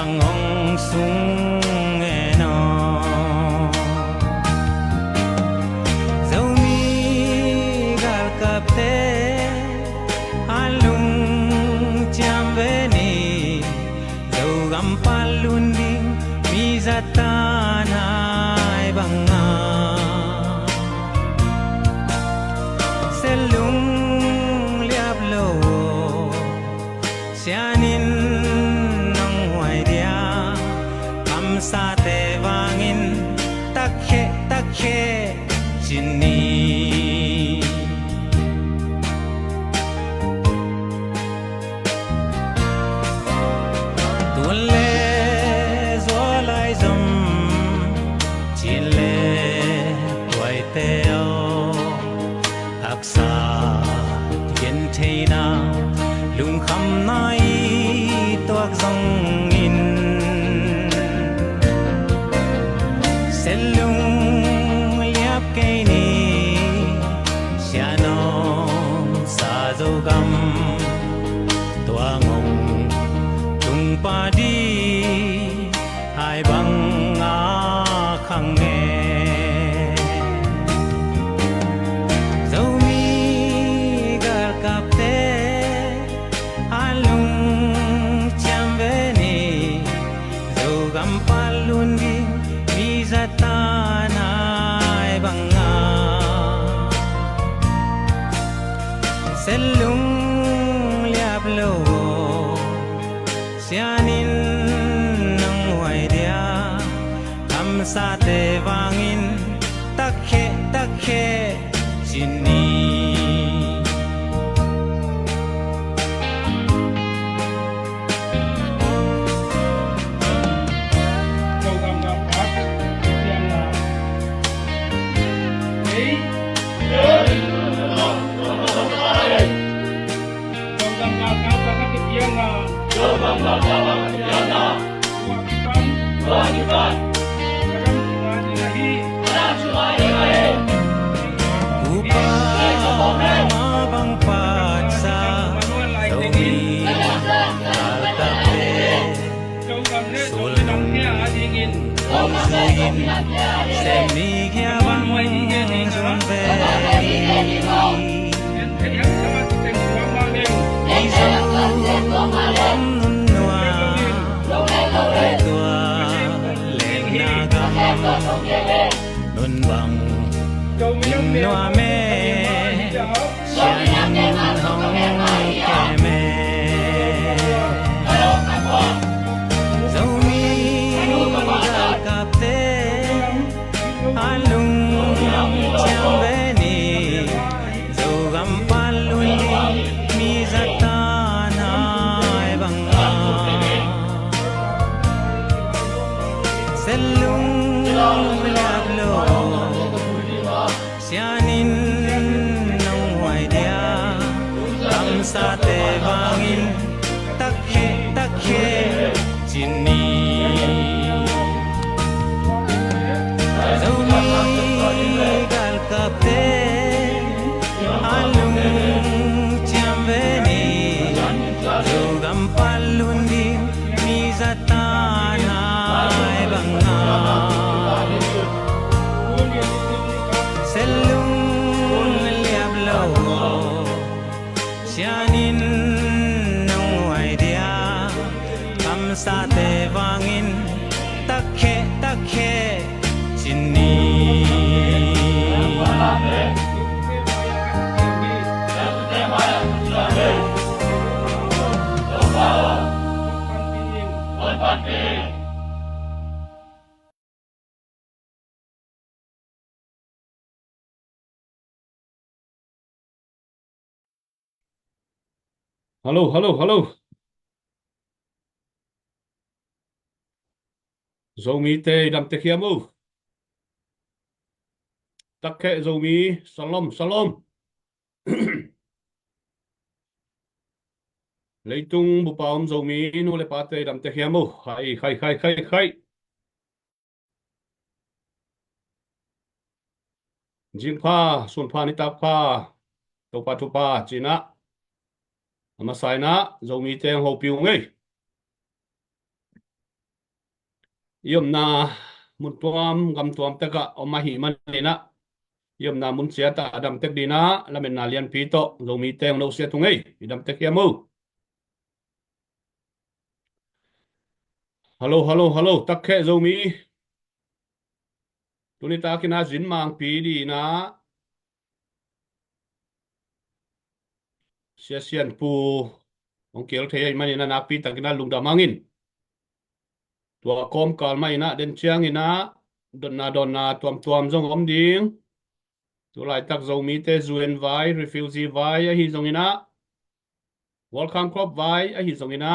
ngong sung eno dâu mi gal kapte alung cham veni dâu gam palunding mi zatanai banga selung liap lo sianin sa te vangin takhe chini tulle zolai zum chile toy teo aksa yen theina lung kham nai toak zong in selung liap cây ni sianom sa zogam tua ngong tung pa đi hai bang a khang nghe dâu mi gar kap te alung cham ve ni zogam palun đi zatanai banga selung liap lo sianin nang wai dia kam sa te vangin takhe chini xem ni kia băng xuân về đi dâu bóng noa hai tua lên na gam nun bằng in noa mê xian hong kè mê dâu mi gal kap te alung cham veni zogam palun mi zatanai banga selung liap lo sianin nong wai dia kam sa te vangin takhe chini dâu mi gal kap te alung cham veni zogam palun di mi zatanai banga selung liap lo sianin nong wai dia kam sa te vangin takhe chini Halo, halo, halo. Zomi te dam te khiamu. Takhe zomi, salam, salam. Leitung bupaum zomi nu le pate dam te khiamu. Hai. Jingpa, sunpa ni tappa. Topa china. Ama sai na zomi te ho piu ngai yom na mun tuam gam tuam teka omahi manina yom na mun sia ta adam tek dina lamen na lian pito zomi teng no sia tungai idam tek yamu halo takhe zomi tunita kina jin mang pi di na sia sian pu ong kel the manina na pi takina lungda mangin tua kom kal mai na den chiang ina don na tuam tuam zong om ding tu lai tak zomi te zuen vai refugee vai a hi zong ina welcome crop vai a hi zong ina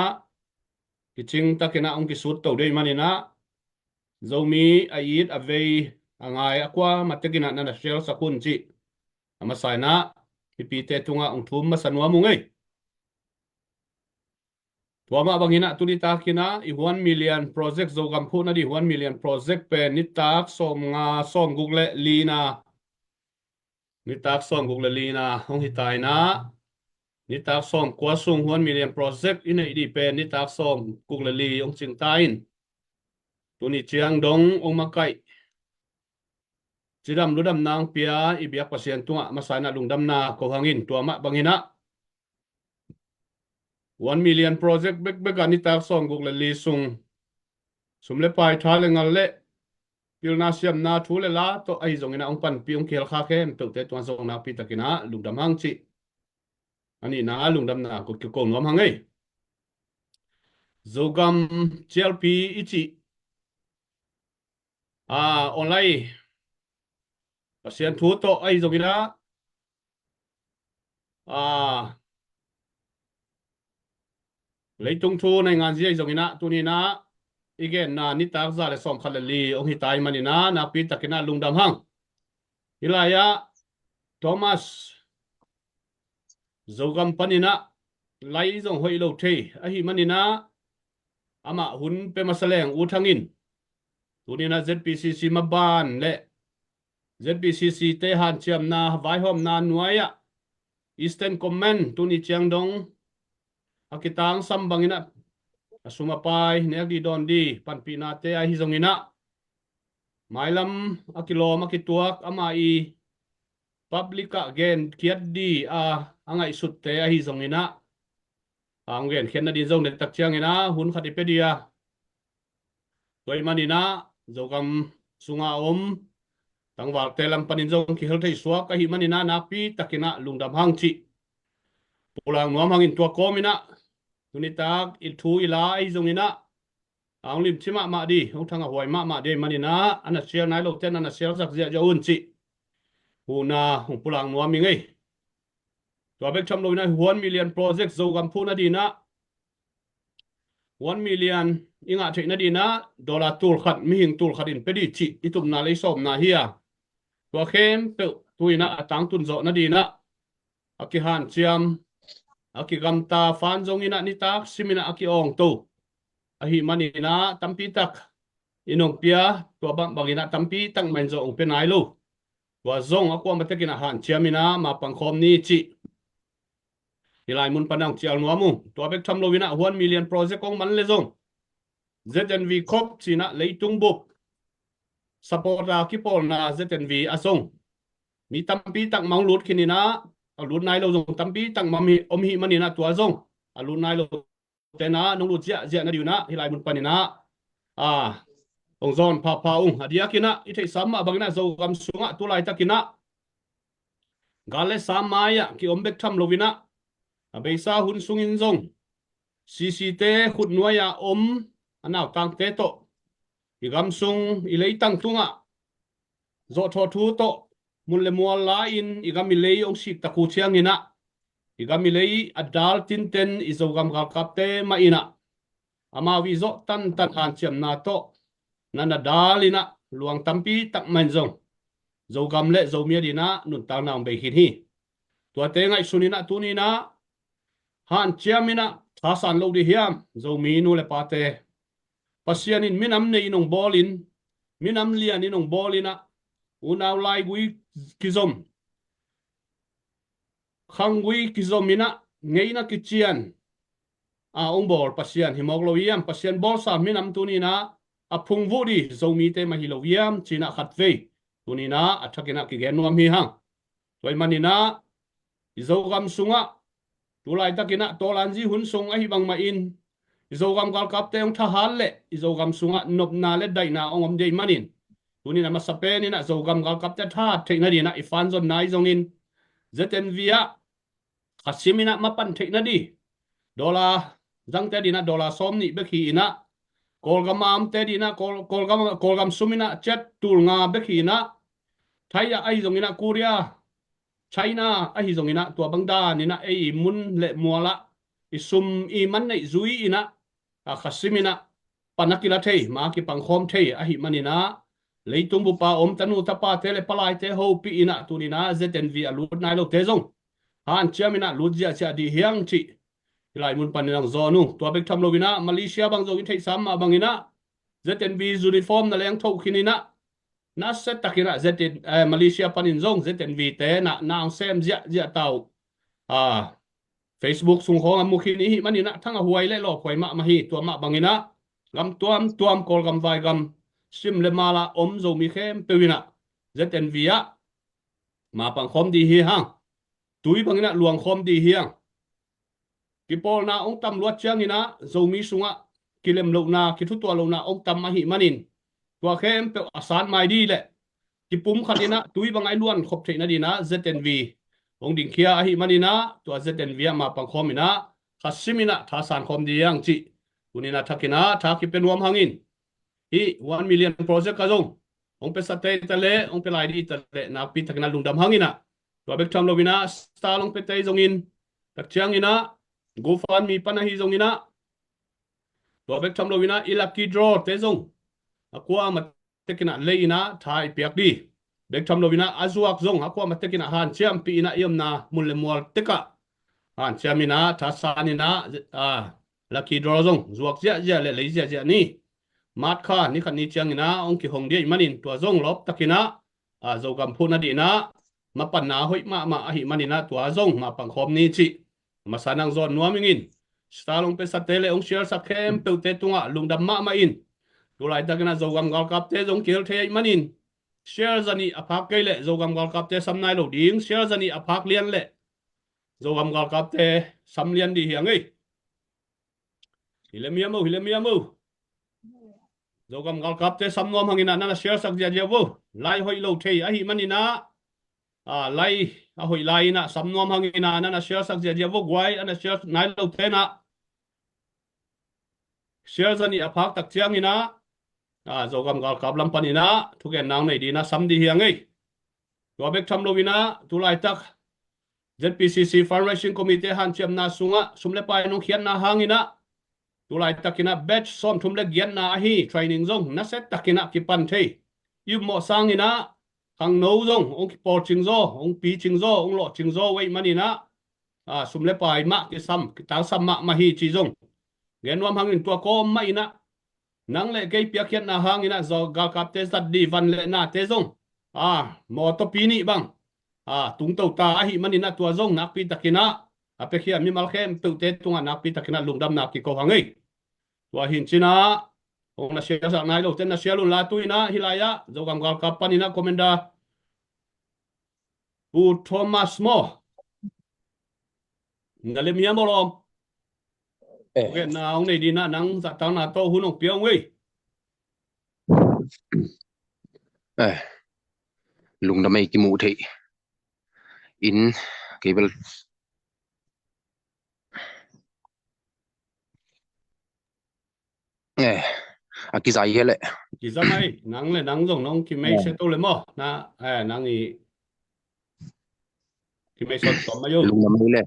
kiching takina ong kisut to dei manina zomi a yit a vei angai akwa matekina na shell sakun chi ama saina pipi te tunga ong thum masanwa mungai tuama bangina tulita kina i 1 million project zo gampu na di 1 million project pe nitak som nga som google lina nitak som google lina hong hitai na nitak som kwa sung 1 million project ina idi pe nitak som google li ong ching tain tuni chiang dong ong makai chidam ludam nang pia ibiak pasien tunga masana lungdam na ko hangin tuama bangina 1 million project bek bek ani tak som google li sung sumle pai thale ngal le pilna siam na thule la to ai zong ina ong pan pi ong kel kha khem to te tuan zong na pi takina lungdam hang chi ani na lungdam na ko ko ngom hangai zogam chlp ichi online pasien thu to ai zong ina lấy tung thu này ngàn gì zong ina tu ni na igen na ni tak za le som khalali ong hitai manina na pi takina lungdam hang ilaya Thomas zogam panina lai zong hoi lo the a hi manina ama hun pe masaleng u thangin tunina ZPCC maban le ZPCC te han chiam na vai hom na nuaya Eastern Command tuni chiang dong akitang sambangina asumapai ne di don di panpina te a hi zongina mailam akilom akituak ama i publica gen kiat di angai sut te a hi zongina anggen khenna di zong ne tak chiang ina hun khatipedia toy manina zogam sunga tangwal telam panin zong ki hel thei suak ka hi manina napi takina lungdam hang chi pulang nuam hangin tua komina tunitak ilthu ila ai zong ina ang lim chima ma di hong thanga hoi ma de manina ana share nai lo ten ana share sak zia ja un chi huna hong pulang nuam mi ngai tua bek cham lo na 1 million project zogam phuna di na 1 million inga theina di na dollar tul khat mi hing tul khatin pedi chi itum na le som na hiya tua khem pe tuina atang tun zo na di na aki han chiam aki gamta fan zong ina ni tak simina aki ong to ahi manina tampi tak inong pia tua bang bagina tampi tang man zo ong penai lo tua zong akwa matekina han chiamina ma pangkhom ni chi hilai mun panang chial nuamu tua bek tham lo wina 1 million project ong man le zong ZNV khop china leitung buk support ra ki pol na ZNV asong mi tampi tak mang lut khinina lut nai lo zong tampi tak mami om hi manina tua zong lut nai lo tena nong lut zia na diuna hilai mun panina ong zon pa ung adia kina i thei sama bangna zo gam sunga tulai takina gale samaya ki ombek tham lovina abeisa hun sungin zong CCT khut nuaya anaw tang te to igam sung ilei tang tunga zo tho thu to mun le mual la in igam ilei ong sik taku chiang ina igam ilei adal tin ten izogam gal kapte ma ina ama wi zo tan han chiam na to nana dalina luang tampi tak man zong zogam le zomia dina nun tang nang be hin hi tua te ngai sunina tunina han chiamina thasan lo di hiam zomi nu le pate pasianin minam ne inong bolin minam lian inong bolina unaw lai gui kizom khang gui kizomina ngeina kichian ong bol pasian himogloiam pasian bol sa minam tunina phung vũ đi dầu mi te mà hi lo yam china khát về tunina athakina ki gen nuam hi hang toy manina dầu gam sunga tulai takina tolanji hun sung a hi bang ma in dầu gam gal kap te ong tha hal le dầu gam sunga nop na le dai na ongom dei manin tunina masape ni na dầu gam gal kap te tha theina di na ifan zon nai zong in ZNV khasimina mapan theina di dola zang te di na dola som ni be khi ina kolgam am te di na kolgam sumina chat tul nga be khi na thaya ai zong ina Korea China ai zong ina tua bangda ni na ei mun le muala isum I man nei zui ina a khasimina panakila thei ma ki pangkhom thei a hi manina leitung bu pa om tanu ta pa te le palai te ho pi ina tunina ZNV alut nai lo te zong han chiamina lutjia cha di hiang chi lai mun panang zo nu tua bek tham lovina Malaysia bang zo in thei sam ma bangina ZNV uniform na leng thau khinina na set takina ZN Malaysia panin zong ZNV te na naung sem zia tau Facebook sung khong amu khini hi manina thanga huai le lo khoi ma hi tua ma bangina gam tuam kol gam vai gam sim le mala om zo mi khem pewina ZNV ma pang khom di hi hang tui bangina luang khom di hiang kipol na ong tam luat chiang ina zo mi sunga kilem lo na ki thu tua lo na ong tam ma hi manin tua khem pe asan mai di le ki pum khatina tui bangai luan khop theina dina ZNV ong ding khia hi manina tua ZNV ma pang khomina khasimina tha san khom di yang chi tunina thakina tha ki penuam hangin hi 1 million project ka zong ong pe sate tale ong pe lai di tale na pi thakina lungdam hangina tua bek tham lovina sta long pe tai zong in tak chiang ina GoFundMe pana hi zong ina tua bek tham lovina lucky draw te zong akwa ma tekina leina thai piak di bek tham lovina azuak zong akwa ma tekina han chiam pi ina yamna mulle mual teka han chiamina tha sanina lucky draw zong zuak zia le lei zia ni mat kha ni khan ni chiang ina ong ki hong di manin tua zong lop takina zo gam phuna di na ma pan na hoi ma a hi manina tua zong ma pang khom ni chi masanang zon nuamingin stalong pe satele ong share sakhem pe te tunga lungdam ma in tulai takina zo gam gal kap te zong kel the manin share zani aphak keile zo gam gal kap te samnai lo ding share zani aphak lian le zo gam gal kap te sam lian di hiang ei hilemiamo zo gam gal kap te sam nom hangina na share sak dia wo lai hoi lo thei a hi manina lai a hoi lai na sam nom hangina na share sak dia wo gwai ana share nai lo the na share zani aphak tak chiang ina zo gam gal kap lam panina thuken nang nei di na sam di hiang ei tua bek tham lovina tulai tak ZPCC Fundraising Committee han chiam na sunga sumle pai nong khian na hangina tulai takina batch som thumle gian na hi training zong na set takina ki pan thei yu mo sangina hang no zong ong ki por ching zo ong pi ching zo ong lo ching zo wei manina sumle pai ma ki sam ki tang sam ma hi chi zong gen wam hangin tua ko ma ina nang le ke pia khian na hangina zo gal kap te sat di van le na te zong mo to pi ni bang tung tau ta hi manina tua zong nak pi takina ape khia mi mal khem pe te tunga nak pi takina lungdam nak ki ko hangai tua hin china ong na share sa nai lo ten na share lu la tuina hilaya zo gam gal kap panina komenda u Thomas mo ngale mi amolom okay na ong nei di na nang sa tang na to hunong piong wei lungdam ai ki mu thei in cable ki zai hele ki zamai nang le nang zong nong ki mai se to le mo na nang i ki mai so to ma yo lungdam hele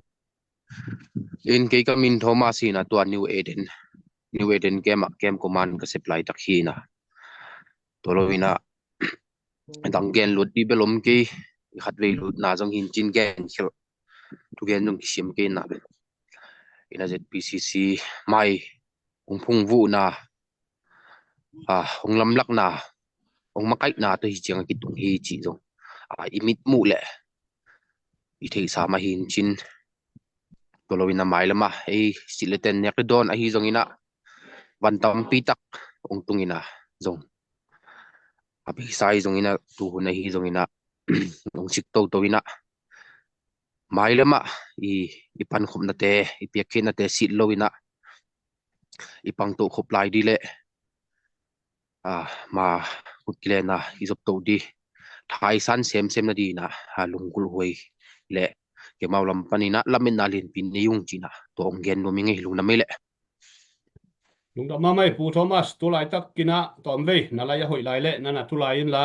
in ke ka min Thomas na tua New Eden kem command ka supply tak hi na tolovina dang gen lut di belom ke khat ve lut na jong hin chin gen khil tu gen jong sim ke na ina ZPCC mai ong phung vu na ong lam lak na ong makai na to hi chang ki tung hi chi jong imit mu le i thei sa ma hin chin tolovina mai lama ei sileten nek don a hi jong ina van tam pi tak ong tungina zong abi sai zong ina tu hun hi zong ina nong chik to ina mai lama i pan khop na te i pek na te sit lo ina i pang to khop lai di le ma kut kile na i zop to di thai san sem na di na lungkul hoi le ke maulam panina lamin na lin pin ni yung china to ong gen no mingi lu na mele lung da ma mai pu Thomas tu lai tak kina tom ve na lai hoi lai le na tu lai in la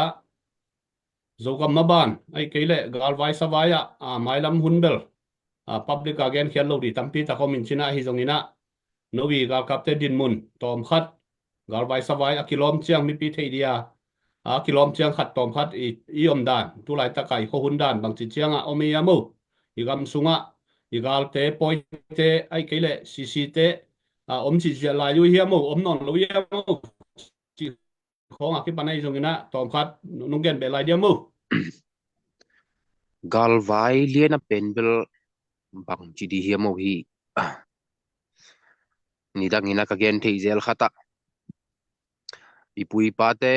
zo kam ma ban ai ke le gal vai sa vai mai lam hun bel public again khian lo di tampi ta komin china hi zong ina novi gal kap te din mun tom khat gal vai sa vai kilom chiang mi pi thei dia kilom chiang khat tom khat i om dan tu lai ta kai ko hun dan bang chi chiang omi amu i gam sunga i gal te poi te ai ke le cc te om chi chia lai yu hi amu om non lo hi amu chi khong ki panai zong ina tom khat nung gen be lai dia mu gal vai liena penbel bang chi di hiamo hi ni dang ina ka gen thei zel khata ipui pa te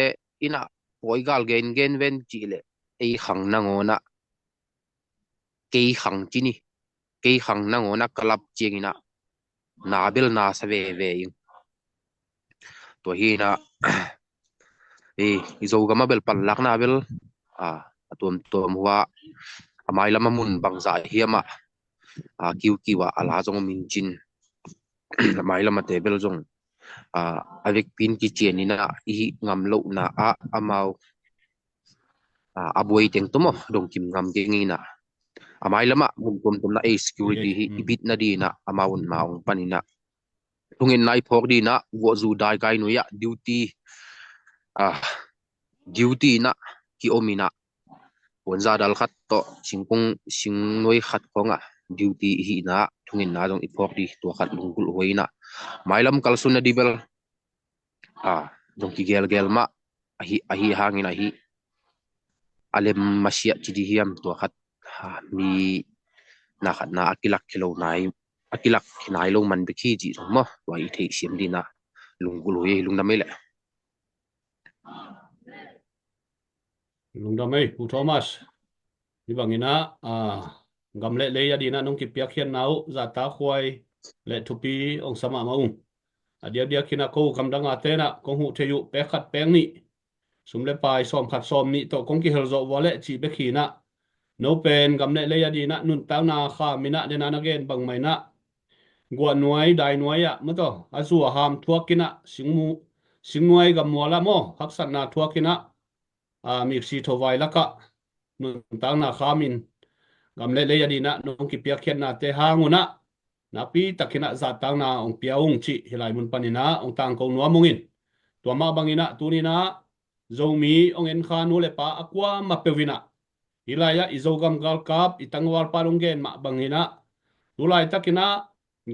ina poi gal gen ven chi le ei khang na ngona kei khang chi ni kei khang na ngona kalap chiang ina na bel na sa ve ing to hi na izo gama bel pan lak na bel atom huwa amai lama mun bang za hiama kiu kiwa ala jong min chin amai lama te bel jong avec pin ki chen ina i ngam lo na amau aboi teng tomo dong kim ngam ke ngina amai lama mun tom na security hi ibit na di na amaun maung panina tungin nai phok di na wo zu dai kai nu ya duty na ki omina wanza dal khat to singkung singnoi khat konga duty hi na thungin na dong iphok di to khat lungkul hoina mailam kalsun na dibel dong ki gel ma ahi hangin ahi alem masia chidi hiam to khat mi na khat na akilak kilo nai lo man be khi ji mo to i thei siam di na lungkul hoi lungna mele lung da mai pu Thomas ni bang ina gam le le ya di na nong ki pia khian nau za ta khwai le thupi ong sama maung dia kina ko kam danga te na ko hu the yu pe khat peng ni sum le pai som khat som ni to kong ki hel zo wale chi be khi na no pen gam le ya di na nun ta na kha mina de na gen bang mai na gwa nuai dai nuai ya mo to azu ham thuak kina singnuai gam mo la mo hak san na thuak kina mi si tho vai la ka nun ta na kha min gam le ya di na nong ki pia khian na te hanguna na pi takina za tang na ong pia ong chi hilai mun panina ong tang ko nuam mongin to ma bangina tunina zomi ong en kha nu le pa akwa ma pewina hilaya izogam gal kap itangwal parungen ma bangina tulai takina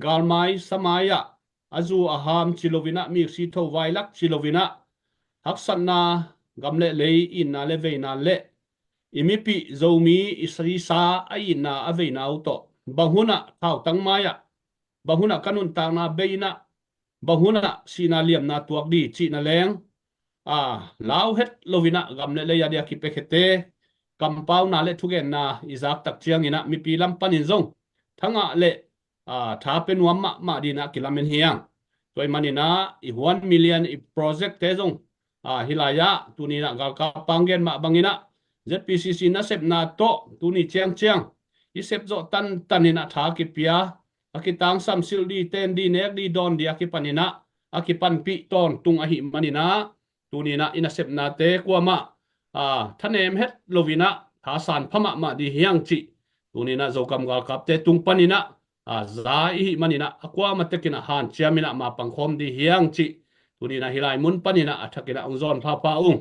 galmai samaya azu aham chilovina mi si tho vailak chilovina haksanna gamle lei in na le veina le imipi zomi isri sa aina aveina auto bahuna thau tangmaya bahuna kanun tang na beina bahuna sina liam na tuak di chi na leng lau het lovina gamle le ya dia ki pekete kampau na le thugen na izak tak chiang ina mi pi lam panin zong thanga le tha pen wam ma di na kilamen hiang toy manina i 1 million i project te zong hilaya tunina gal ka pangen ma bangina ZPCC na sep na to tuni chiang i sep zo tanina tha ki pia akitang sam sil di ten di nek di don di akipanina akipan pi ton tung ahi manina tunina ina sep na te kwama thanem het lovina tha san phama ma di hiang chi tunina zokam gal kap te tung panina za hi manina akwa matekina han chiamina ma pangkhom di hiang chi tunina hilai mun panina athakina ongzon pha pa ung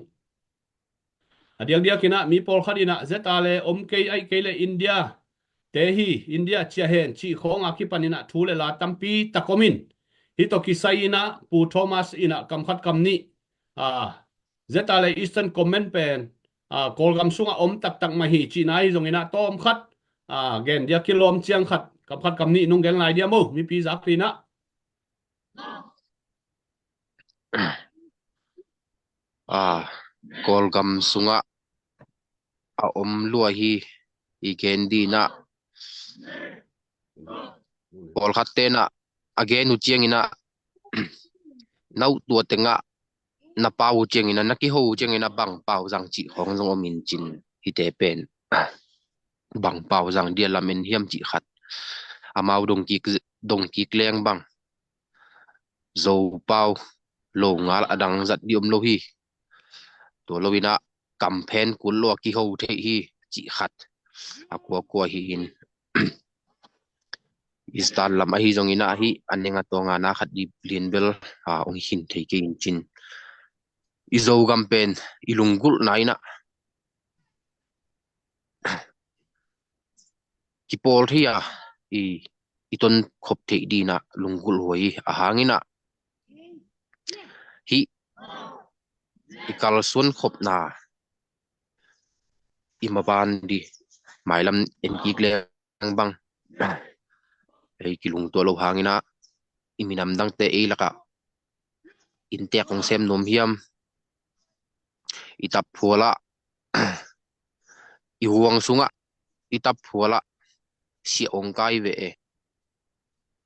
adiang kina mi pol khadina zetale omke ai kele India tehi India chia hen chi khong akipanina thule la tampi takomin hito kisaina pu Thomas ina kamkhat kamni zetale Eastern Comment pen kolgam sunga om tak mahi chi nai zongina tom khat gen dia kilom chiang khat kamkhat kamni nung gen lai dia mo mi pi zakrina kol gam sunga a lua hi i ken di na kol khatte na again u chiang ina nau tua tenga na pau chiang ina na ki ho chiang ina bang pau jang chi hong jong min chin hi te pen bang pau jang dia lamen hiam chi khat amau dong ki kleng bang zo pau lo ngal adang zat diom lo hi to lo ina campaign kul lo ki ho the hi chi khat akwa hi in istan lam a hi jong ina hi anenga tonga na khat di blin bel ong hin thei ke in chin izo campaign ilungul na ina ki pol thia iton khop thei di na lungul hoi a hangina hi ikal sun khop na imaban di mailam en ki kleng bang ei kilung to lo hangina iminam dang te e laka inte kong sem nom hiam itap phuala i huang sunga itap phuala si ong kai ve e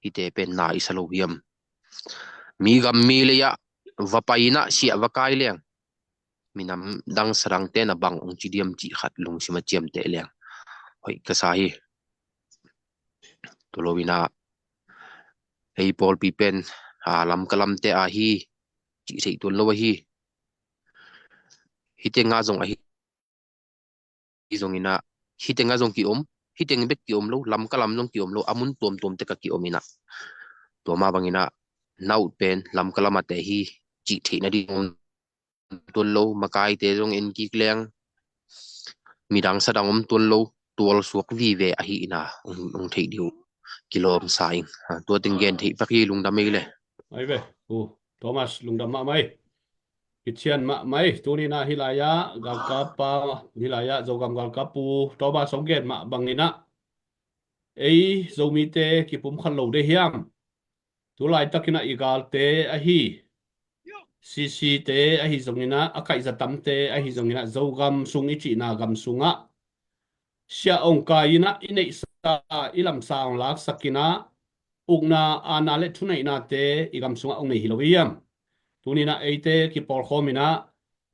ite pen na isalo hiam mi gam mi le ya vapaina si avakai leng minam dang sarang te na bang ong chidiam chi khat lung sima chiam te leng hoi ka sahi tolowina ei pol pi pen lam kalam te a hi chi sei ton lo hi hitenga zong a hi zong ina hitenga zong ki hiteng bek ki lo lam kalam zong ki lo amun tom te ka ki ina to ma bangina nau pen lam kalama te hi chi theina di ton lo makai te zong en ki kleng midang sadang ton lo tual suak vi ve a hi ina ong thei diu kilom saing to tingen thei paki lung da mele ai ve Thomas lungdam ma mai Kitchen ma mai tuni na hilaya galkapa hilaya zogam galkapu toba songgen ma bangina ei zomite kipum khan lo de hiam tulai takina igal te a hi cc te a hi zongina akai zatam te a hi zongina zogam sung ichi na gam sunga sia ongka ina inei sa ilam saung lak sakina ukna anale thunai na te igam sunga ong nei hilowiam tunina eite ki por khomina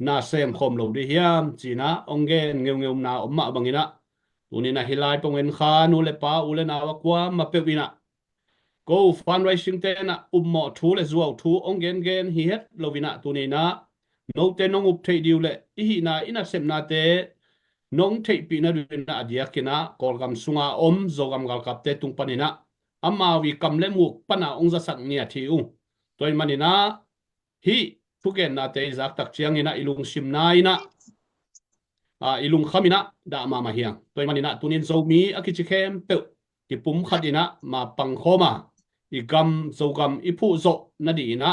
na sem khom lo de hiam china ongen ngeu na omma bangina tunina hilai pongen kha nu le pa ule na wa kwa ma pewina go fundraising te na ummo thu le zuaw thu ongen gen hi het lovina tunina no te nong up thei diu le hi na ina sem na te nong thei pi na na adia kina kolgam sunga zogam gal kap te tung panina amma wi kam le mu pana ong za sak nia thi toy manina hi thuken na te zak tak chiang ina ilung sim na ina ilung khamina da ma hiang toy manina tunin zomi akichikhem pe ki pum khadina ma pang khoma igam zogam ipu zo na di ina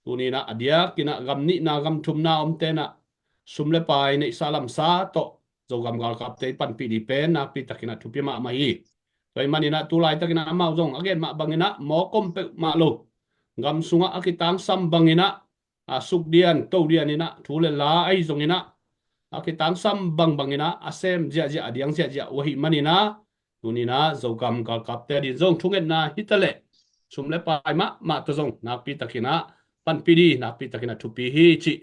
tunina adia kina gam ni na gam thum na te na sumle pai nei salam sa to zogam gal kap te pan pi di pen na pi takina thupi ma hi toy manina tulai takina ma zong again ma bangina mo kom pe ma lo gam sunga akitang sam bangina suk dian to dian ina thule la ai zong ina akitang sam bangina asem ja adiang ja wahi manina tunina zogam gal kap te di zong thungen na hitale sumle pai ma to zong na pi takina pan pi di na pi takina thupi hi chi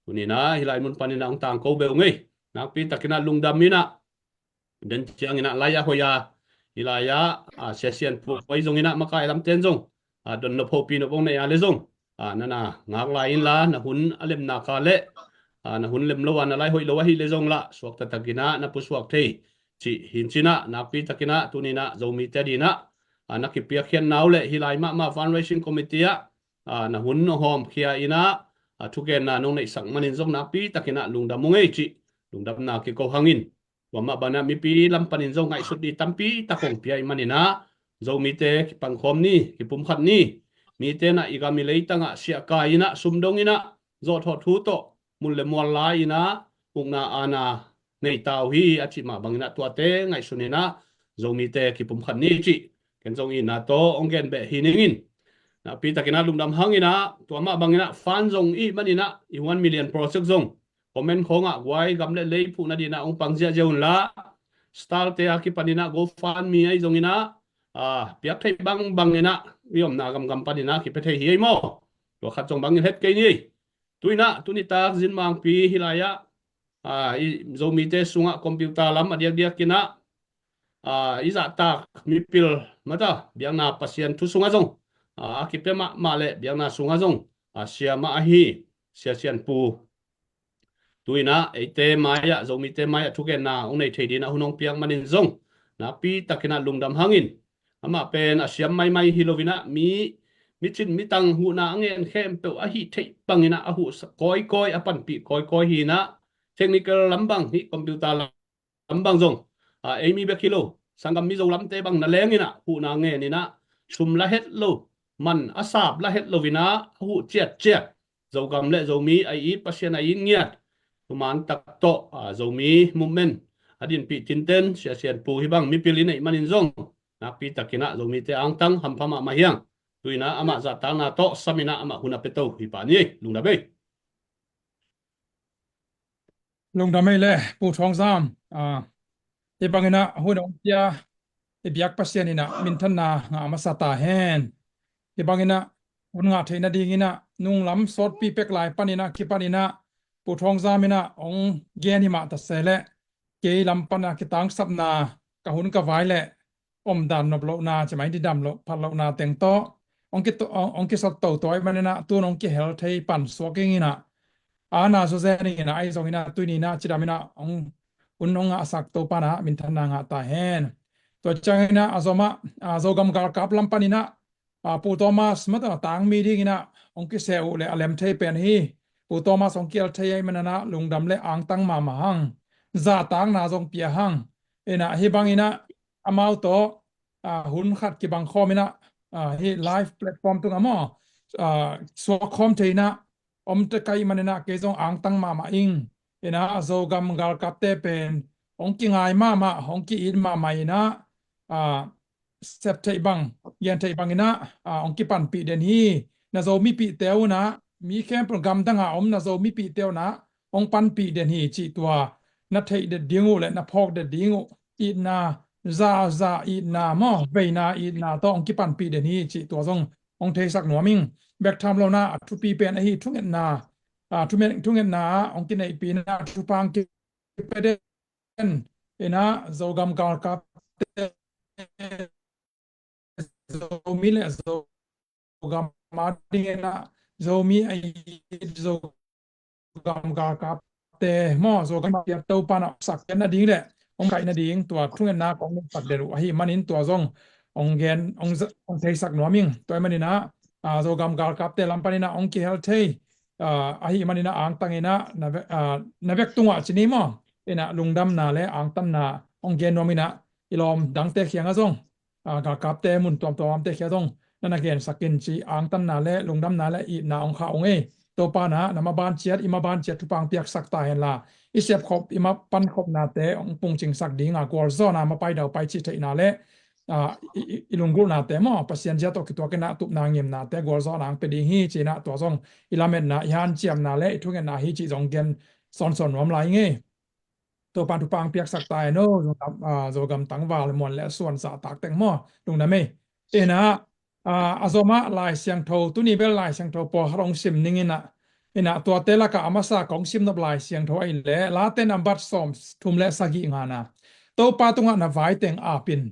tunina hilai mun panina ong tang ko be ngei na pi takina lungdamina den chiang ina laya hoya hilaya session poi zong ina makai lam ten zong don no phopi no bong na ya le zong nana ngak la in la na hun alem na ka le na hun lem lo wan lai hoi lo hi le zong la suak ta takina na pu suak thei chi hin china na pi takina tunina zomi te dina na ki pia khian naw le hilai ma fundraising committee na hun no hom khia ina thuken na nong nei sak manin zong na pi takina lungdam mongei chi lungdam na ki ko hangin wama bana mi pi lam panin zong ngai sut di tampi takong pia manina zomi te ki pangkhom ni ki pum khat ni mi te na igami leitanga sia ka ina sumdong ina zo tho thu to mulle mol la ina ungna ana nei tau hi achi ma bangina tua te ngai sunina zomi te ki pum khat ni chi ken zong ina to ongen be hiningin na pi takina lungdam hangina to ma bangina fan zong i manina i 1 million project zong comment khonga wai gamle lei phu na dina ong pangzia jeun la style te aki panina go fan mi ai zongina piak thei bangina yom na gam panina ki pe thei hi mo to khat chong bangin het ke ni tuina tunita jin mang pi hilaya i zomi te sunga computer lam adiak diak kina iza tak mipil mata biang na pasien tu sunga zong akipe ma le biang na sunga zong sia ma hi sia sian pu tuina ete maya zomi te maya thuken na ong nei theidi na hunong piang manin zong na pi takina lungdam hangin ama pen asiam mai hilovina mi chin mi tang hu na ngen khem pe a hi thei pangina a hu koi apan pi koi hi na technical lambang hi computer lambang zong amy bekilo sangam mi zo lam te bang na lengina hu na nge ni na chum la het lo man asap la het lovina hu chiat zo gam le zo mi ai i pasien ai ngiat tuman tak to zo mi movement adin pi tinten sia sian pu hi bang mi pilin nei manin zong na pi takina zo mi te ang tang ham phama ma hiang tuina ama za ta na to samina ama huna peto hi pa ni lungna be lungdam mai le pu thong zam e bangina hunong pia e biak pasien ina min than na nga ma sa ta hen e bangina hun nga theina dingina nung lam sort pi pek lai panina ki panina pu thong zamina ong geni ma ta sele ke lam pana ki tang sapna ka hun ka vai le om dan no blo na chmai di dam lo phat lo na teng to ong ki sat to toy manina tu nong ki hel thei pan swaking ina ana so zeni ina ai zong ina tu ni na chidamina ong unong asak to pana min thana nga ta hen to changina azoma azogam gar kap lam panina pu thomas mata tang mi ding ina ong ki se u le alem thei pen hi pu thomas ong kial thei ai manana lungdam le ang tang ma ma hang za tang na zong pia hang ena hi bangina amau to hun khat ki bang khomina hi live platform tu ngamo so khom theina om te kai manena ke zong ang tang ma ma ing ena azogam gal kap te pen ong ki ngai ma ong ki in ma mai na sep thei bang yan thei bang ina ong ki pan pi den hi na zo mi pi teu na mi khem program danga om na zo mi pi teu na ong pan pi den hi chi tua na thei de dingu le na phok de dingu i na za i na mo ve na i na to ong ki pan pi den hi chi tua zong ong thei sak nuaming back tham lo na thu pi pen hi thungen na thungen na ong ki nei pi na thu pang ki peden ina zo gam kal kap zo mi le zo gam ma ding na zo mi ai zo gam kal kap te mo zo gam ya to pa na sak na ding le ong kai na ding tua thungen na kong sak de ru hi manin tua zong ong gen ong thei sak nuaming toy manina zo gam kal kap te lam panina ong ki hel thei ahi manina ang tangina na vek tunga chini mo ina lungdam na le ang tam na ong gen nomina ilom dang te khiang azong kal kap te mun tom te khia dong nana gen sakin chi ang tam na le lungdam na le i na ong kha ong e to pa na nama ban chiat ima ban chiat tu pang piak sak ta hen la isep khop ima pan khop na te ong pung ching sak ding a gol zo na ma pai dau pai chi thei na le ilungul na te mo pasien ja to ki to ke na tup na ngem na te gol zo nang pe ding hi chi na to zong ilamet na yan chiam na le thu ngen na hi chi zong gen son nom lai nge to pan tu pang piak sak tai no zo gam tang wal mon le suan sa tak teng mo tung na me ena azoma lai siang tho tu ni bel lai siang tho po harong sim ningina ena to te la ka amasa kong sim na lai siang tho ai le la te number som thum le sagi ngana to pa tunga na vai teng a pin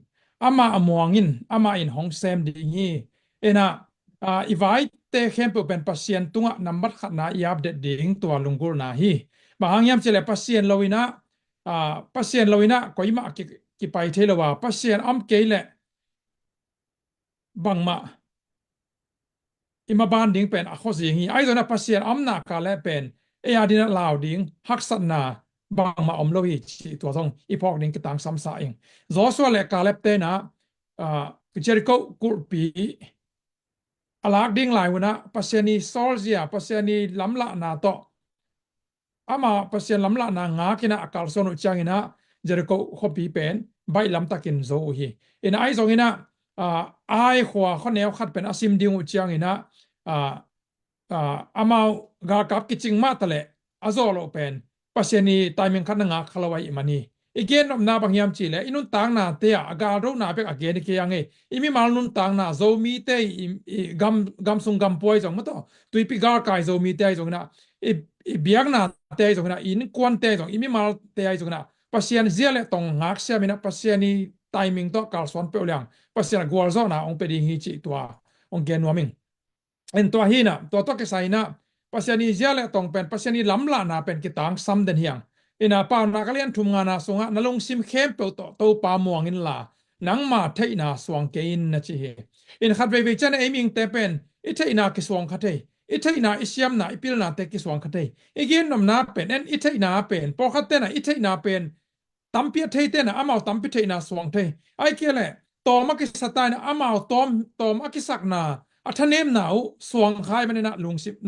ama amuangin ama in hong sem ding hi ena ivai te khempo pen pasien tunga number khat na yap de ding to lungul na hi bahangyam chele pasien loina koima ki pai thelowa pasien am keile bangma ima ban ding pen a khosi hi ai zona pasien am na ka le pen e adina law ding haksat na bangma om lo hi chi to song ipok ding ki tang sam sa ing zo so le ka le te na Jericho kurpi alak ding lai wona pasiani solzia pasiani lamla na to ama pasien lamla na nga kina akal sonu changina Jericho khopi pen bai lam takin zo hi ina ai zongina ไอขวาข้อแนวขัดเป็นอาซิมดิงอุจยังอินะอ่าอามากากับกิจิงมาตะเลอาโซโลเป็นปัสยานีไทมิงขัดงาขลาวอิมานีอีกเกนนนาบางยามจีเลอินุนตางนาเตียอากาโรนาเป็กอเกนกิยังเออิมิมาลนุนตางนาโซมีเตกัมซุงกัมปอยจงมตอตุยปิกาไกโซมีเตจงนะอีเบียกนาเตจงนะอินควันเตจงอิมิมาลเตจงนะปัสยานีเจเลตองงักเสียมินะปัสยานีไทมิงโตการสอนเปลียงปัสยานีกัวโซนาองเปดิฮิจิตัวองเกนวามิงเอ็นตัวฮีนะตัวตอกไซนะปัสยานีเจเลตองเป็นปัสยานีล้ำลานาเป็นกิตังซัมเดนเฮียงอินาปาวนักเรียนทุมงานาสงะนลงซิมเข้มเปโตโตปามวงอินลานังมาเทนาสวงเกอินนะจีเฮอินขัดเวเวจันเอมิงเตเป็นอิเทนาคิสวงขัดเฮอิเทนาอิสยามนาอิปิลนาเตคิสวงขัดเฮอีเกนนำนาเป็นเอ็นอิเทนาเป็นพอขัดเตนะอิเทนาเป็นตัมเปียเทเตนะอามาตัมเปียเทนาสวงเทไอเกลเลตอมักิสตายนะอามาตอมักิสักนาอัทเนมนาอุสวงคายมันนะ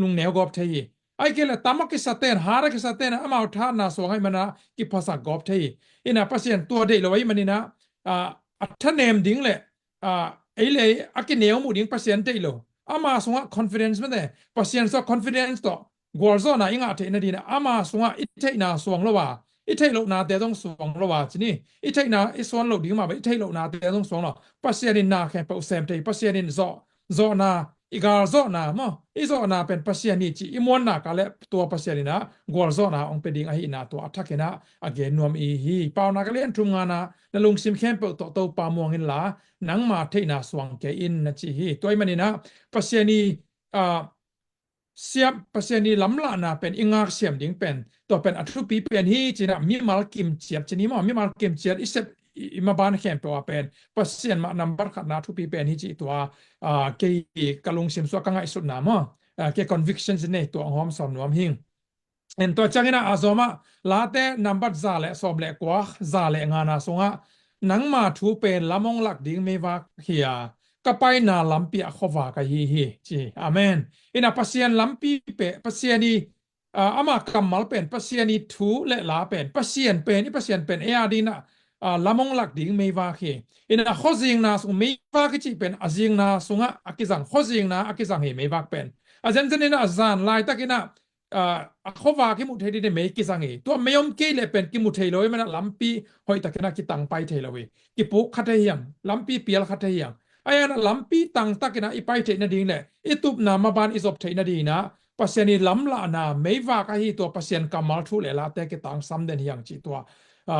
ลุงแนวกอบเทยไอเกลตัมกิสเตนหารักิสเตนอามาทานนาสวงให้มันนะกิภาษากอบเทยอินะปัสยันตัวเดลไว้มันนี่นะอัทเนมดิ้งเลยไอเลยอักเนวมูดิ้งปัสยันเดลอามาสวง confidence มันเดปัสยันสวง confidence ต่อกอลโซนะอิงอาเทนดีนะอามาสวงอิเทนาสวงละว่าอิเทโลนาเตต้องสวงละว่าจีนี่อิเทนาอิสวนโลดิ้งมาไปอิเทโลนาเตต้องสวงละปัสยันนาแค่เปอร์เซ็นต์เตปัสยันโซนาอีกาโซนามั้งอีโซนาเป็นปัสยานีจีอิมวนนากาเลตัวปัสยานีนะกอลโซนาองเป็นดิ่งไอนาตัวอัฐกนะอเกนนวมอีฮีปาวนากาเลนทุมงานะนลุงซิมเข้มเปโตปามวงอินลานังมาเทนาสวงเกอินนะจีฮีตัวมันนี่นะปัสยานีเสียบปัสยานีล้ำละนะเป็นอิงาเสียมดิ่งเป็นตัวเป็นอัฐปีเป็นฮีจีนะมีมาลกิมเจียบจีนี่มั้งมีมาลกิมเจียบอิเซอิมาบานเข้มเปว่าเป็นปัสยานมานับบัตรขัดนาทุปีเป็นฮีจีตัวเกี่ยกลุงซิมสวกังไอสุดน้ำเกี่ย convictions เนี่ยตัวหอมสอนนวมหิงเอ็นตัวจังนะอาซอมาลาเต้นับบัตรซาเลสอบเลกว่าซาเลงานาสงะนังมาทูเป็นละมงหลักดิ่งไม่ว่าเฮียก็ไปนาลัมปีอขวากะฮีจีอาเมนอินาปัสยานลัมปีเปปัสยานีอามาคัมมัลเป็นปัสยานีทูและลาเป็นปัสยานเป็นปัสยานเป็นดีนะละมงหลักดิ่งไม่ว่าเฮียอินะข้อจิงนาสงไม่ว่ากิจิเป็นอาจิงนาสงะอากิจังข้อจิงนาอากิจังเฮไม่ว่าเป็นอาจารย์นี่นะอาจารย์ไล่ตะกินะข้อว่ากิมุเทดีเนี่ยไม่กิจังเฮตัวไม่ยอมเกลี่ยเป็นกิมุเทลอยมันลัมปีหอยตะกินะกิตังไปเทลอยกิปุกขัดเฮียงลัมปีเปียลขัดเฮียงไอ้นะลัมปีตังตะกินะอีไปเทนดิ่งเลยอีตุบนามาบานอีสบเทนดีนะปัสยานีลัมละนะไม่ว่าก็ฮีตัวปัสยานกำมัลทุเลละแต่กิตังซ้ำเดินเฮียงจีตัว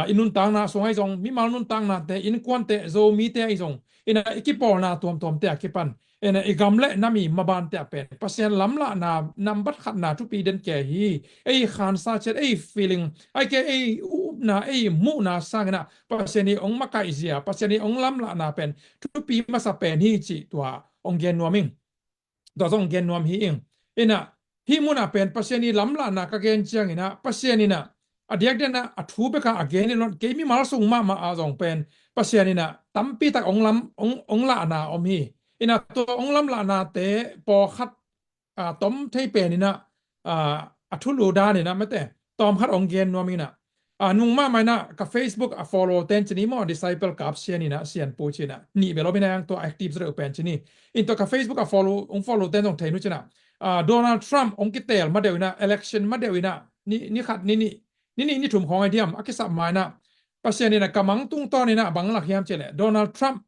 อินุนตังนาสงไอจงมีมาลุนตังนาแต่อินควันเตโซมีเตไอจงอินะอิกิปอลนาตัวเตะกิปันอินะอิกำเล่นามีมาบานเตะเป็นปัสยานล้ำละนานำบัดขัดนาทุปีเดินแก่ฮีไอขานซาเชตไอฟีลิงไอแกไออุบนาไอมุนาสังนะปัสยานีองมาไกเซียปัสยานีองล้ำละนาเป็นทุปีมาสเปนฮีจิตัวองเกนนัวมิงตัวองเกนนัวมฮีอิงอินะฮีมุนาเป็นปัสยานีล้ำละนากะเกนเจียงอินะปัสยานีนะอดียกเดนะอัทูเบกาอเกนนี่นเกมีมาลสุงมาอาจงเป็นปัสยานีนะตัมปีตักองล้ำองละนาอมฮีอินะตัวองล้ำละนาเตปอคัดต้มเทเป็นนี่นะอัทุลูดานี่นะไม่แต่ตอมคัดองเกนนัวมีนะนุงมาไม่นะกับ Facebook follow เต็นชนิดมั่ว disciple กับเสียนี่นะเสียนปูชินะนี่เบลล์เป็นยังตัว active เรื่องเป็นชนิดอินตัวกับ Facebook follow follow เต็นตรงเทนุชนะโดนัลด์ทรัมป์องกิเตลมาเดวินะ election มาเดวินะนี่ขัดนี่ถุ่มของไอเดียมอักษรหมายนะปัสยานีนะกำมังตุ้งตอนนี่นะบังหลักยามเจเลโดนัลด์ทรัมป์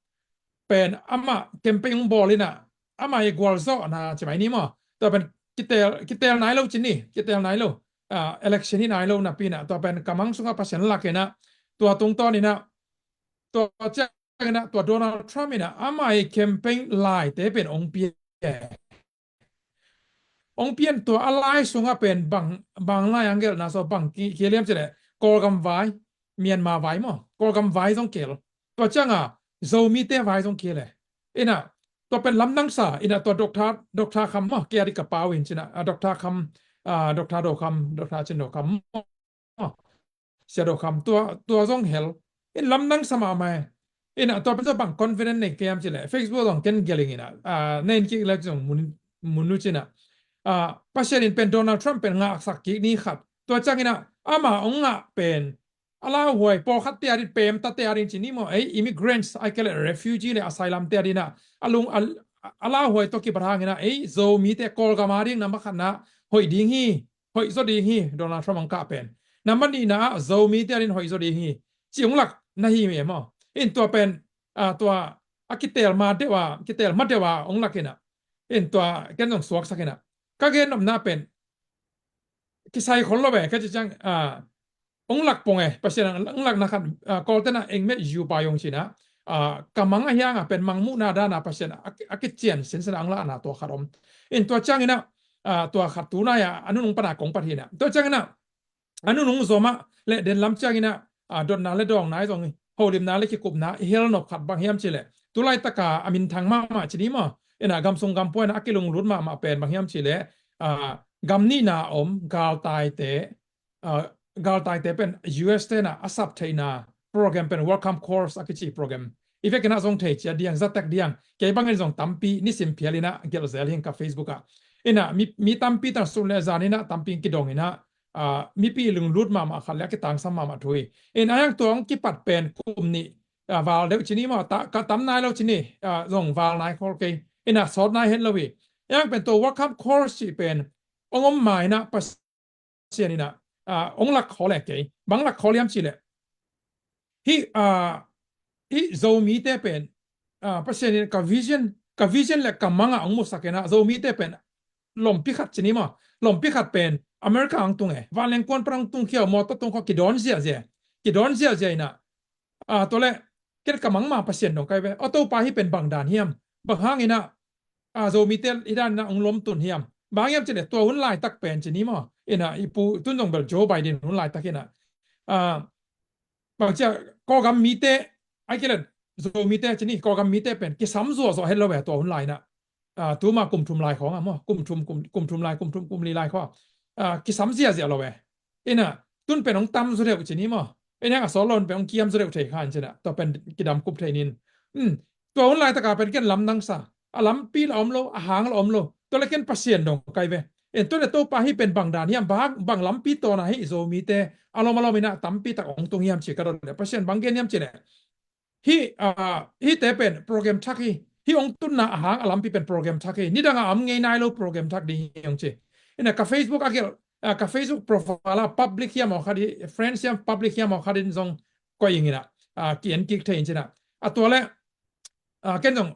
เป็นอามาเกมเปงบอลเลยนะอามาเอกวอลโซนะใช่ไหมนี่มั้งตัวเป็นกิเตลไหนเราจินี่กิเตลไหนเราelection ที่ไหนเรานะปีนะตัวเป็นกำมังสุงปัสยานหลักนะตัวตุ้งตอนนี่นะตัวเจ้านะตัวโดนัลด์ทรัมป์นี่นะอามาเกมเปงไล่แต่เป็นองค์เปียองเพียนตัวอะไรสุงเป็นบางไล่อังเกลนะsoบางเกี่ยมจะเลยกอลกัมไวเมียนมาไวมั้งกอลกัมไวต้องเกี่ยวตัวจังโซมีเตไวต้องเกี่ยวเลยอินะตัวเป็นลำนังสาอินะตัวดรคำมั้งเกี่ยริกับปาวินชินะดรคำดรโดคำดรชินโดคำเสียโดคำตัวต้องเฮลอินลำนังสมาไหมอินะตัวเป็นตัวบางคอนฟิเดนซ์ในเกมจะเลย Facebook ต้องเก่งเกี่ยงอินะในนี้เล็กจงมุนุชินะปัสยานินเป็นโดนัลด์ทรัมป์เป็นงาสักกินี่ครับตัวจังนะอามาองะเป็น ala hoi po khat te arin pem ta te arin chini mo ei immigrants ai kele refugee le asylum te arina alung ala hoi to ki barhangina ei zo mi te kol gamaring na makhana hoi ding hi hoi zo ding hi Donald Trump ang ka pen namani na zo mi te arin hoi zo ding hi chiung lak na hi me mo in to pen to akitel ma dewa kitel ma dewa ong lakina in to ken nong suak sakina ka gen nom na pen kisai khol lo be ka chang ong lak pong pasien ong lak na khan kol tena eng me yu pa yong china kamang a hiang pen mangmu na da na pasien akichian sin san ang la na to kharom in to chang ina to khat tu na ya anu nung pana kong pathina to chang ina anu nung zoma le den lam chang ina dot na le dong nai zong holim na le ki kup na hel no khat bang hiam chile tulai taka amin thang ma chini ma ina gam sung gam poina akilung lut ma pen bang hiam chile gam ni na gal tai te gal tai te pen US te na asap the na program pen welcome course akichi program ife kena zong the chia diang zatak diang ke bangin zong tampi ni sim phialina gel zel hin ka Facebook a ina mi tampi ta sunle zanina tampi ki dong ina mi pi lung lut ma khalya ki tang sam ma thui in ayang tong ki pat pen kum ni wal de chini ma ta ka tam nai lo chini zong wal nai khol ke ina sot nai hen lowi yang pen to welcome course chi pen ongom mai na pas sianina ong lak khole ke bang lak kholiam chi le hi zo mi te pen pasien ka vision le ka manga ong mo sakena zo mi te pen lom pi khat chini ma lom pi khat pen America ang tung valen kon prang tung khio mo to tung ko kidon zia ina tole ker ka mang ma pasien dong kai ve auto pa hi pen bang dan hiam bang hang ina zo mi te idan na ong lom tun hiam bang yam chile to hun lai tak pen chini ma ina ipu tun dong bel Joe Biden hun lai tak ina bang cha ko gam mi te ai kele zo mi te chini ko gam mi te pen ki sam zo zo hello ve to hun lai na tu ma kum thum lai khong mo kum thum li lai kho ki sam zia lo ve ina tun pen ong tam zo de chini mo ina a solon pen ong kiam zo de the khan china to pen ki dam kup theinin to hun lai ta ka pen ken lam nang sa alam pi la om lo a hang la om lo to le ken pasien dong kai ve en to le to pa hi pen bang dan hiam bang lam pi to na hi zo mi te alom ina tam pi ta ong tung hiam chi ka le pasien bang gen hiam chi le hi te pen program thaki hi ong tun na hang alam pi pen program thaki ni danga am ngei nai lo program thak di yong chi ina ka Facebook agel ka Facebook profile public hiam o khadi friends hiam public hiam o khadin zong ko yingina kien kik thein china atole ken zong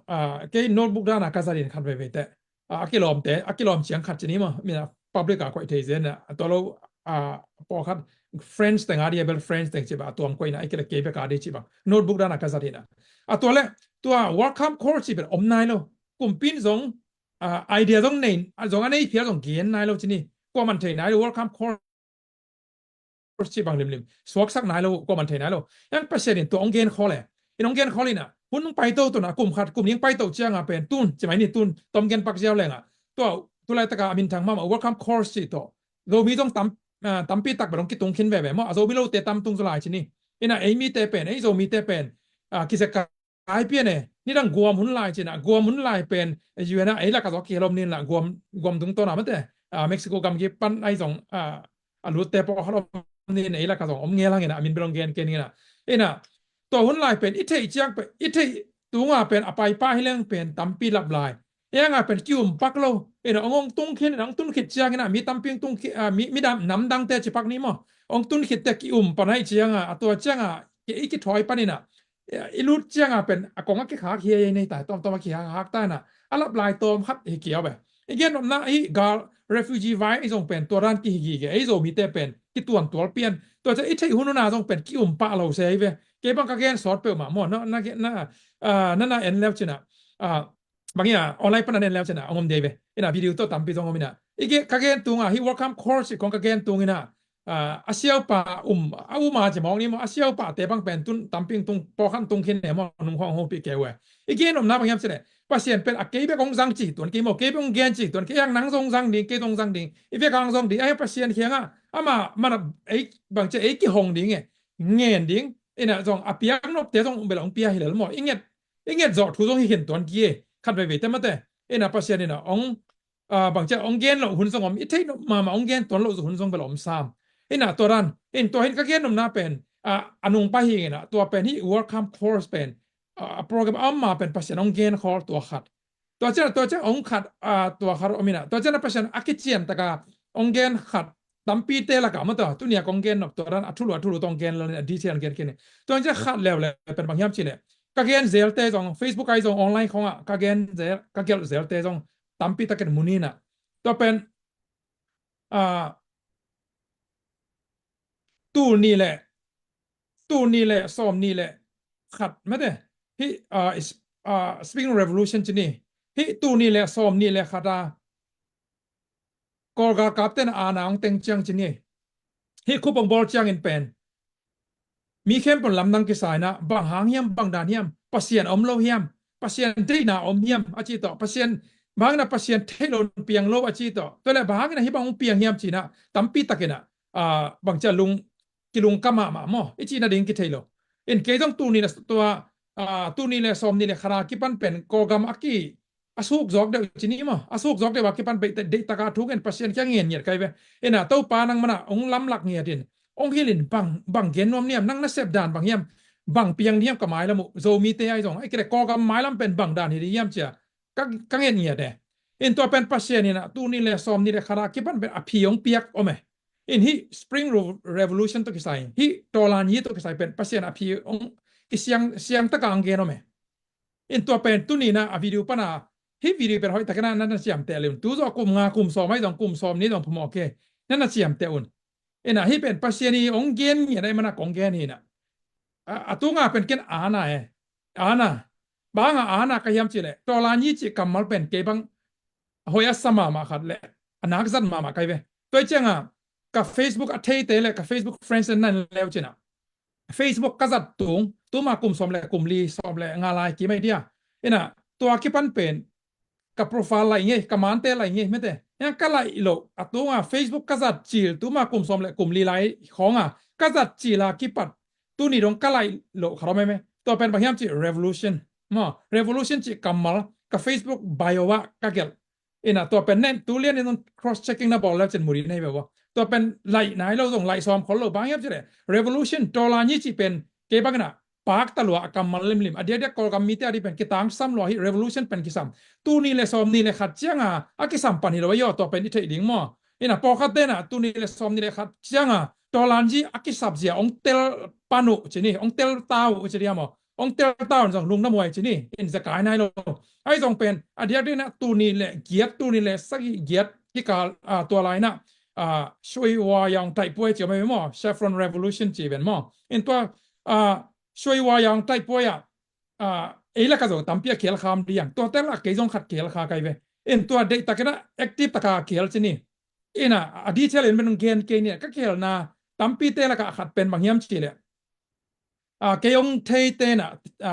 ke notebook da na ka zarin khan ve te akilom chiang khat chini ma mina public a ko the zen na atolo po khat friends teng ari bel friends teng chiba tuam ko ina ikele ke be ka de chiba notebook da na ka zarina atole tua welcome course chiba om nai lo kumpin zong idea zong nei zong anei phia zong gen nai lo chini ko man thei nai welcome course chi bang lim swak sak nai lo ko man thei nai lo yang pasien to ong gen khole in ong gen kholina hun pai to to na kum khat kum ning pai to chianga pen tun chimai ni tun tom gen pak jiao lenga to lai taka amin thang ma welcome course chi to do mi dong tam pi tak barong ki tung khin ve mo azo mi lo te tam tung zolai chini ina ei mi te pen ei zo mi te pen ki se ka ai pi ne ni dang guam hun lai china guam hun lai pen yu na ei la ka zo ki lom nin la guam dung to na ma te Mexico gam ki pan ai zong alu te po halom ni ei la ka zong om nge lang ina amin barong gen ken ina ina to hun lai pen ithei chiang pe ithei tunga pen apai pa hileng pen tampi lap lai yang pen kium paklo ina ongong tung khin ang tun khit chiang ina mi tamping tung mi dam nam dang te chipak ni mo ong tun khit te kium panai chiang atwa chiang ke iki thoi panina ilut chiang pen akong ki kha khie nei ta tom ki hak ta na alap lai tom khat hi kiaw be again na hi gal refugee vai izong pen toran ki hi ge izo mi te pen ki tuan tol pian to cha ithei hununa zong pen kium pa lo se ve ke bang ka gen sort pe ma mo na en lew china bang ya online pan en lew china ongom deve ina video to tampi zong omina ige ka gen tunga hi welcome course kong ka gen tungina asiaw pa ma che mong ni mo asiaw pa te bang pen tun tamping tung po khan tung khin ne mo nung hong ho pi ke we ige nom na bang yam chene pasien pen akei be kong zang chi tuan ke mo ke bong gen chi tuan ke yang nang zong zang ding ke dong zang ding ife kang zong di ai pasien hianga ama mana ei bang che ei ki hong ding ngen ding ina zong apiak nop te zong belong pia hilal mo inget zo thu zong hi hin tuan ki khat ve ve te mate ina pasien ina ong bang che ong gen lo hun zong om ithei no ma ong gen ton lo hun zong belom sam ina toran in to hin ka gen nom na pen อันนุงไปหิงนะตัวเป็นที่ welcome course เป็นโปรแกรมมาเป็นภาษาองเกนคอร์ตัวขัดตัวเจ้าองขัดตัวขัดอมินะตัวเจ้าภาษาอักเจียนตะกาองเกนขัดตั้มปีเตละกามาตัวตัวเนี่ยองเกนตัวนั้นทุลุตองเกนแล้วเนี่ยดีเทลเกนเนี่ยตัวเจ้าขัดแล้วเป็นบางอย่างจีเนี่ยกเกนเซลเตจง Facebook ไอจงออนไลน์ของกเกนเซลเตจงตั้มปีตะเกนมุนีนะตัวเป็นตู้นี่แหละซ้อมนี่แหละขัดไม่ได้ที่Spring Revolution จีนี่ที่ตู้นี่แหละซ้อมนี่แหละขัดกอลกากับเต้นอาณาองเต็งเจียงจีนี่ที่คุปองบอลเจียงอินเป็นมีเข้มปนลำนังกิสายนะบางหางเฮียมบางดานเฮียมปัสเซียนอมโลเฮียมปัสเซียนได้นาอมเฮียมอาจิโตปัสเซียนบางนะปัสเซียนเทโลนเปียงโลอาจิโตตัวแหละบางนะที่บางเปียงเฮียมจีนะตั้มปีตะกินะบางจะลุงกิลุงกะมาหม้อไอจีน่ะดิ่งกิเทโลเอ็นเกต้องตู้นี่นะตัวตู้นี่แหละซ้อมนี่แหละขนาดกิปันเป็นโกกามอักกี้อาสุกจอกเดียวจีนี่มั้งอาสุกจอกเดียวว่ากิปันไปเด็กตะการทุกเอ็นปัสเซียนแค่เงียนใครไปเอ็นเต้าปานังมันองล้ำหลักเงียดินองฮิลินบังเกนนอมเนี่ยนั่งนักเสพดานบางเยี่ยมบังเปียงเนี่ยกับไม้ละมุโซมีเตไอจงไอ้กระกอกับไม้ลำเป็นบังดานเฮียมเจ้ากังเงียเนี่ยเด้เอ็นตัวเป็นปัสเซียนนี่นะตู้นี่แหละซ้อมนี่แหละขนาดกิปันเป็นอภิยงเปียกโอเมเอ็นฮี Spring Revolution ตัวกิสัยฮีตอลานีตัวกิสัยเป็นปัสเซียนอภิยงกิเสียงตะกังเกนโอเมเอ็นตัวเป็นตู้นี่นะวิดีโอปนาฮีวิดีโอเป็นหอยตะกันนั่นน่ะเสียมเตะเลยตู้จะกลุ่มงากลุ่มซ้อมไม่ต้องกลุ่มซ้อมนี้ต้องพมโอเคนั่นน่ะเสียมเตะอุ่นเอ็นะที่เป็นปัสเซียนีองเกนเนี่ยได้มันกองเกนนี่นะตัวงาเป็นเกนอาณาบางอาณาก็ยามจีเลยตอลานีจีกำมัลเป็นเก็บังหอยสมามาขัดเลยนักจันมาใครเว้ตัวเจ้ากับ Facebook อัตเทเตเลยกับ Facebook Friends นั่นแล้วจีนะ Facebook ก็จัดตัวมากลุ่มซ้อมเลยกลุ่มลีซ้อมเลยงาลายกี่ไม่เดียเอ็นะตัวคิดปันเป็นกับโปรไฟล์อะไรเงี้ยกับมันเตอะไรเงี้ยไม่ได้ยังก็ไล่โลตัวFacebook ก็จัดจีตัวมากลุ่มซ้อมเลยกลุ่มลีไลของก็จัดจีลาคิดปัดตัวนี้ตรงก็ไล่โลเขาไม่ตัวเป็นบางอย่างจี Revolution Revolution จีกำมัลกับ Facebook Bio ว่าก็เกี่ยวตัวเป็นเน้นตัวเรียนต้อง cross checking นะบอกแล้วจะมุรีในแบบว่าตัวเป็นไล่ไหนเราส่งไล่ซ้อมคนเราบางอย่างจีเลย Revolution ตัวลานี้จีเป็นเก็บบ้างนะปากตลอดกำมัลลิมอดีตก็กำมีแต่อดีเป็นกิตังซ้ำรอให้ Revolution เป็นกิสัมตัวนี้เลยซ้อมนี่เลยขัดเจ้ากิสัมปันนี่เราย่อตัวเป็นอิทธิดิ่งมั่วพอขัดเต้นตัวนี้เลยซ้อมนี่เลยขัดเจ้าตัวลานจีกิสับเสียองเตลปานุจีนี่องเตลตาวจีเดียมั้องเตลตาวส่งลุงน้ำมวยจีนี่อินสกายนายโลไอ้ส่งเป็นอดีตด้วยนะตัวนี้เลยเกียรตัวนี้เลยสักเกียรที่การตัวอะไรนะช่วยว่าอย่างไต่ป่วยจะไม่มั่ว Chevron Revolution จีเป็นมั่วตัวช่วยว่าอย่างไต่ป่วยเอละก็จะตั้มเปียเขียนคำเรียงตัวแต่ละเกี่ยงขัดเขียนคาไกเวตัวเด็กตะกันนะ active ตะกาเขียนจีนี่อดีตเชลเป็นเกณฑ์เนี่ยก็เขียนนะตั้มปีเตละก็ขัดเป็นบางอย่างจีเลยเกี่ยงเทเตนะ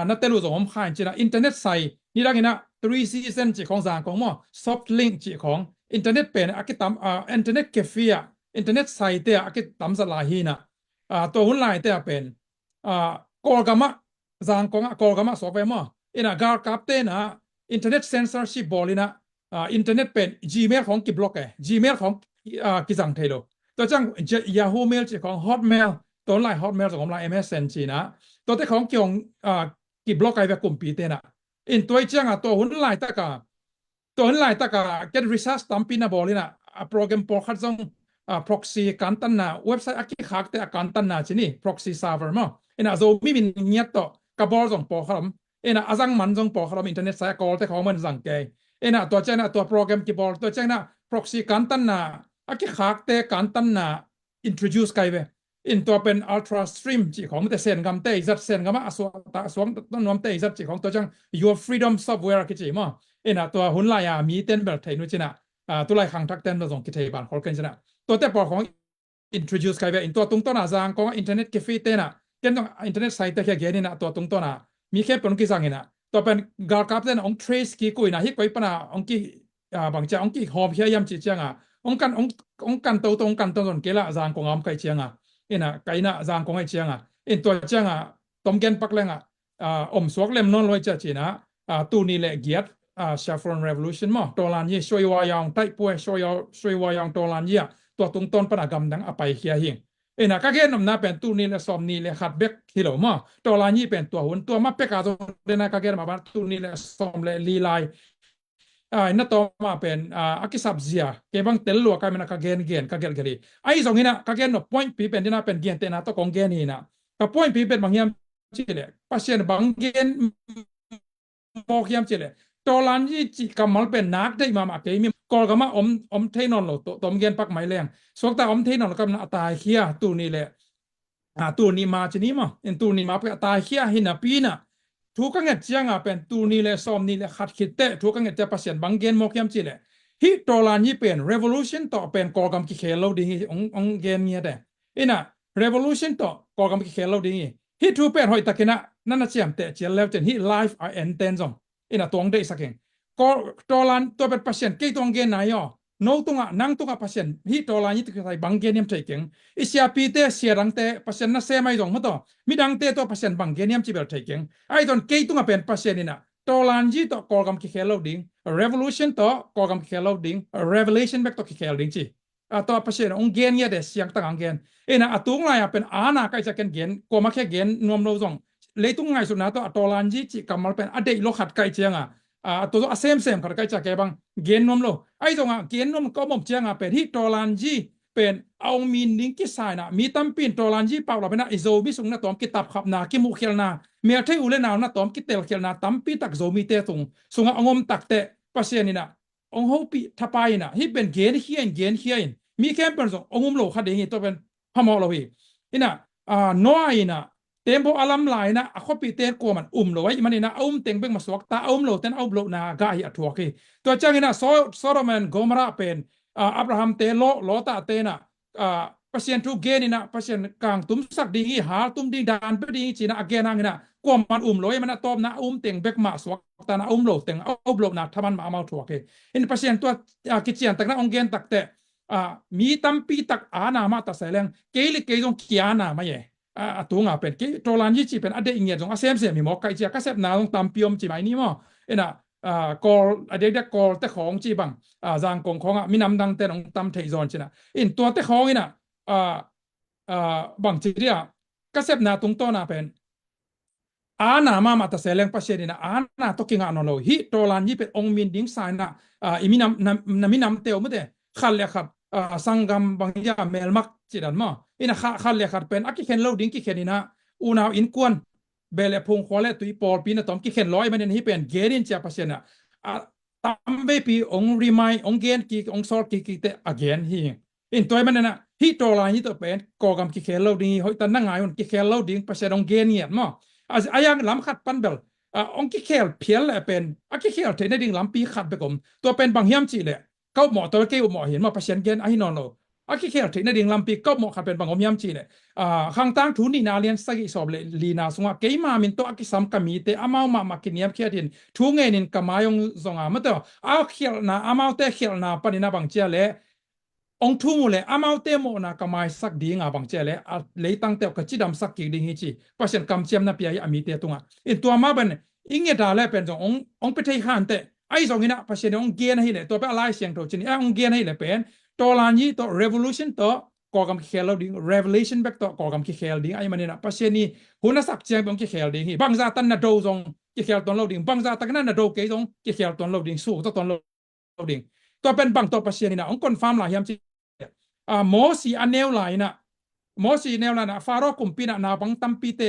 นัดเตลุสมขายจีนะอินเทอร์เน็ตใส่นี่ได้ไงนะ3 season จีของจางของมั่ว soft link จีของอินเทอร์เน็ตเป็นอากิตามอินเทอร์เน็ตแคเฟ่อินเทอร์เน็ตไซต์เตะอากิตามสลายหินะตัวหุ่นลายเตะเป็นกอลกามะจางของกอลกามะสอบไปมั่วการกับเตนะอินเทอร์เน็ตเซนเซอร์ชิพบอลินะอินเทอร์เน็ตเป็น Gmail ของกิบล็อกGmail ของกิจังเทโลตัวจัง Yahoo Mail จีของ Hotmail ตัวไลน์ Hotmail ของไลน์ MSN จีนะตัวที่ของเกี่ยวกิบล็อกไปกลุ่มปีเตนะตัวจังตัวหุ่นลายตะกาตัวนี้หลายตะกา get research ตั้มปีน่ะบอลินะโปรแกรมพอขัดส่งproxy การตั้งน่ะเว็บไซต์อักขากแต่การตั้งน่ะที่นี่ proxy server มั้งโซมีเป็นเงียบต่อกับบอลส่งพอขัดอาจังมันส่งพอขัดอินเทอร์เน็ตไซต์กอลแต่ของมันสั่งแกตัวเจ้าน่ะตัวโปรแกรมกี่บอลตัวเจ้าน่ะ proxy การตั้งน่ะอักขากแต่การตั้งน่ะ introduce ไกเวตัวเป็น ultra stream จีของแต่เซนกำเตอิจัดเซนกำมาสวงต้นน้ำเตอิจัดจีของตัวจัง your freedom software กี่จีมั้งตัวหุ่นลายมีเต้นแบบไทยนู้นจีน่ะตัวลายขังทักเต้นมาส่งกิจบาลขอกันจีน่ะตัวแต่พอของ introduce ใครไปตัวตรงต้นจางของอินเทอร์เน็ตแคเฟ่เต้น่ะเต้นต้องอินเทอร์เน็ตไซต์แต่แค่เกนี่น่ะตัวตรงต้นมีแค่เป็นกี่สังเห็นน่ะตัวเป็นการกับเต้นอง trace กี่กุยน่ะฮิกุยปนาองกี่บางเจ้าองกี่หอบเฮียยำจีเจียงองกันตัวตรงกันตัวตนเกละจางของอ้ำไก่เจียงไก่น่ะจางของไอ้เจียงตัวเจียงต้มแกนปักแรงสวกเล่มนอนลอยเจ้าจีน่ะตัวนี้แหละเกียรChevron Revolution มั้งตัวลานยี่ช่วยว่าอย่างไต่ป่วยช่วยว่าอย่างตัวลานยี่ตัวตรงต้นปนกรรมดังอภัยเขียหิง นะก็แค่นำหน้าเป็นตัวนี้และสอมนี้และขัดเบกฮิโลมาตัวลานี้เป็นตัวหุ่นตัวมาเป็กอาตัวเดนะก็แค่มาบ้านตัวนี้และสอมและลีไลนั่นตัวมาเป็นอากิสับเซียเก็บังเตลลัวกันมันก็เกนก็เกนกันดีไอ้สองนี้นะก็แค่นพอยต์ปีเป็นที่น่าเป็นเกียนเตนะตัวของเกนนี่นะก็พอยต์ปีเป็นบางอย่างที่เลยพัศน์บางเกนโมกยามที่เลยตัวลานี้จีกำมัลเป็นนักได้มาเกมีกอลก็มาเทนอนโลตัวเกนปักไม่แรงส่วนแต่เทนอนก็มันตายเขียตัวนี้เลยตัวนี้มาชนิดมั้งตัวนี้มาเป็นตายเขียหินปีน่ะทุกครั้งเจียงเป็นตัวนี้เลยซ้อมนี้เลยขัดขิดเตะทุกครั้งจะพัศน์บางเกนโมกยามที่เลยฮิตตัวลานี้เป็น revolution ต่อเป็นกอลกำกิเคลเราดีองเกนเนี่ยแต่น่ะ revolution ต่อกอลกำกิเคลเราดีฮิตทูเป็นหอยตะกินะนั่นน่ะเจียมเตะเจียแล้วจนฮิต life I intend ซองน่ะตัวองได้สักเองก็ตัวลานตัวเป็นพัศน์กี่ตัวเกนไหนอ่ะโน้ตตัวนั่งตัวพัศน์ฮิตตัวลานี้ตัวใส่บางเกนยังใช่เก่งอิสยาปีเตเสียรังเตพัศน์น่ะเสียไม่ตรงมั้งต่อมีดังเตตัวพัศน์บางเกนยังจีเบลใช่เก่งไอ้ตอนกี่ตัวเป็นพัศน์นี่นะตัวลานจีตัวกอลกำกิเคลเราดิ้ง revolution ตัวกอลกำกิเคลเราดิ้ง revelation แบกตัวกิเคลดิ้งจีตัวพัศน์องเกนเนี่ยเดเสียงต่างเกนน่ะตัวไงเป็นอาณาใครจะเกนเกนก็มาแค่เกนนวมเราส่งเลยตัวไงสุดนะตัวลานจีจีกำมาเป็นอดีตโลกขัดใครเจียงตัวเซมขัดใครจะแกบังเกนนวมเราไอ้ตรงเกนนวมก็มั่งเจียงเป็นที่ตัวลานจีเป็นเอามีนิ่งกิสายนะมีตั้มปินตัวลานจีเปล่าเราเป็นนะอิโซมิสุงนะตอมกิตับขับนากิมุขเขลนาเมียเทอุเลนานะตอมกิเตลเขลนาตั้มปีตักโซมีเตตุงสุงองมตักเตปัสเซนี่นะองหูปีทับไปนะที่เป็นเกนเฮียนมีแค่เป็นสององมโลขัดเองตัวเป็นพมอเราอีน่ะน้อยนะเต็มพออลัมไลนะขอปีเตกลัวมันเลยมันนี่นะเต็งเบ่งมาสวกตาโลเต็นโลนากายอัตวกีตัวจังนะโซโลมอนโกมราเป็นอับราฮัมเตโลตาเตนะพัศน์ทุกเกนี่นะพัศน์กลางตุ้มสักดีหาตุ้มดีดานไปดีจีนะอเกนังนะกลัวมันเลยมันนะตอมนะเต็งเบกมาสวกตานะโลเต็งโลนะทำมันมาเอาทวกีพัศน์ตัวกิจยังตั้งนะองเกนตักเตมีตั้มปีตักอานามาตัดเสลงเกลิเกยงขีอานามาเย่ตัวงาเป็นตัวลานยี่จีเป็นอเดอิงเงียจงอาเซมมีหมอกไก่เจียก็เซฟนาลงตามพิมจีไม่นี่มั้งน่ะกอลอเด็กกอลแต่ของจีบังจางกงของมีน้ำดังแต่ลงตามเทยอนจีน่ะตัวแต่ของน่ะบางจีเดียก็เซฟนาตรงตัวน่ะเป็นอานามาตัดเสลงพัศน์น่ะอานาตกิงานนโลฮิตัวลานยี่เป็นองมินดิ้งไซน่ะมีน้ำเตียวไม่ได้ขันเลยครับสังกัมบางอย่างเมลมักจีดันมาขันเลยครับเป็นอากิเคนโลดิ้งกิเคนนี่นะอูนาวอินกวนเบลพงควอลตุยปอลปีนะตอมกิเคนมันนี่เป็นเกรินเจ้าพัศน์น่ะตามเบปีองรีมายองเกนกิองซอลกิเตอเกนตัวมันน่ะฮิตัวลานยี่ตัวเป็นกอกำกิเคนโลดิ้งหอยตันนั่งไงมันกิเคนโลดิ้งพัศน์องเกนเนี่ยมั้งอายังล้ำขัดปันเบลองกิเคลเพียลเลยเป็นอากิเคลเทนดิ้งล้ำปีขัดไปกลมตัวเป็นบางยามจีเลยเขาหมอตัวเกี่ยวหมอเห็นมาพัศน์เกนไอ้นอนโลอากิเคลเทนดิ้งล้ำปีก็หมอขัดเป็นบางยามจีเลยข้างตั้งทุนนี่นาเลียนสักอีสอบเลยลีนาสงะเกี่ยมามินตัวอากิสัมกามีเตอามามากินยามเขียดินทุงเงินินกามายงสงะมาเตออาเขียนาอามาเตเขียนาปนินาบางเจเลยองทุ่งเลยอามาเตโมนากามายสักดีงาบางเจเลยเลยตั้งแต่กจิดำสักกี่ดิ้งฮิจิพัศน์กำเชียมนาปีอามีเตตุงะตัวมาเป็นอิงเงดาเลเป็นส่งองไปเที่ยวหันเตไอ้ส่งนี่นะพัศน์องเกียนให้เลยตัวเป็นอะไรเสียงตัวจริงองเกียนให้เลยเป็นตัวลานยี่ตัว revolution ตัวก่อกำกิเคลดิ้ง revelation แบกตัวก่อกำกิเคลดิ้งไอ้มันนี่นะพัศน์นี่หุ่นสักเชียงองกิเคลดิ้งบางซาตันน่ะโดซงกิเคลตัวเราดิ้งบางซาตันน่ะโดเกยซงกิเคลตัวเราดิ้งสู้ตัวเราดิ้งตัวเป็นบางตัวพัศน์นี่นะองคอนฟาร์มหลายยามจีโมสีอันเนวไลน์นะโมสีเนวไลน์นะฟาโรกุมปีนะนาบังตัมปีเต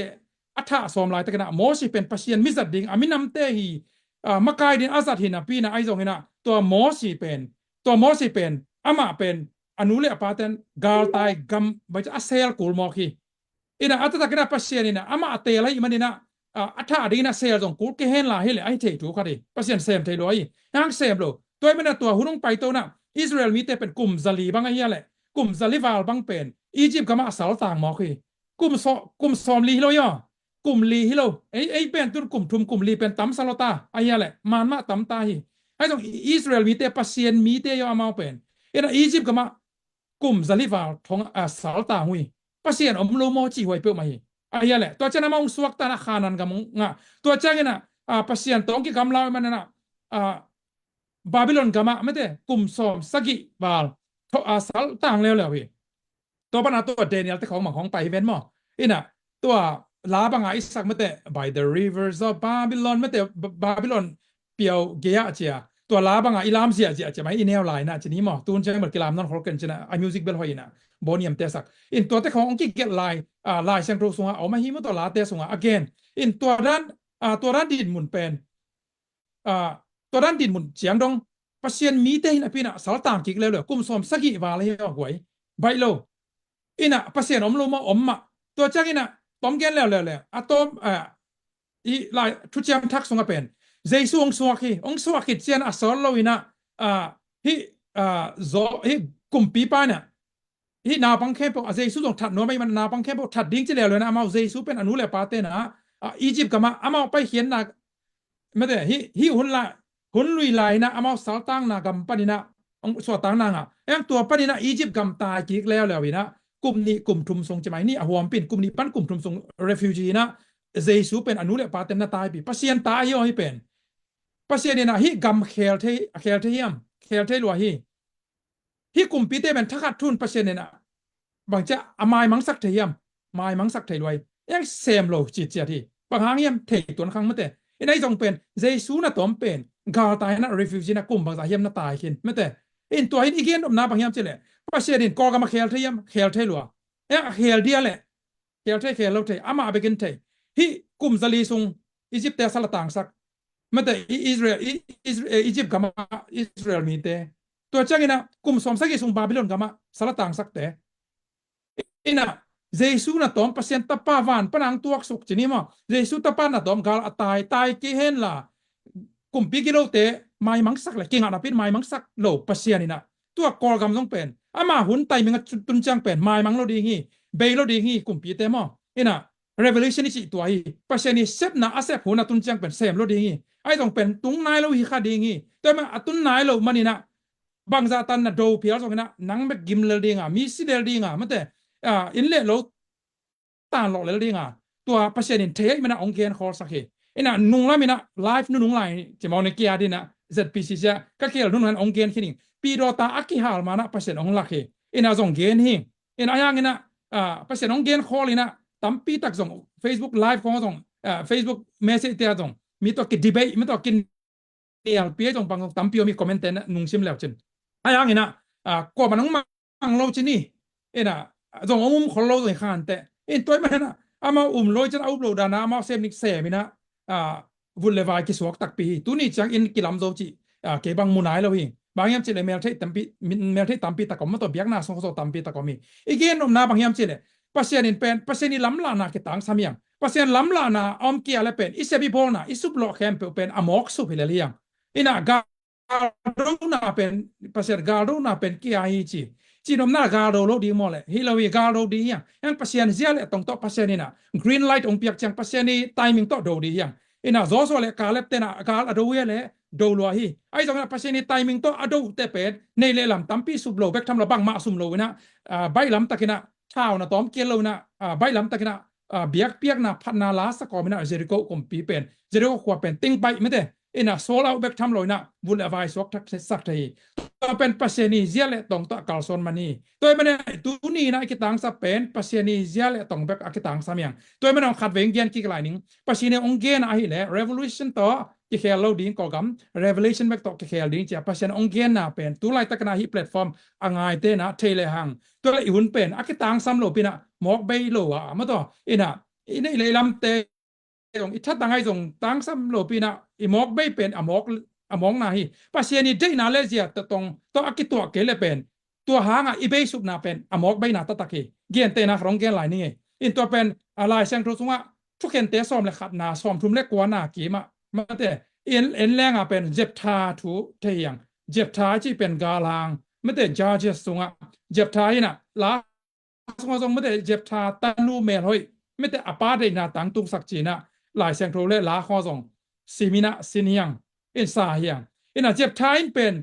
อัฐสอมไลน์ตะกันนะโมสีเป็นพัศน์มิจัดดิ้งอามินำเตหีมาไกดินอาซัดหินะปีนะไอซงหินะตัวโมสีเป็นอามาเป็นอนุเลอปาเตนกาลไตกัมบัจอาเซลกูลมอคีนะอัตตะกันนะพัศน์นี่นะอามาเตลัยมันนี่นะอัฐดิ้งนะเซลจงกูลเกเฮนลาเฮเลไอเทถูกค่ะดิพัศน์เซมเทลอยยังเซมโลตัวมันนะตัวหุ่นไปตัวนะอิสราเอลมีแต่เป็นกลุ่มซาลีบางไอ้เหี้ยแหละกลุ่มซาลิวาลบางเป็นอียิปต์ก็มาอาศัยต่างหมอคือกลุ่มซอมลีฮิโลย่อกลุ่มลีฮิโลไอ้เป็นตัวกลุ่มลีเป็นตัมซาลตาไอ้เหี้ยแหละมันมาตัมตาฮีไอ้ตรงอิสราเอลมีแต่พัศน์มีแต่ย่อมาเป็นอียิปต์ก็มากลุ่มซาลิวาลของอาศัยต่างหุยพัศน์โลโมจีหวยเปิดมาฮีไอ้เหี้ยแหละตัวเจ้าหน้ามาสวกตานาคานันกับมึงตัวเจ้าเนี่ยพัศน์ตรงที่กำลังมันนะบาบิโลนก็มาไม่ได้กลุ่มซอมสกิบาลอาศัยต่างแล้วพี่ ตัวปัญหาตัวเดนิเอลที่ของหมังของไปเว้นมั้งอิน่ะตัวลาบังไอสักไม่แต่ by the rivers of Babylon ไม่แต่บาบิลอนเปียวเกียเจียตัวลาบังอิลามเสียเจียจะไม่อินแนวไลน์นะจะนี้มั้งตูนใช้เหมือนกีฬานั่นฮอลกันจะนะไอมิวสิกเบลหอยนะบอนียมเตสักอินตัวที่ขององค์กิเกตไลน์ไลน์เซนโตรสงเอามาหิมตัวลาเตสง again อินตัวด้านดินหมุนเป็นตัวด้านดินหมุนเสียงดงpasien mite hina pina saltam kik le kum som sagi wala hi hoi bai lo ina pasien lo ma omma to changina tom gen le atom i lai thu cham thak songa pen jesu ong suak hi chian asol lo ina hi zo hi kum pi pa na hi na pang khe po jesu dong that no mai man na pang khe po that ding chi le na amao jesu pen anu le pa te na egypt kama amao pai hian na me de hi hun la hun lui lai na amao sal tang na gam panina ong so tang na nga em tua panina Egypt gam ta kik leo na kum ni kum thum song chmai ni ahwam pin kum ni pan kum thum song refugee na jesu pen anu le paten na tai pi pasien ta hi oi pen pasien na hi gam khel the hiam khel the lo hi kum pi te ben thakat thun pasien na bang cha amai mang sak the hiam mai mang sak the loi yang sem lo chi chia thi bang hang hiam thei ton khang ma teไอ้จงเป็นเจสูน่ะตอมเป็นกาตายนะ refugee นะกลุ่มบางสาเหตุน่ะตายขึ้นไม่แต่อินตัวอินอีกเกนอมนาบางยามเจเลยป้าเชดินกอกับมาเคลเทียมเคลเทลัวเคลเดียแหละเคลเราเทอามาเบกินเทฮิกลุ่มซาลีซุงอียิปต์แต่สลัดต่างสักไม่แต่อิสราเอลอียิปต์กับมาอิสราเอลมีแต่ตัวจังอินะกลุ่มสมสักซุงบาบิโลนกับมาสลัดต่างสักแต่อินะJesu na tom pasien tapa van panang tuak suk chini mo Jesu tapa na tom gal atai ki hen la kumpi ki lo te mai mangsak la kinga na pin mai mangsak lo pasien ina tua kol gam jong pen ama hun tai minga tun chang pen mai mang lo di hi be lo di hi kumpi te mo ina revelation chi tua hi pasien ni sep na asep hun na tun chang pen sem lo di hi ai jong pen tung nai lo hi kha di hi te ma atun nai lo manina bangza tan na do pial jong na nang me gim le di nga mi si le di nga mate in le loตาหลอกเลยดิง่ะตัวพัศนินเทยมันองเกนคอสักเหไอ้น่ะนุ่งละมินะไลฟ์นุ่งไลจะมองในเกียร์ดินะ ZPC จะก็เกี่ยวนุ่งนั้นองเกนขี้นิ่งปีโรตาอักขิฮาลมานะพัศนองลักเหไอ้น่ะส่งเกนหิงไอ้น่ะอย่างนี้นะพัศนองเกนคอเลยนะตั้มปีตักส่ง Facebook Live ของส่งFacebook Message เตียส่งมีตัวกินดีเบตมีตัวกินเนี่ยปีส่งบางตั้มปีมีคอมเมนต์นะนุ่งซิมแล้วจนไอ้อย่างนี้นะกว่ามันน้องมังเราจีนี่ไอ้น่ะส่งมุมคนเราตัวข้างแต่อินตัวมันนะอามาลอยจะเอาโหลดานะอามาเซมนิกเซมินะวุ่นเลวายกิสวกตักปีตัวนี้จังอินกิลามโจจิเก็บบางมุนายเราเองบางยามเจเลเมลเทตัมปีเมลเทตัมปีตะกอมมาตัวเบียกนาส่งส่งตัมปีตะกอมีอีกเอ็นอมนาบางยามเจเลปัสเซียนินเป็นปัสเซียนิล้ำลานาเกตังสามียงปัสเซียนล้ำลานาอมเกียร์และเป็นอิเซบิโบนาอิสุบล็อกแคมเป็นอมอกสุพิเลเลียงอินากาโรนาเป็นปัสเซียนกาโรนาเป็นเกียร์ฮิจิจีนอมนากาโรโลดีมอลฮิลาวีกาโรดียังปัสเซียนเซียเลตรงโตปัสเซียนนี่นะกรีนไลท์องเปียกจังปัสเซียนนี่ไทมิ่งโตโดดียังอินะโซโซเลกาเลปเตนะกาลอโดเวเลโดลัวฮีไอ้ตรงนั้นปัสเซียนนี่ไทมิ่งโตอโดเตเป็ดในเลลำตั้มปีสุบโลเบกทำระบังมาสุมโลนะใบลำตะกินะชาวนะตอมเกลโลนะใบลำตะกินะเบียกเปียกนะพันนาลาสกอมินะเจริโกคมปีเป็นเจริโกขวบเป็นติ้งไปไม่ได้อินะโซลาเบกทำโลนะบุลเลวายสวกทักสักทีตัวเป็นปัสเซียนีเซียเลตรงตัวกาลซอนมันนี่ตัวมันเนี่ยตัวนี้นะกิตังสับเป็นปัสเซียนีเซียเลตรงแบบกิตังสามียงตัวมันเอาขัดเวงเกียนกี่กลายนึงปัสเซียนีองเกียนอะไรเลย revolution ตัวกิเคลเราดิ้งก่อกำ revelation แบบตัวกิเคลดิ้งจะปัสเซียนองเกียนน่ะเป็นตัวไล่ตะกันนะฮีแพลตฟอร์มอ่างไอเตนะเทเลหังตัวละอุ่นเป็นกิตังซ้ำโลปีน่ะหมอกใบโลอ่ะมาตัวอินะอินี่เลยลำเตตรงอิทัดตังไงตรงตังซ้ำโลปีน่ะอิหมอกใบเป็นหมอกนาฮีปัสเซียนีได้นาเลเซียตรงตัวอักิตัวเกลเป็นตัวหางอีเบสุกนาเป็นหมอกใบนาตะตะเกเกียนเตนะรองเกลไหลนี่อินตัวเป็นอะไรเซงโทรสุงะทุกเห็นเตะซ้อมเลยขัดนาซ้อมทุ่มเล็กกว่านากีมาแต่เอ็นแรงเป็นเจ็บทาถูเทียงเจ็บทาที่เป็นกาลางไม่แต่จาเจสุงะเจ็บทาน่ะลาสงะไม่แต่เจ็บทาตันูเมลหอยไม่แต่อปาเดนาตังตุกสักจีนะหลายเซงโทรเลยลาข้อสองซีมินะซินียังอินสาเฮียงอินะเจ็บท้ายเป็น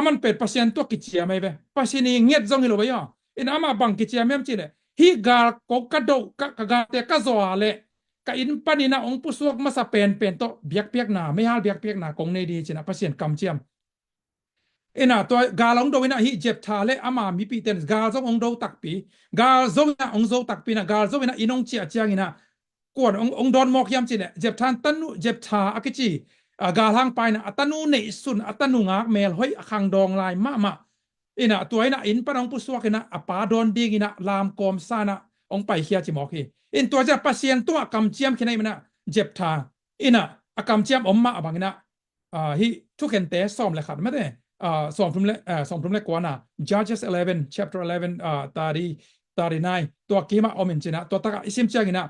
มันเป็นปัสเซียนตัวกิจเจียไม่เป็นปัสเซียนเงียบจงหิโลไปย่ออินะมาบังกิจเจียไม่จริงเลยฮีกาลกกระโดกกาเตกะโซอาเลกอินปานินะองปุสวกมาสเปนเป็นโตเบียกเปียกนาไม่ฮาเบียกเปียกนากงในดีจินะปัสเซียนกำเจียม ina to galong do ina hi jep tha le ama mi pi ten gal zong ong do tak pi gal zong na ong zo tak pi na gal zong ina inong chia chiang ina kon ong don mok yam chi ne jep than tanu jep tha akichi gal hang pai na atanu nei sun atanu nga mel hoi akhang dong lai ma ina to ina in panong pu suak ina apa don ding ina lam kom sana ong pai khia chi mok hi in to ja pasien to kam chiam khinai mana jep tha ina akam chiam omma abangina hi thuken te som le khat ma de som phum le kwana Judges 11 chapter 11 39 ตัวกีมาอมินจินะตัวตะกะอิสิมเชียงนะ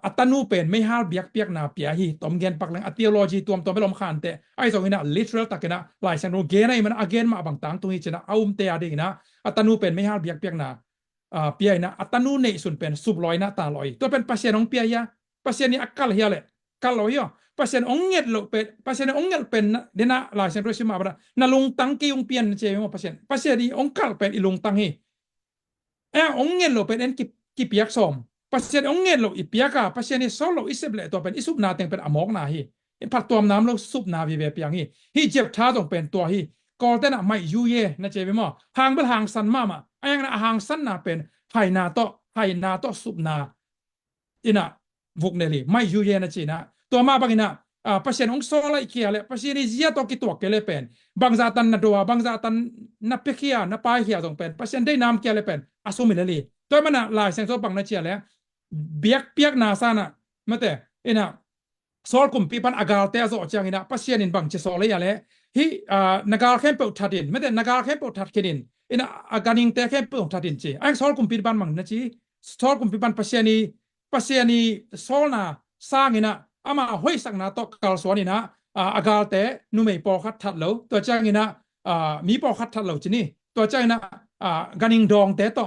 atanu penไม่ฮาลเบียกเปียกนาเปียฮีตอมเกนปักลังอ theology ตัวมไปลมขานเตไอ้สองนี่นะ literal ตักนะหลายเซนโรเกนไอ้มัน again มาบางต่างตรงนี้จินะเอาเตียดีนะ atanu pen ไม่ฮาลเบียกเปียกนาเปียนะ atanu ในส่วนเป็นสุบลอยนะตาลอยตัวเป็น pasien ของเปียยะ pasien นี่อักกะเฮียเลยกัลลอยอ่ะ pasien องเงดโลเป็น pasien องเงดเป็นเดนะหลายเซนโรชิมาบะนะลงตังกีองเปียนเจมว่า pasien นี่องกัลเป็นอีลงตังฮีองเงดโลเป็นเอ็นกิเปียกซอมpasien ong ngel lo ipiaka pasien ni solo iseble to pen isup na teng pen amok na hi in phat tom nam lo sup na vi ve piang hi jep tha tong pen to hi kol ten a mai yu ye na che be mo hang bel hang san ma ayang na hang san na pen hai na to sup na ina vuk ne li mai yu ye na chi na to ma bangina pasien ong sola ikia le pasien ni zia to ki to ke le pen bangza tan na doa bangza tan na pekhia na pai khia tong pen pasien dei nam ke le pen asumi le li to mana lai seng so bang na chia le biak piak na sana mate ina sol kum pi pan agal te zo chang ina pasien in bang che sol ya le hi nagal khem pe thatin mate nagal khem pe that kinin ina aganing te khem pe thatin chi ang sol kum pi ban mang na chi sol kum pi pan pasien ni sol na sang ina ama hoi sak na to kal swani na agal te nu mei po khat that lo to chang ina mi po khat that lo chi ni to chang ina ganing dong te to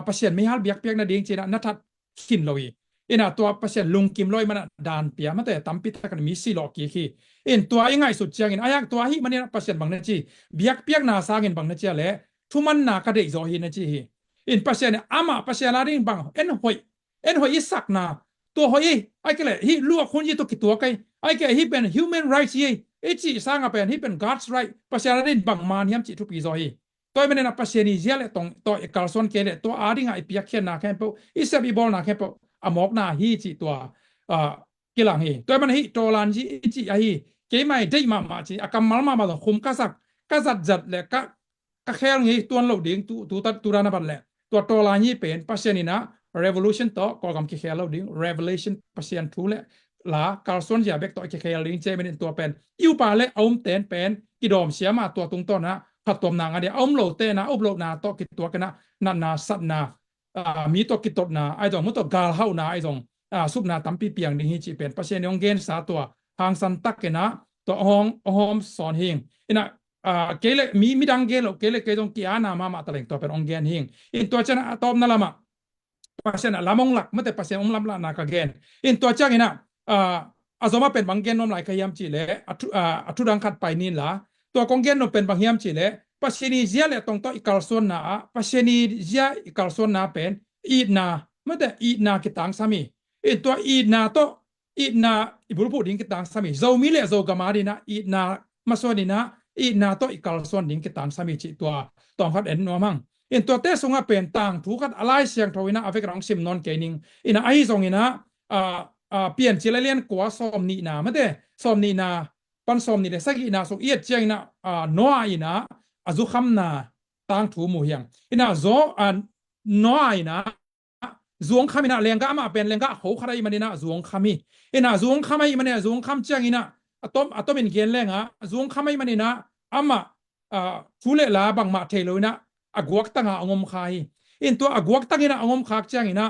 pasien mi hal biak piak na ding chi na thatขินลอยอินะตัวประเสริฐลุงกิมลอยมันดานเปียมาแต่ตั้มปิดกันมีสี่หลอกกี่ขี้อินตัวยังไงสุดเชียงอินอายังตัวฮิมันเนี่ยประเสริฐบางนาจีเบียกเปียกนาสากินบางนาจีแหละทุมันนากระเดยโซฮินาจีอินประเสริฐอามาประเสริฐลาดิ่งบางเอ็นหอยอิสักนาตัวหอยไอ้แกเลยฮิลัวคนยี่ตัวกี่ตัวไกไอ้แกฮิเป็น human rights ยี่ไอ้จีสร้างเป็นฮิเป็น God's right ประเสริฐลาดิ่งบางมานยามจีทุกปีโซฮิตัวมันเนี่ยประเสริฐนี่เจ้าเลยตรงตัวเอกลักษณ์เกลตัวอาดิ่งไอ้เปียกเขียนนาแค่เปล่าอิสระบอลนาแค่เปล่าอมอกนาฮีจีตัวกิลังฮีตัวมันฮีโตลันจีไอฮีเกี่ยไม่ได้มาจีอากำมัลมาคุมกัสัดจัดเลยก็แค่นี้ตัวเราดิ้งตัวรานาบัลเลยตัวโตลันฮีเป็นปัศยานี่นะ revolution ต่อก็กำคิดแค่เราดิ้ง revelation ปัศยานทูเลยล่ะการส่วนใหญ่เบกต่อคิดแค่ดิ้งเจเป็นตัวเป็นอิวปาเลยเอาเต้นเป็นกิดอมเสียมาตัวตรงต้นนะผัดตัวนางอันเดียวเอาโหลเต้นะอุบโหลนาต่อกิตัวกันนะนาสัตนามีตัวกิตตนาไอ้ตรงมุตกาลเฮานาไอ้ตรงซุปนาตั้มปีเปียงนี่จีเป็นประเทศยองเกนสาตัวหางสันตักกันนะตัวห้องสอนเฮงอินะเกลมีดังเกลเกตรงกีอานามาตะเล็งตัวเป็นองเกนเฮงอินตัวเจ้าตอมนั่นละมาประเทศละมงหลักไม่แต่ประเทศองลำละนากเกนอินตัวเจ้ากินะอาสมาเป็นบางเกนนมหลายขยำจีเล่ทุดังขัดไปนี่ละตัวกองเกนนมเป็นบางยำจีเล่pasien zia le tong to ikalson na pasien zia ikalson na pen idna mate idna kitang sami to idna ibul pu ding kitang sami zo mi le zo gamari na idna masoni na idna to ikalson ding kitang sami chi to tong khat en no mang to te sunga pen tang thu khat alai siang thawina avek rang sim non kening ina ai zong ina pian chi le len kwa som ni na mate som ni na pan som ni le sagi na so iet cheng na noa ina azu khamna tang thu mu hiang ina zo noi na zuong khamina lenga ama pen lenga ho kharai manina zuong khami ina zuong khamai mane zuong kham chang ina atom in gen lenga zuong khamai manina ama thule la bang ma theloina agwak tanga angom khai in to agwak tangina angom khak chang ina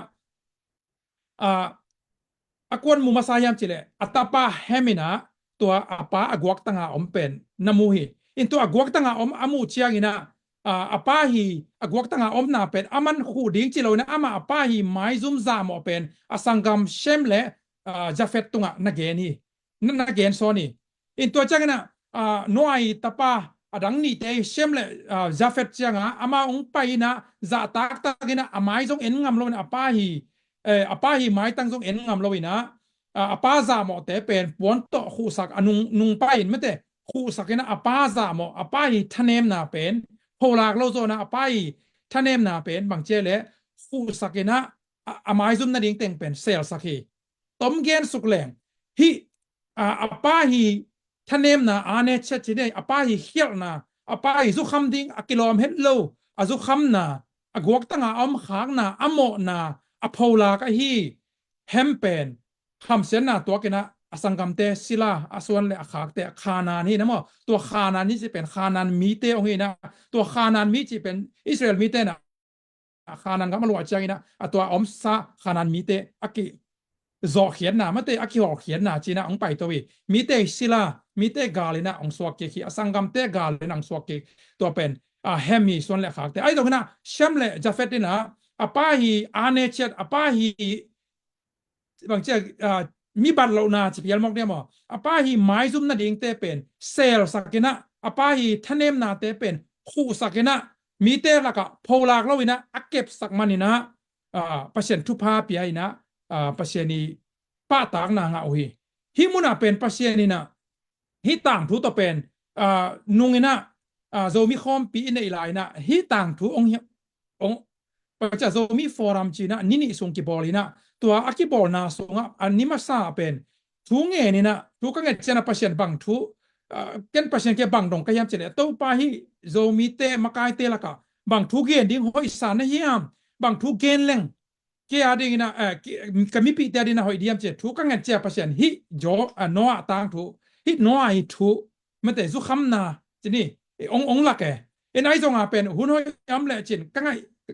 akwan mu masayam chile atapa hemina to apa agwak tanga ompen namuhi into agwak tanga amu chiang ina apahi agwak tanga na pen aman khu ding chilo na ama apahi mai zum za mo pen asangam shemle jafet tunga na gen soni into changina noai tapa adang ni te shemle jafet changa ama ong pai na za tak takina amai jong en ngam lo na apahi mai tang jong en ngam lo ina apa za mo te pen pon to khu sak anung nung pai mete คู่สักนะอป้าจามอป้าฮีทะเนมนาเป็นโพลากโลโซนะอป้าฮีทะเนมนาเป็นบางเจเลคู่สักนะอามายซุมนาดิ้งเต็งเป็นเซลสักฮีต้มเกนสุกแรงฮีอป้าฮีทะเนมนาอาเนชจิเนอป้าฮีเขียนาอป้าฮีซุคำดิ้งอกิโลเมตรโลซุคำนาอกวกตั้งอมขางนาอโมนาอโพลากฮีแฮมเป็นคำเสียนาตัวกันนะสังกัมเตศิลาส่วนเลขากเตขานานนี่นะมั้งตัวขานานนี่จะเป็นขานานมีเตองค์นะตัวขานานมีจะเป็นอิสราเอลมีเตนะขานานก็มาลวดใจนะตัวอมซาขานานมีเตอักกิจอเขียนนะมันเตอักกิหอกเขียนนะจีนะองไปตัวมีเตศิลามีเตกาเลนะองสวกเกขีสังกัมเตกาเลนะองสวกเกตัวเป็นแฮมมีส่วนเลขากเตไอ้ตัวนั้นเชมเลจะเฟตินะอป้าฮีอาเนเชตอป้าฮีบางเจ้ามีบัตรเรานาจะเพียรมอกเดียมอป้าฮีไม้ซุ่มนาดิ่งเตเป็นเซลสักนะอป้าฮีทะเนมนาเตเป็นคู่สักนะมีเตละกะโพลากเราวินะอักเก็บสักมันนี่นะปัจเจนทุพาปีไอนะปัจเจนีป้าตากนางเอาฮิมุนาเป็นปัจเจนีนะฮิต่างทุต่อเป็นนุงนะโซมีคอมปีในหลายนะฮิต่างทุองปัจจุบันมีฟอรัมจีนะนี่ส่งกีบอลนะตัวอากิบอลนะส่งอันนี้มาซาเป็นทุงเงินนี่นะทุกครั้งเจนะพัชเชนบังทุกันพัชเชนแค่บังดงก็ยังเจนะตัวป้าฮีโซมีเตมาไกเตละกะบังทุกเงินดิ้งหอยสานนะเฮียมบังทุกเงินเล่งเกี่ยดิ้งนะก็มีปีเตดิ้งนะหอยเดียมเจทุกครั้งเจพัชเชนฮิโจโนอาตังทุฮิโนอาฮิทุมันแต่สุขำนะจีนี่องละแกไอ้จงอาเป็นหุ่นหอยย้ำเลยจินกังไง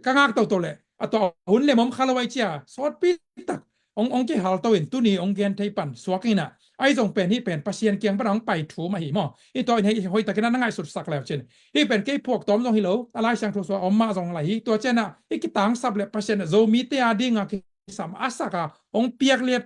กังอักตัวเลยตัวหุ่นเลยมอมคาร์ลไวเชียสอดปิดตักองเกี่ยหาตัวเองตัวนี้องเกนไทยปันสวกินะไอ้จงเป็นที่เป็นปัสเซียนเกียงปะน้องไปถูมาหิมอไอ้ตัวนี้หอยตะกินนั่งไงสุดสักแล้วเช่นที่เป็นเกี่ยพวกต้มตรงฮิโลอะไรช่างทุกส่วนออกมาตรงไหนตัวเจน่ะไอ้กิตังสับเลยปัสเซียนโซมีเตียดิ้งอ่ะกิสามอาสกะองเปียกเลียด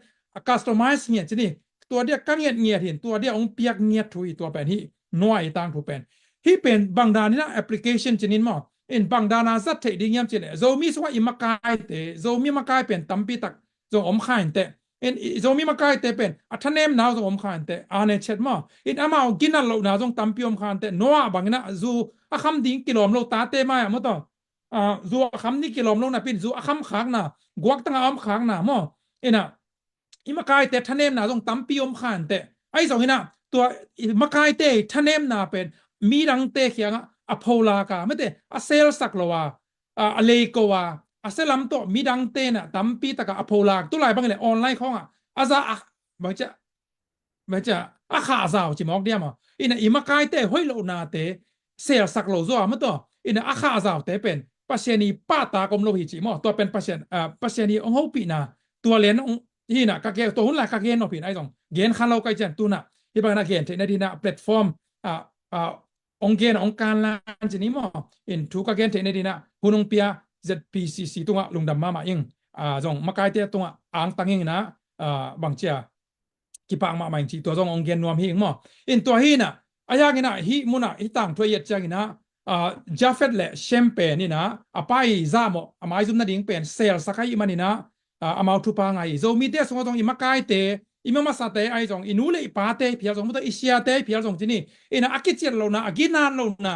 คัสตอมไมซ์เนี่ยจีนี่ตัวเดียกังเงียดเงียดเห็นตัวเดียองเปียกเงียดถุยตัวเป็นที่น้อยต่างถูกเป็นที่เป็นบางด้านนี่นะแอปพลิเคชันจีนินมออินบางดานาสัตเทดิ้งยามเจเลโซมีสว่าอิมากายเตโซมีมากายเป็นตัมปีตักโซอมขายเตอินโซมีมากายเตเป็นอัทเนมนาวโซอมขายเตอาเนเชตมาอินอามากินันโลนาโซตัมปีอมขายเตโนอาบางนะโซอาคำดิ้งกิโลมโลตาเตมาอ่ะมั้งต่อโซอาคำนี้กิโลมโลนะเป็นโซอาคำขางนะกวักตั้งอมขางนะมั้งอินะอิมากายเตทันเนมนาโซตัมปีอมขายเตไอ้สองนี่นะตัวมากายเตทันเนมนาเป็นมีดังเตเขียงอโพลากาไม่แต่อเซลสักโลวาอเลโกวาอเซลัมโตมีดังเตนะตัมปีตะกะอโพลากตัวไหนบางเลยออนไลน์ของอาซาบางจะอาขาซาวจิมอกเดียมอินะอิมากายเตห้อยโลนาเตเซลสักโลซัวไม่ตัวอินะอาขาซาวเตเป็นปัสเซนีป้าตากลมโลหิจิมอตัวเป็นปัสเซนีองหูปีนาตัวเลนที่น่ะกะเกตัวหุ่นละกะเกนอปีนไอ้ตรงเกนคันเราไกจันตุนะที่บางนักเกนเทนดีนะแพลตฟอร์มองเกนองการลานจีนี้มั้งอินทุกเกนเทนดีนะหุ่นองเปีย ZPCC ตัวลุงดำมาเองจงมาไกลเตะตัวอ่างตังเองนะบางเจ้ากิปังมาจริงตัวจงองเกนนวมหิงมั้งอินตัวฮีน่ะอายากินะฮีมุนะฮีต่างตัวเยอะจังนะจาเฟตเล่แชมเปญนี่นะไปซามอมาซุมนาดิ้งเป็นเซลสักไอ้มันนี่นะอามาทุปางไงโซมีเดสงตรงอิมาไกเตอิมามาสเตไอจงอินูเลปาเตเพียจงมุตอิเชียเตเพียจงที่นี่อินะอากิเชียโลนาอากินานโลนา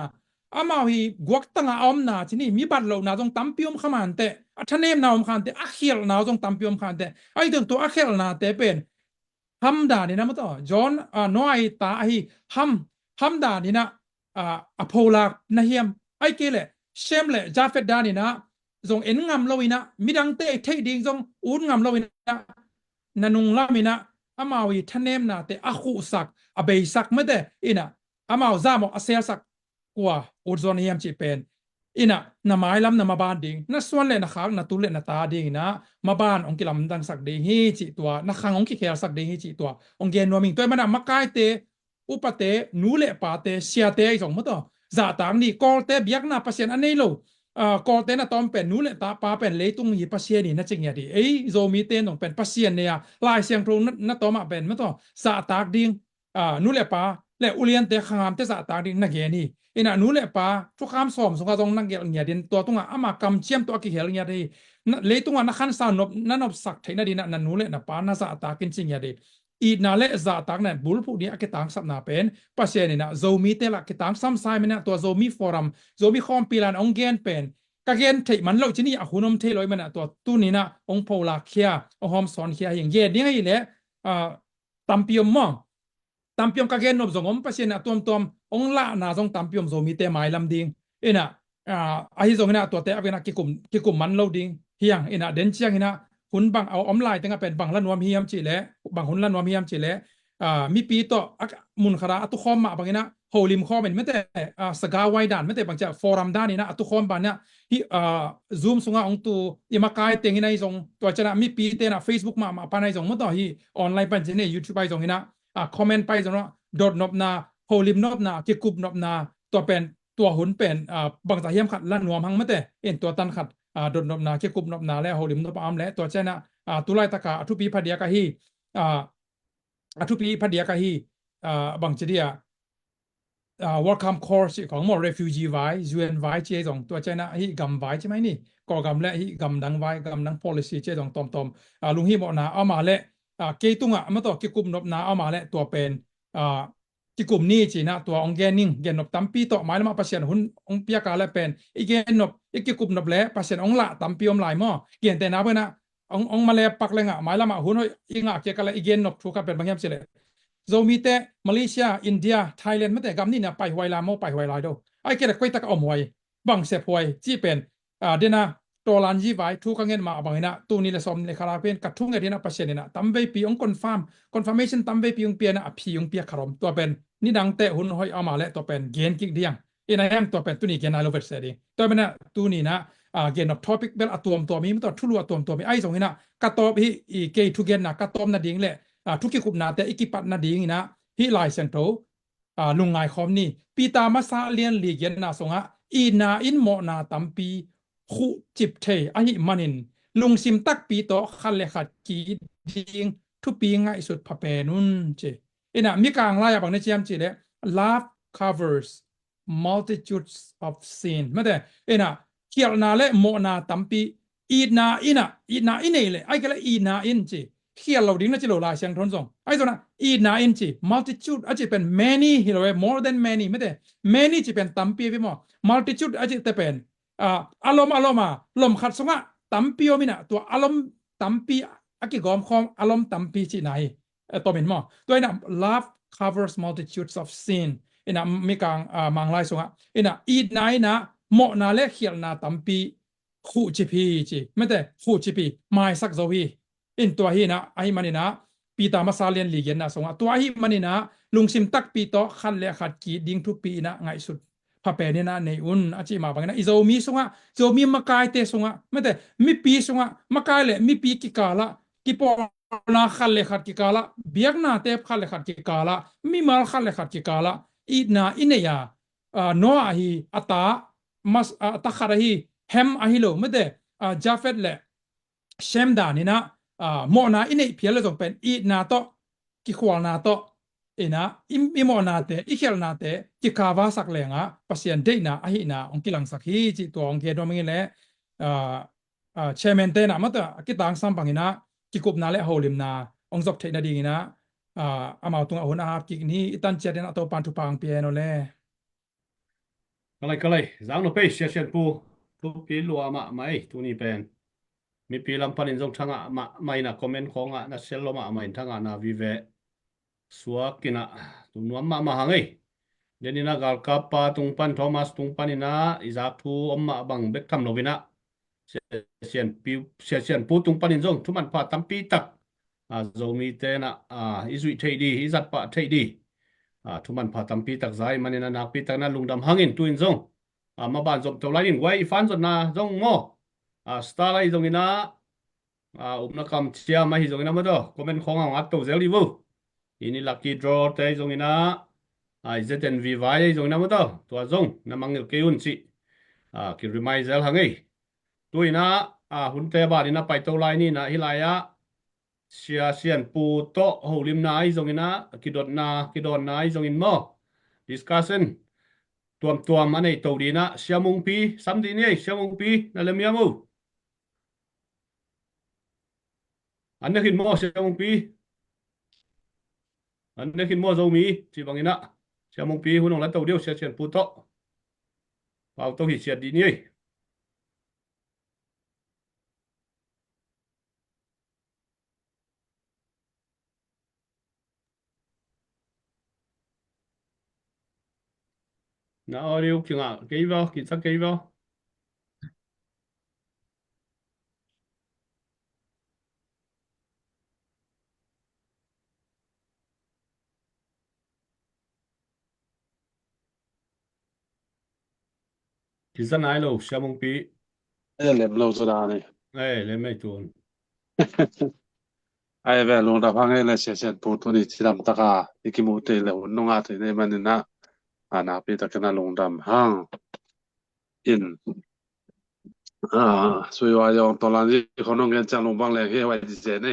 อามาฮีกวักตั้งอมนาที่นี่มีบัตรโลนาจงตัมปิอมขมันเตอัชเนมนาอมขันเตอาเขียลนาจงตัมปิอมขันเตไอถึงตัวอาเขียลนาเตเป็นฮัมดานี่นะมั้งต่อจอห์นน้อยตาฮีฮัมดานี่นะอโพลากนะเฮียมไอเกเลเชมเลจาเฟดดานี่นะจงเอ็นงามโลวินะมีดังเตะเทดิ้งจงอูดงามโลวินะนันุงลามินะอามาวีทะเนมนาเตอาคูสักอเบยสักไม่ได้อินะอามาซามออาเซียสักกว่าอูดโซนเฮียมจีเป็นอินะนาไม้ลำนามาบานดิ้งนัส่วนเลนะขางนาตุเลนะตาดิ้งนะมาบานองกิลำดังสักดิ้งฮีจีตัวนักขังองกิเคลสักดิ้งฮีจีตัวองเกนนัวมิงตัวมันมาไกเตอุปเตนูเลปาเตเชียเตไอสองมั้งต่อจ่าต่างนี่กอลเตเบียกนาพัศยันอันนี้โลกอลเตนะตอมเป็นนูเลตาปาเป็นเลยตุงยีพัศยันนี่นั่นจริงอย่างดีไอ้โซมีเตนต้องเป็นพัศยันเนี่ยลายเสียงตรงนั่นตอมาเป็นมั้งต่อจ่าต่างดิ้งนูเลปาและอุเลียนเตขามเตจ่าต่างดิ้งนักเกนี่อินะนูเลปาทุกคำสอมสงกตรงนักเกลเนี่ยดินตัวตรงอามากำเชียมตัวกิเฮลเนี่ยดีเลยตรงนักขันสานนันอบสักเทนดีนะนันนูเลนะปานาจ่าต่างกินจริงอย่างดี อีนาเลจะตักเนี่ยบุลผู้นี้กิตังสับนาเป็นปัจเจนี่นะโซมีเตละกิตังซ้ำซ้ายมันนะตัวโซมีฟอรัมโซมีคอมพิลันองเกนเป็นกะเกนเทมันเราที่นี่อาหุนอมเทลอยมันนะตัวตู้นี้นะองพอลาเคียองหอมสอนเคียอย่างเย็นนี่ไงเลยตัมปิยมมองตัมปิยมกะเกนนบสงอมปัจเจนะตัวองละนาทรงตัมปิยมโซมีเตไม้ลำดิงเอ็นะไอ้ทรงนะตัวเตะเป็นนะกิกุมมันเราดิงเฮียงเอ็นะเดนเชียงนะหุ่นบังเอาออมไลน์ตั้งแต่เป็นบังละนวมเฮียมจีเล่บังหุ่นละนวมเฮียมจีเล่มีปีต่อมุนคราตุคอมมาบางนะโฮลิมคอมเป็นไม่แต่สกาไวด่านไม่แต่บางจากฟอรัมด้านนี้นะตุคอมบางเนี่ยที่ซูมส่งองตูยังมากายเต็งในส่งตัวจะนะมีปีเตนะเฟซบุ๊กมาปานในส่งเมื่อต่อที่ออนไลน์ปันจีเนี่ยยูทูบไปส่งนะคอมเมนต์ไปส่งเนาะโดดนบนาโฮลิมนบนาเกี่ยวกับนบนาตัวเป็นตัวหุ่นเป็นบางจากเฮียมขัดละนวมหังไม่แต่เอ็นตัวตันขัดโดดนบนาเกี่ยวกับนบนาและโฮลิมนบอามและตัวเจนะตุไลตะกาทุปีพัดยากะฮีทุปีพัดยากะฮีบางจีเดียwelcome course ของหมอ refugee ไว้ UN ไว้เจ้าของตัวเจนะฮีกำไว้ใช่ไหมนี่ก่อกำและฮีกำดังไว้กำดัง policy เจ้าของตอมลุงฮีบอกนะเอามาและเกตุงมาต่อกิกุมนบนาเอามาและตัวเป็นกิกุมนี่จีนะตัวองเกนิงเกนนบตั้มปีต่อหมายมาปัจเจนหุ่นองเปียกาและเป็นอีเกนนบอีกิกุมนบและปัจเจนองละตั้มปีอมหลายหม้อเกียนแต่นะเพื่อนนะองมาเลปักเลยงะหมายละมาหุ่นอีงะเกี่ยกันเลยอีเกนนบทุกข์เป็นบางอย่างเฉลยโซมีเตมาเลเซียอินเดียไทยแลนด์ไม่แต่กำนี่นะไปหวยลาโมไปหวยลายดูไอ้เกิดก็ตะกอมหวยบังเสพหวยที่เป็นเดนะตัวลันจีไว้ทุกครั้งเงินมาบางนะตัวนี้ละสมในคาราเป็นกัดทุ่งเงินที่นะปัจเจนนะตั้มไปปีองคอนเฟิร์มชันตั้มไปปีองเปียนะพีองเปียคารมตัวเป็นนี่ดังเตะหุ่นหอยเอามาและตัวเป็นเกณฑ์กิกเดียงอีนายแอมตัวเป็นตัวนี้เกณฑ์นายโรเบิร์ตเซดีตัวเป็นนะตัวนี้นะเกณฑ์of topic เป็นตัวมีมันตัวทุลัวตัวมีไอ้สองนี่นะกัดตัวพี่อีเกย์ทุกเกณฑ์นะกัดตัวนั่นดิ่งเลยทุกกิคุบนาแต่อีกิปัดนั่นดิ่งนะฮิไลเซนโตลุงไงคอมนี่ปีตามาซาเลียนลีเกนนาสงะอีนาอินโมนาตัมปีขุจิบเทอหิมันินลุงซิมตักปีโตขันเลขัดกีดิงทุปีง่ายสุดพะเปนุนเจอินะมีกลางไล่บางในเจียมจีเลย love covers multitudes of sin ไม่แต่อินะเขียนนาเลโมนาตัมปีอีนาอินะเลยไอ้ก็เลยอีนาอินจีเขียนเราดิ้งนะจิโลลาเชียงทนส่งไอ้ตัวนั้นอีนาอินจี multitude อาจจะเป็น many ฮิโร่ more than many ไม่แต่ many จะเป็นตัมปีพี่หมอ multitude อาจจะเป็นอารมณ์มาลมขัดสงะตัมปีโอมินะตัวอารมณ์ตัมปีอากิกอมคอมอารมณ์ตัมปีที่ไหนตัวเป็นหมอตัวนี้ love covers multitudes of sin อินะมีการมังไลสงะอินะอีไหนนะโมนาเลเขียนนาตัมปีคู่จิพีจีไม่แต่คู่จิพีไม่สักโซวีอินตัวฮีนะไอ้มันนี่นะปีตามาซาเลียนลีเกนนะสงะตัวฮีมันนี่นะลุงซิมตักปีโตขันเลขัดกีดิ้งทุกปีนะไงสุดพะเปนี่นะในอุ่นอาจิมาบางนะอิโซมีสงะโซมีมากายเตสงะไม่แต่มีปีสงะมากายเลยมีปีกิกาละกิปอนาขันเลขัดกิกาละเบียกนาเตปขันเลขัดกิกาละมีมาขันเลขัดกิกาละอีนาอินเนียโนอาฮีอัตามัสอัตาคาราฮีเฮมอาฮิโลไม่แต่จาเฟตเลเชมดานี่นะโมนาอินเนียเพียงเลยต้องเป็นอีนาโตกิควานาโตเอนะอิโมนาเตอิเขียลนาเตกิคาวาสักเลงะปัสยันเดนะอาฮินาองกิลังสักฮีจิตัวองเกดอมิงเลเชมเมนเตนะมาตัวกิตังซัมปังนะกิกุบนาเลโฮลิมนาองจบเทนดีนะอามาตรงอาหุนอาบกิกนี้ตันเจดนะตัวปันทุปังเปียโนเลก็เลยจังโนเปเชียเชียนปูทุกปีลัวมาไม่ตัวนี้เป็นมีปีลำพันธ์จงทั้งอ่ะมาไม่นะคอมเมนต์ของอ่ะนะเซลล์มาไม่ทั้งอ่ะนะวิเวสัวกินะตุนวมมาหังไงเดี๋ยวนี้นะกัลกับปาตุงปันโทมัสตุงปันนี่นะอิจากทูอมมาบังเบกทำโนวินะเชียนปีเชียนปูตุงปันนี่จงทุมันพาตั้มปีตักโซมีเตนะอิสุยเทดีอิจัดปะเทดีทุมันพาตั้มปีตักใจมันนี่นะนักปีตักนั้นลุงดำหังอินตุอินจงมาบ้านจบตัวไรอินไว้ฟันจนนะจงโม่สตาร์ไรจงอินะนักคำเชียร์มาฮิจงอินะมาดูคอมเมนต์ของอัตโตเซลลิวูอินี่ลัคกี้ดรอเตยจงอินะZNV ไว้จงอินะมาดูตัวจงน้ำมังเกลเกยุนสิคิดริมายเซลหังไงตัวอินะหุ่นเตบาดินะไปตัวไรนี่นะฮิลายะเชียนปูโตโหลิมนาจงอินะคิดดอนนาจงอินโมdiscussion ตัวมันในตัวดีนะเชียมุงปีสัมดีนี่เชียมุงปีนั่นเลยมีมูอันนี้ขึ้นโมเชียมุงปี anh này khi mua dầu mì chỉ bằng ina xe mông pi hun là tàu điêu xe chuyển phụ tọ vào tàu hỉ xe đi nhỉ nào điêu chừng à cái vào kỹ sắc cái vào kỹ sắc này lâu xe mông pi lem lo zo da ne ấy lên mấy tuần ai ve lo da phang le se se pu tu ni chiram ta ka ikimu te le no nga te ne man na ana pi ta kana long dam hang in sui wa yong to lan ji khono ngen chang long bang le he wa ji se ne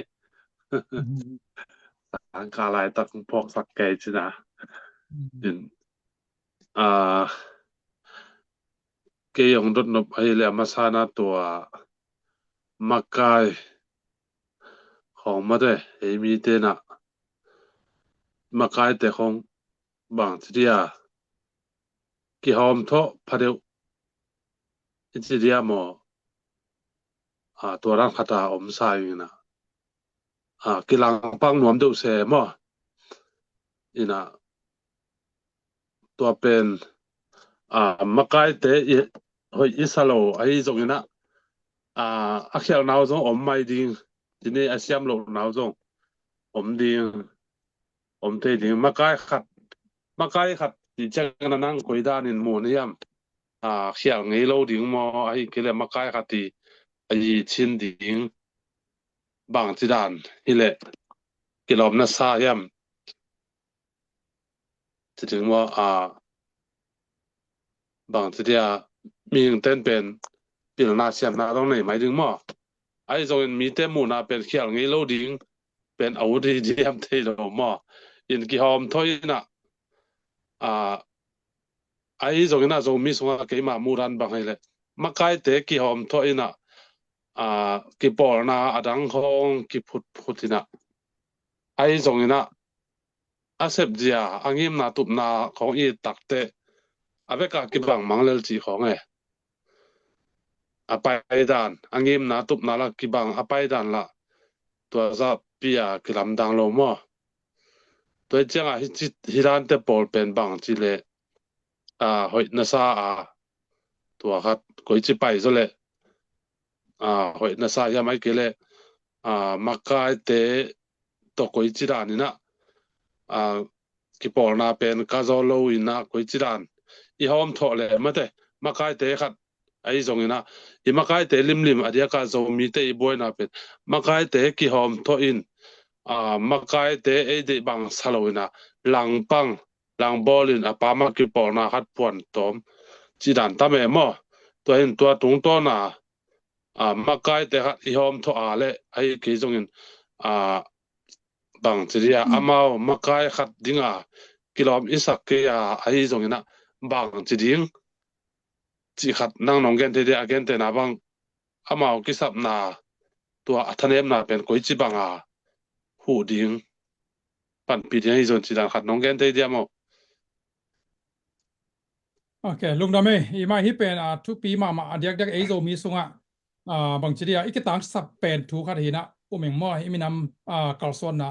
an ka lai ta kung phok sak ke chi na in ke yong dot no ai le ma sa na to makai ของมาได้เฮมีเตนะมาขายแต่ของบางทีอ่ะกี่หอมทอพะเดียวอินทีเดียมตัวร่างคาตาอมสายนะกี่หลังปังหนวมเดือเสมอินะตัวเป็นมาขายแต่เฮ้ยอิสระไอ้ตรงนี้นะอักเขียนนาวจงอมไม่ดิ้งทีนี้อาเซียมโลกนาวจงอมดิ้งอมเทดิ้งมาขายขัดที่จะกันนั่งคุยด้านินหมู่นี่ยมเขียนงี้เราดิ้งมอไอ้กี่เลยมาขายขัดที่ไอ้ชินดิ้งบางจีดานนี่แหละกี่ลมน่ะซายมจะถึงว่าบางจีเดียมีเต้นเป็นปีนนาเสียมนาต้องไหนหมายถึงมั้ไอ้ตรงมีเต้นหมู่นาเป็นเขียนงี้เราดิ้งเป็นอาวุธที่เยี่ยมที่เรามั้อินกี่หอมถ้อยน่ะไอ้ตรงนั้นตรงมีสงฆ์กี่มามูรันบางให้เลยมาใกล้เตะกี่หอมถ้อยน่ะกี่ปอนาอดังของกี่พุทธิน่ะไอ้ตรงนั้นอาเสพเจียอังยิมนาตุบนาของอีตักเตะอาเวกากี่บังมังเลลจีของไปด่านอังยิมนาตุบนาละกี่บังไปด่านละตัวซับปียกี่ลำดังโลมอตัวเจ้าฮิรันเตปอลเป็นบังจีเลหอยนาซาตัวครับกุยจีไปซะเลยหอยนาซายาไม่เกลมักกายเตตัวกุยจีดานี่นะกี่ปอนาเป็นกาโซโลอินะกุยจีดานอีหอมทอเลยมาเตมักกายเตขัดไอ้ตรงนี้นะอีมักกายเตลิมอดียกาโซมีเตอีบวยนะเป็นมักกายเตกี่หอมทออินมักกายเตไอ้เดบังสโลอินะหลังปังหลังบอลินปามากี่ปอนาขัดปวนตอมจีดานตามเอมอตัวเห็นตัวตรงตัวน่ะมักกายแต่อีหอมทอเลยไอ้กี่ตรงนี้บางทีอ่ะอามามักกายขัดดิ้งกิโลอิสักเกียไอ้ตรงนี้นะบางทีดิ้งจีขัดนั่งนองเกนเตเดียเกนเตนะบางอามากิสับนาตัวทันเอ็มนาเป็นกุยจีบางหูดิ้งปั่นปีนี้ส่วนจีดานขัดนองเกนเตเดียมั้งโอเคลุงดำเมอีมาฮิเป็นทุกปีมาเดียกเอโซมีสุงบางทีอีกต่างสับเป็นทุกขัดหินะอุเมงมั่วอีมีนำกอลซอนนะ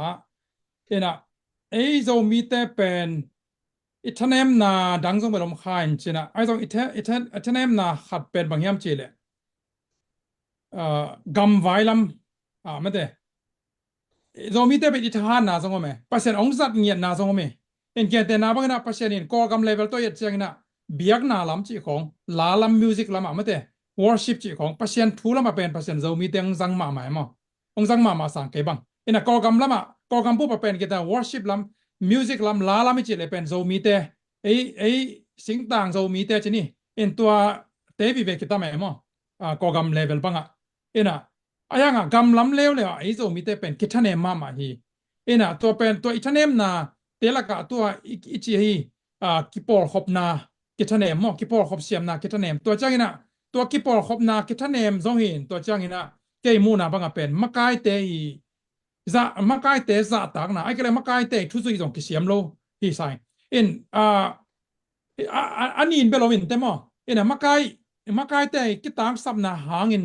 เอโซมีแต่เป็นอิทเนมนาดังทรงไปลมคายจีนะไอทรงอิทเนมนาขัดเป็นบางยามจีเลยกัมไวลัมไม่ได้โซมีแต่เป็นอิทหานนาทรงไหมภาษาองค์สัตว์เงียบนาทรงไหมเอ็นเกตนาบางนะภาษาเนี่ยก็กัมเลเวลตัวยัดเชียงนะเบียกนาลัมจีของลาลัมมิวสิกลัมไม่ได้วอร์ชิปจีของภาษาทูลัมเป็นภาษาโซมีแต่องค์สังมาไหมมั้งองค์สังมาสังเกบังเอ็นก็กัมลัมก็กัมผู้เป็นกิจวอร์ชิปลัมมิวสิกลัมลาลัมจีเลยเป็นโซมีแต่ไอสิ่งต่างโซมีแต่จีนี่เอ็นตัวเตบิเบกิตาไหมมั้งก็กัมเลเวลบังเอ็นอายังกัมลัมเลวเลยไอโซมีแต่เป็นกิจเนมมาฮีเอ็นตัวเป็นตัวอิทเนมนาเตลักตัวอิจิฮีกิปอลขบนากิจเนมมั้งกิปอลขบเสียมนากิจเนมตัวจังนะตัวกิปอลขบนากิจเนมซงหินตัวจังนะเกยมูนาบังเป็นมักไกเตย za makai te za tak na ai kele makai te thu zui jong ki siam lo hi sai in ani in belo in te mo in makai te ki tang sap na hangin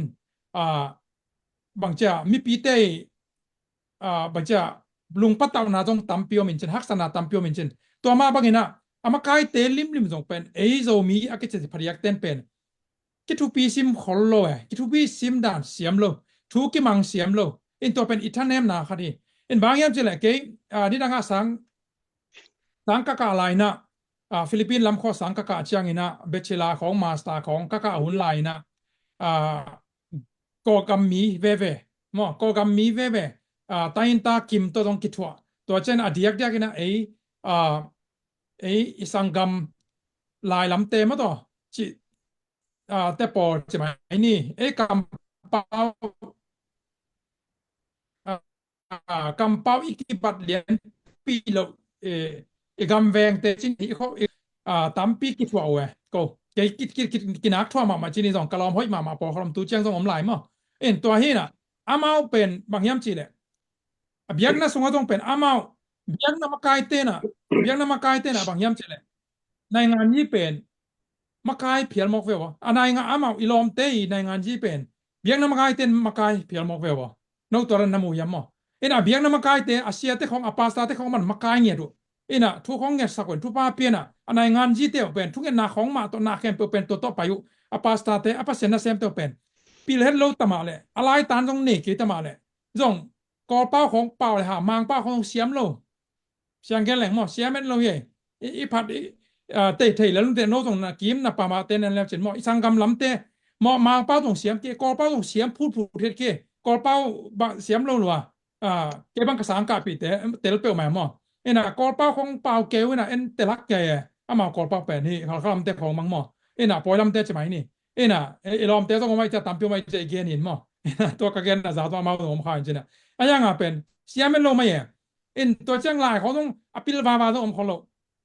bang cha mi pi te bang cha lung pataw na jong tampio min chen haksana tampio min chen to ma bangina amakai te lim jong pen ei zo mi akiche phariak ten pen ki thu pi sim khol lo ki thu pi sim dan siam lo thu ki mang siam lo in to pen ithanem na khani in bangyam chele ke ni danga sang ka lai na Philippines lam kho sang ka chiang ina bachelorของ master ของka hun lai na ko kam mi ve mo ko kam mi ve tain ta kim to dong ki thwa to chen adiak dia kina isangam lai lam te ma to chi te por chi mai ni kam pao kam pao ikibat lian pi lo gam veng te chin hi kho tam pi ki thwa we ko ke ki nak thwa ma chin ni jong kalom hoi ma po kholom tu chiang jong om lai mo en to hi na amao pen bangyam chi le biak na sunga jong pen amao biak na makai te na bangyam chi le nai ngan ni pen makai phial mok ve wa anai nga amao ilom te nai ngan ji pen biak na makai ten makai phial mok ve wa no to ran na mu yam mo ena biak na makai te asia te khong apasta te khong man makai nge du ena thu khong nge sakon thu pa piana anai ngan ji te pen thu nge na khong ma to na khem pen to payu apasta te apasen na sem te pen pil het lo tama le alai tan jong ne ki tama le jongกอเป้าของเป้าเลยฮะมังเป้าของเสียมโลเสียงแกแหลงหมอเสียมเม็ดโลเย่อีพัดเตะแล้วลุงเตะโน้ตตรงนั้นกิมนับปามาเตนั่นแล้วเจ็ดหมอสังกำลำเตะหมอมังเป้าตรงเสียมเกกอเป้าตรงเสียมพูดเท็จเกกอเป้าเสียมโลหลัวเกบังกระสังกาปีเตะเตะเปียวใหม่หมอเอ็น่ะกอเป้าของเป้าเกวน่ะเอ็นเตะลักแกมากอเป้าแปดนี่เขาลำเตะของมังหมอเอ็น่ะปล่อยลำเตะใช่ไหมนี่เอ็น่ะลำเตะต้องไม่จะตามเปียวไม่จะเกียนินหมอตัวกระเกนน่ะสาวตัวมาตัวผมขายจริงๆนะอะไรอย่างอ่ะเป็นเสียมันลงมาอย่างอินตัวเชียงรายเขาต้องอภิลวาต้องอมเขาลง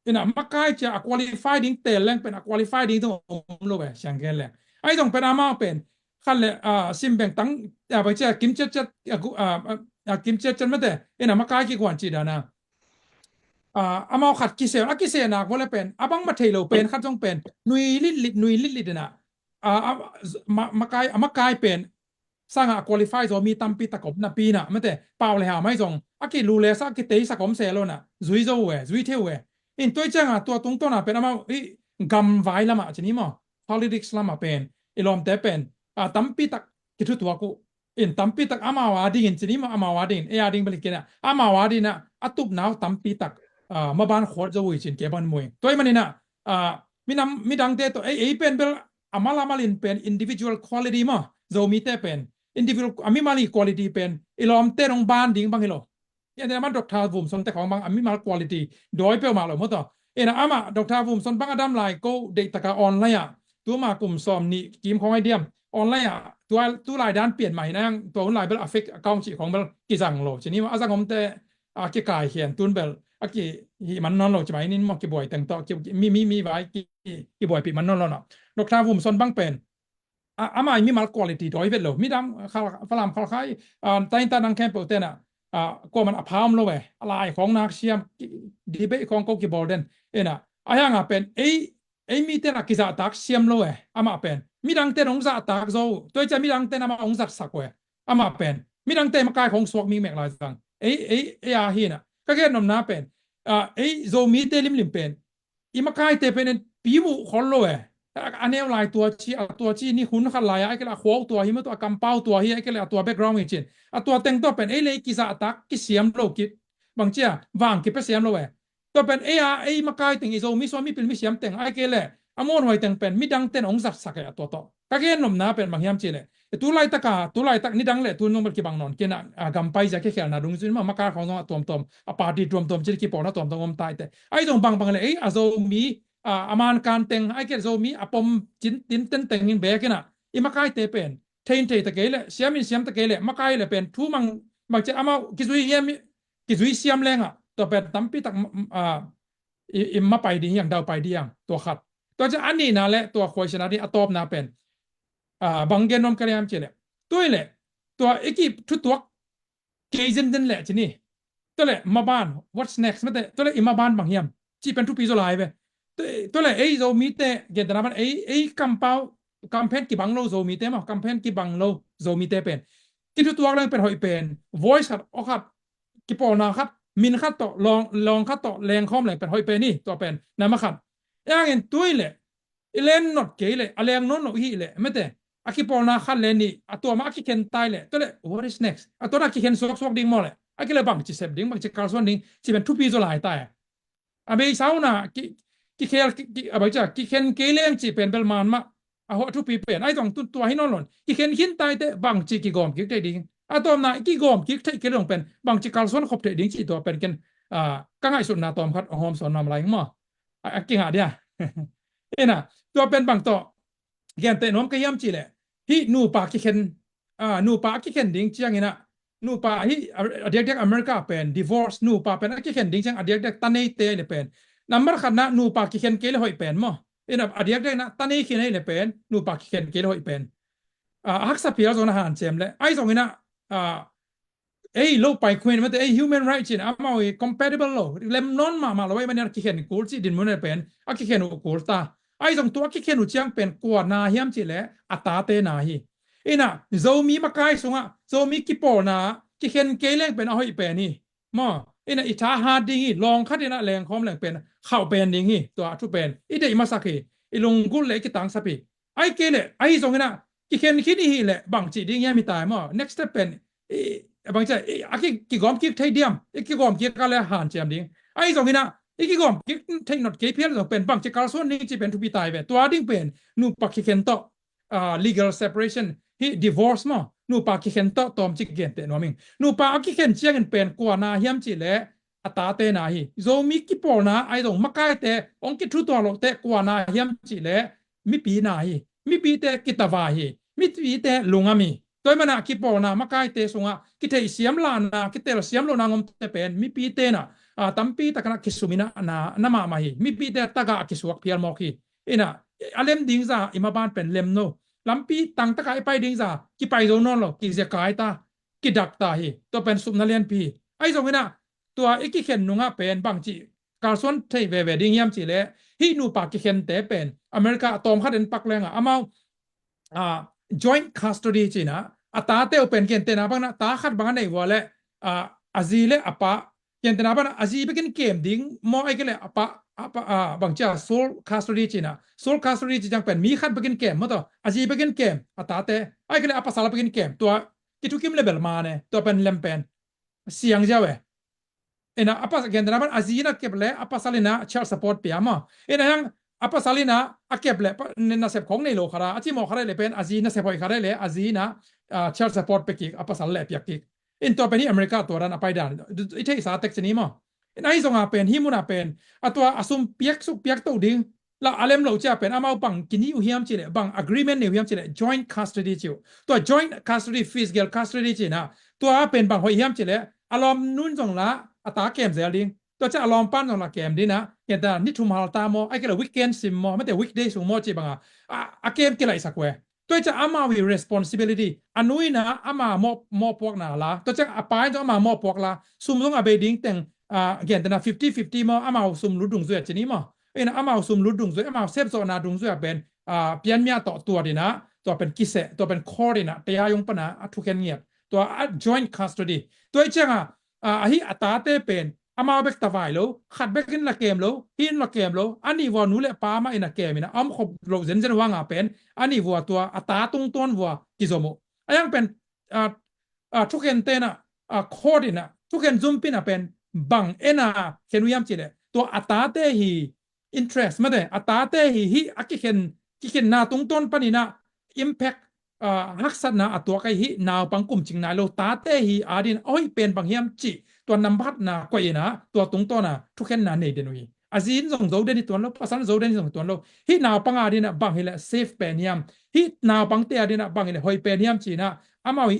อินอ่ะมักกายจะควอลิฟายดิ้งเตะแรงเป็นควอลิฟายดิ้งต้องอมลงไปเชียงแกนแหละไอ้ต้องเป็นอามาเป็นขั้นเลยซิมแบ่งตั้งไปเจอกิมเจ็ดกิมเจ็ดไม่ได้อินอ่ะมักกายกี่กวนจีดานะอามาขัดกิเซลกิเซนักว่าเลยเป็นอาบังมาเทโลเป็นขัดต้องเป็นนุยลิดนะมักกายเป็นสร้างควอลิฟายจะมีตั้มปีตะกบนาปีน่ะไม่แต่เปล่าเลยหาไม่ส่งกิรูเลสักกิเตยสักผมเซลน่ะจุยโจจุยเทวอินตัวเจ้าตัวตรงน่ะเป็นอามากัมไว้ละมาชนิดมั้ง politics ละมาเป็นลอมเตเป็นตั้มปีตะกิทุตัวกูอินตั้มปีตะอามาวาดิ่งชนิดมั้งอามาวาดิ่งดิ่งเป็นกี่น่ะอามาวาดิ่งน่ะตุบหนาวตั้มปีตะมาบ้านขวดจะวิ่งชินเก็บบ้านมวยตัวมันนี่น่ะมีดังเตตัวเป็นอามาลามาลินเป็น individual quality มั้งจะมีเตเป็นindividual อามิมาลี quality เป็นลอมเตรงบ้านดิ่งบางฮิโลยันเดมันดอกทาวุมสนแต่ของบางอามิมาล quality โดยเปล่ามาหรอมั้งต่อนะอามาดอกทาวุมสนบางอดัมไลน์ก็เด็กตะกาออนไลน์ตัวมากลุ่มซอมนี่กิมของไอเดียมออนไลน์ตัวรายด้านเปลี่ยนใหม่นะตัวออนไลน์เป็น affect account ของเป็นกิจังโลชนิดว่าอาจังผมแต่กิกายเขียนตุนเบลกิมันนอนโลจะไหมนี่มันกิบ่อยแต่งต่อมีไว้กิบ่อยปีมันนอนโลเนาะดอกทาวุมสนบางเป็นอามามีมาล quality โดยเวทโลมีดำฝรั่งเขาขายแต่อินตานังแคมเปอร์เตน่ะก็มันอภามโลเวอะไรของนักเชียมดีเบตของก็กีบอลเดนน่ะอย่างอ่ะเป็นมีเตน่ะกิจตักเชียมโลเวอามาเป็นมีดังเตนองศาตักโซตัวจะมีดังเตนอามาองศาสักเวอามาเป็นมีดังเตมากายของสวกมีแมกลายสังฮีน่ะก็แค่นมน้าเป็นโซมีเตลิมเป็นอีมากายเตเป็นปีบุขอลโลเวอันนี้ลายตัวชีนี่หุ่นขัดลายไอ้ก็ละขวบตัวหิมะตัวกำเป้าตัวเฮียไอ้ก็ละตัวแบ็กกราวด์จริงตัวแต่งตัวเป็นเลยกิจตักกิเสียมโลกิบางเจ้าวางกิเป็นเสียมโลตัวเป็นมากายแต่งอีโซมีสวามีเป็นมีเสียมแต่งไอ้ก็เลยอามอนไว้แต่งเป็นมีดังเต้นองศาสักตัวก็แค่นมน้าเป็นบางยามจีเลยตัวลายตักนี่ดังเลยตัวน้องเป็นกี่บางนอนกินกำไปจะแค่นาดุงซินมากายของตัวปาร์ตี้ตัวจีกี่ปอนนะตัวอมตายแต่ไอ้ตรงบางเลยอาโซมีอามันการแต่งไอ้เกศโซมีอปมจินตินแต่งหินเบกินะอีมากายเตเป็นเทนตะเกลเสียมตะเกลมากายเลยเป็นทูมังจะอามากิจุยเสียมแรงตัวเป็นตั้มปีตักอิมมาไปดีอย่างดาวไปดีอย่างตัวขัดตัวจะอันนี้นะแหละตัวคอยชนะที่อตอบนะเป็นบางเกนนมกระยามเจเลยตัวเลยตัวเอกิทุกตัว เกย์เจนเดนแหละจีนี่ตัวแหละมาบ้าน what's next ไม่แต่ตัวแหละมาบ้านบางเฮียมจีเป็นทุกปีจะลายไปตัวแหละเรามีแต่เกิดอะไรบ้างกัมเปากัมเพนกี่บังเราเรามีแต่มั้งกัมเพนกี่บังเรามีแต่เป็นที่ตัวเรื่องเป็นหอยเป็น voice ขัดออกขัดกี่ปอนาขัดมินขัดต่อลองขัดต่อแรงข้อมแรงเป็นหอยเป็นนี่ตัวเป็นนั่นมาขัดอย่างเงี้ยตัวเลยเล่นนอตเกย์เลยอะไรอย่างนั้นหนอฮีเลยไม่แต่อากิปอนาขัดเลนี่ตัวมาอากิเคนตายเลยตัวเลย what is next ตัวอากิเคนสวกดิ้งมอเลยอากิเลยบังจีเซฟดิ้งบังจีคาร์สวนดิ้งจีเป็นทุกปีจะลายตายอาเบย์สาวน่ะกิเคลอะไรจ้ะกิเคนเกย์เลี้ยงจีเป็นเบลมานมาหัวทุกปีเป็นไอ้ตรงตัวให้นอนหล่นกิเคนหินตายแต่บังจีกิกอมกิกได้ดิ้งตัวน่ะกิกอมกิกได้กิลงเป็นบังจีคาร์สวนขบได้ดิ้งจีตัวเป็นกันก็ง่ายสุดนะตอมคัดหอมสอนนำอะไรมั้งกิหาเดียน่ะตัวเป็นบังต่อแกนเตะน้อมก็ย่ำจีแหละที่นูปากิเคนนูปากิเคนดิ้งจีอย่างนี้นะนูปาที่เด็กอเมริกาเป็น divorce นูปาเป็นกิเคนดิ้งจังเด็กตันนี่เตะเนี่ยเป็นนัมเบอร์ขันนะนูปากิเคนเกลหอยเป็นมั้งเด็กนะตันนี่ขี้เนี่ยเป็นนูปากิเคนเกลหอยเป็นฮักษะเพียร์โซนอาหารเจมเลยไอ้ตรงนี้นะโลกไปคุยมันแต่human rights เนี่ยมาcompatible โลเล่มนอนมาแล้วไว้มันเนี่ยกิเคนกูจีดินมันเนี่ยเป็นกิเคนกูตาไอ้ตรงตัวกิเคนอุจยังเป็นกว่านาเฮียมจีแหละอัตาเตนาฮีน่ะโจมีมาไกลสุงะโจมีกิปอนากิเคนเกลงเป็นเอาให้เป็นนี่มั่น่ะอิทาฮาดิ้งลองคัดนะแรงคอมแรงเป็นเข้าเป็นดิ้งตัวทุเป็นเดมาสักลงกุลเลยกิตังสัปีไอ้เกลไอ้ตรงนี้นะกิเคนคิดนี่แหละบางจีดิ้งยังไม่ตายมั่ next step เป็นบางทีกิกอมกิกไทยเดียมกิกอมกิกอะไรหันเจมดิ้งไอ้ตรงนี้นะกิกอมกิกไทยนอตเกเพียร์เป็นบางจีการส่วนนี้จะเป็นทุบีตายไปตัวดิ้งเป็นนูปักกิเคนโตlegal separation ที่ divorce มั้งนูปากิเคนโตตอมจิกเกนเตนวมิงนูปากิเคนเชียงเป็นกว่านาเฮียมจิเลอัตาเตนาฮีโซมิกิปอนาไอตรงมักไกเตองกิทุตัวโลเตกว่านาเฮียมจิเลมิปีนาฮีมิปีเตกิตาวาฮีมิปีเตลุงามีตัวมันกิปอนามักไกเตสงะกิเทเสียมลานากิเตเสียมโลนางอมเตเป็นมิปีเตนะตัมปีตะกันกิสุมินะนามามาฮีมิปีเตตะกะกิสวกเพียร์มอกีน่ะอเลมดิ้งซาอิมาบานเป็นเลมโนลำปีตั้งตะไคร้ไปดิ้งซากิไปโดนนหรอกกิเสียกายตากิดักตาฮีตัวเป็นสุนทรเลียนพีไอ้ตรงนี้นะตัวไอ้กิเข็นนุงะเป็นบางจีการส่วนไทยเวดิ้งยามจีเล่ฮีนูปากกิเข็นเตเป็นอเมริกาตอมขัดเดินปักแรงอ่ะอามาjoint custody จีนะตาเตอเป็นเกณฑ์เตนะบ้างนะตาขัดบ้างในวัวเล่อาซีเล่อปะเกณฑ์เตนะบ้างนะอาซีเป็นเกมดิ้งมอไอ้กันเล่อปะบางจ้า sole custody จีนะ sole custody จีจังเป็นมีขัดเป็นเกมมั้งตัวอาซีเป็นเกมตาเตไอ้กันเล่อปะสารเป็นเกมตัวกิทุกิมเลเบลมาเนี่ยตัวเป็นเลมเป็นเสียงเจ้าเนะapa gendra ban azina keble apa salina child support piama yang apa salina akeble na sep khong nei lo khara achi mo khara le pen azina sep hoi khara le azina child support peki apa sal le piaki in to peni america to ran apai dan ithei sa tek chini mo nai zonga pen himuna pen atwa asum piak su piak to ding la alem lo cha pen amau bang kini u hiam chi le bang agreement ne hiam chi le joint custody chi to joint custody physical custody chi na to a pen bang hoi hiam chi le alom nun jong laอัตราเกมเสียลิงตัวจะลองปั้นของเราเกมดีนะอย่างแต่นิทุมฮาลตามอไอ้ก็เลยวิกเกนซิมมอไม่แต่วิกเดย์สูงมอจีบังอ่ะเกมกี่ไรสักเว้ตัวจะอามาวิ responsibility อันนู้นนะอามามอพวกน่ะละตัวจะไปจะอามามอพวกละซุ่มต้องอาเบดิ้งแต่งอย่างแต่นะ50-50มออามาซุ่มรุดดุงส่วนชนิดมอนะอามาซุ่มรุดดุงส่วนอามาเซฟโซนาดุงส่วนเป็นเปลี่ยนเมียต่อตัวดีนะตัวเป็นกิเซตัวเป็นคอร์ดีนะแต่ยายงปนะทุกแค่เงียบตัว joint custody ตัวไอ้เจ้าฮีอัตราเตเป็นอามาเบกตะไวโลขัดเบกินละเกมโลหินละเกมโลอันนี้วัวนู้เลปามาอินะเกมินะอ้อมขบโลเซนเซนว่างาเป็นอันนี้วัวตัวอัตราตรงต้นวัวกิโซโมยังเป็นทุกเห็นเตนะโคดินะทุกเห็นซุมปินะเป็นบังเอนะเขียนวิยามจีเลตัวอัตราเตฮี interest มาเดอัตราเตฮีอักกิเข็นนาตรงต้นปนินะ impactฮักษณะตัวไก่หินาวปังกุมจิงนายโลตาเตหีอาดินอ้อยเป็นบางเฮียมจิตัวนำพัดนากวยนะตัวตรงตัวน่ะทุกแค่นาเนเดนุยอาซินส่งโจเดนิตัวโลภาษาโจเดนิส่งตัวโลหินาวปังอาดินะบางเฮละเซฟเป็นเฮียมหินาวปังเตอาดินะบางเฮละหอยเป็นเฮียมจีนะอามาวิ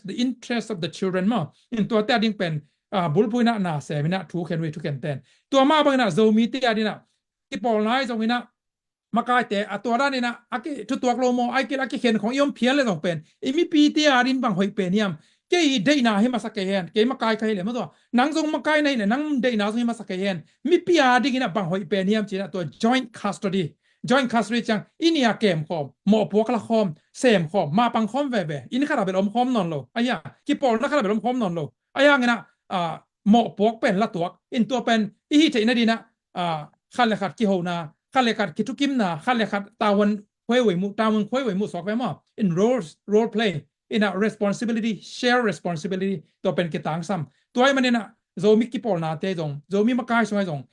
the interest of the children มั้งอินตัวเตอาดินเป็นบุลปุยนะนาเซมินะทุกแค่นุยทุกแค่เตนตัวมาบางนะโจมีเตอาดินะที่ปอลไลซ์ตรงนี้นะมาไกลแต่ตัวด้านนี้นะอากิทุกตัวโลโมไอกิลอากิเข็นของยมเพียนเลยต้องเป็นมีปีเตียดินบางหอยเป็นยม ke dei na he masake hen ke makai kai le ma to nang jong makai nei ne nang dei na jong he masake hen mi pia ding ina bang hoi pe niam china to joint custody chang inia kem khom mo pok la khom sem khom ma pang khom ve in khara bel om khom non lo aya ki pol na khara bel om khom non lo aya ngena mo pok pen la tuak in to pen i hi theina dina khal le khat ki ho na khal le khat ki tukim na khal le khat tawan khoi mu tawan khoi mu sok ve mo in role play in a responsibility share responsibility to pen ki tang sam toy manina zo mi ki pol na te jong zo mi makai so jong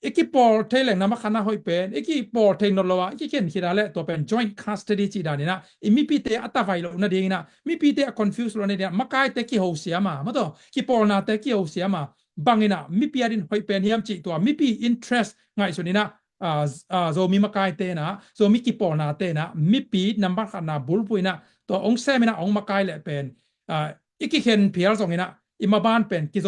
ekipol thaileng nama khana hoi pen ekipol thein no lowa ki ken khira le to pen joint custody chi da ni na imi pi te atavai lo na ding na mi pi te confuse lo ne dia makai te ki ho siama ma to ki pol na te ki ho siama bangina mi pi adin hoi pen hiam chi to mi pi interest ngai so ni na zo mi makai te na zo mi ki pol na te na mi pi number khana bul puina to ong semina ong makai le pen iki khen phial zong ina ima ban pen ki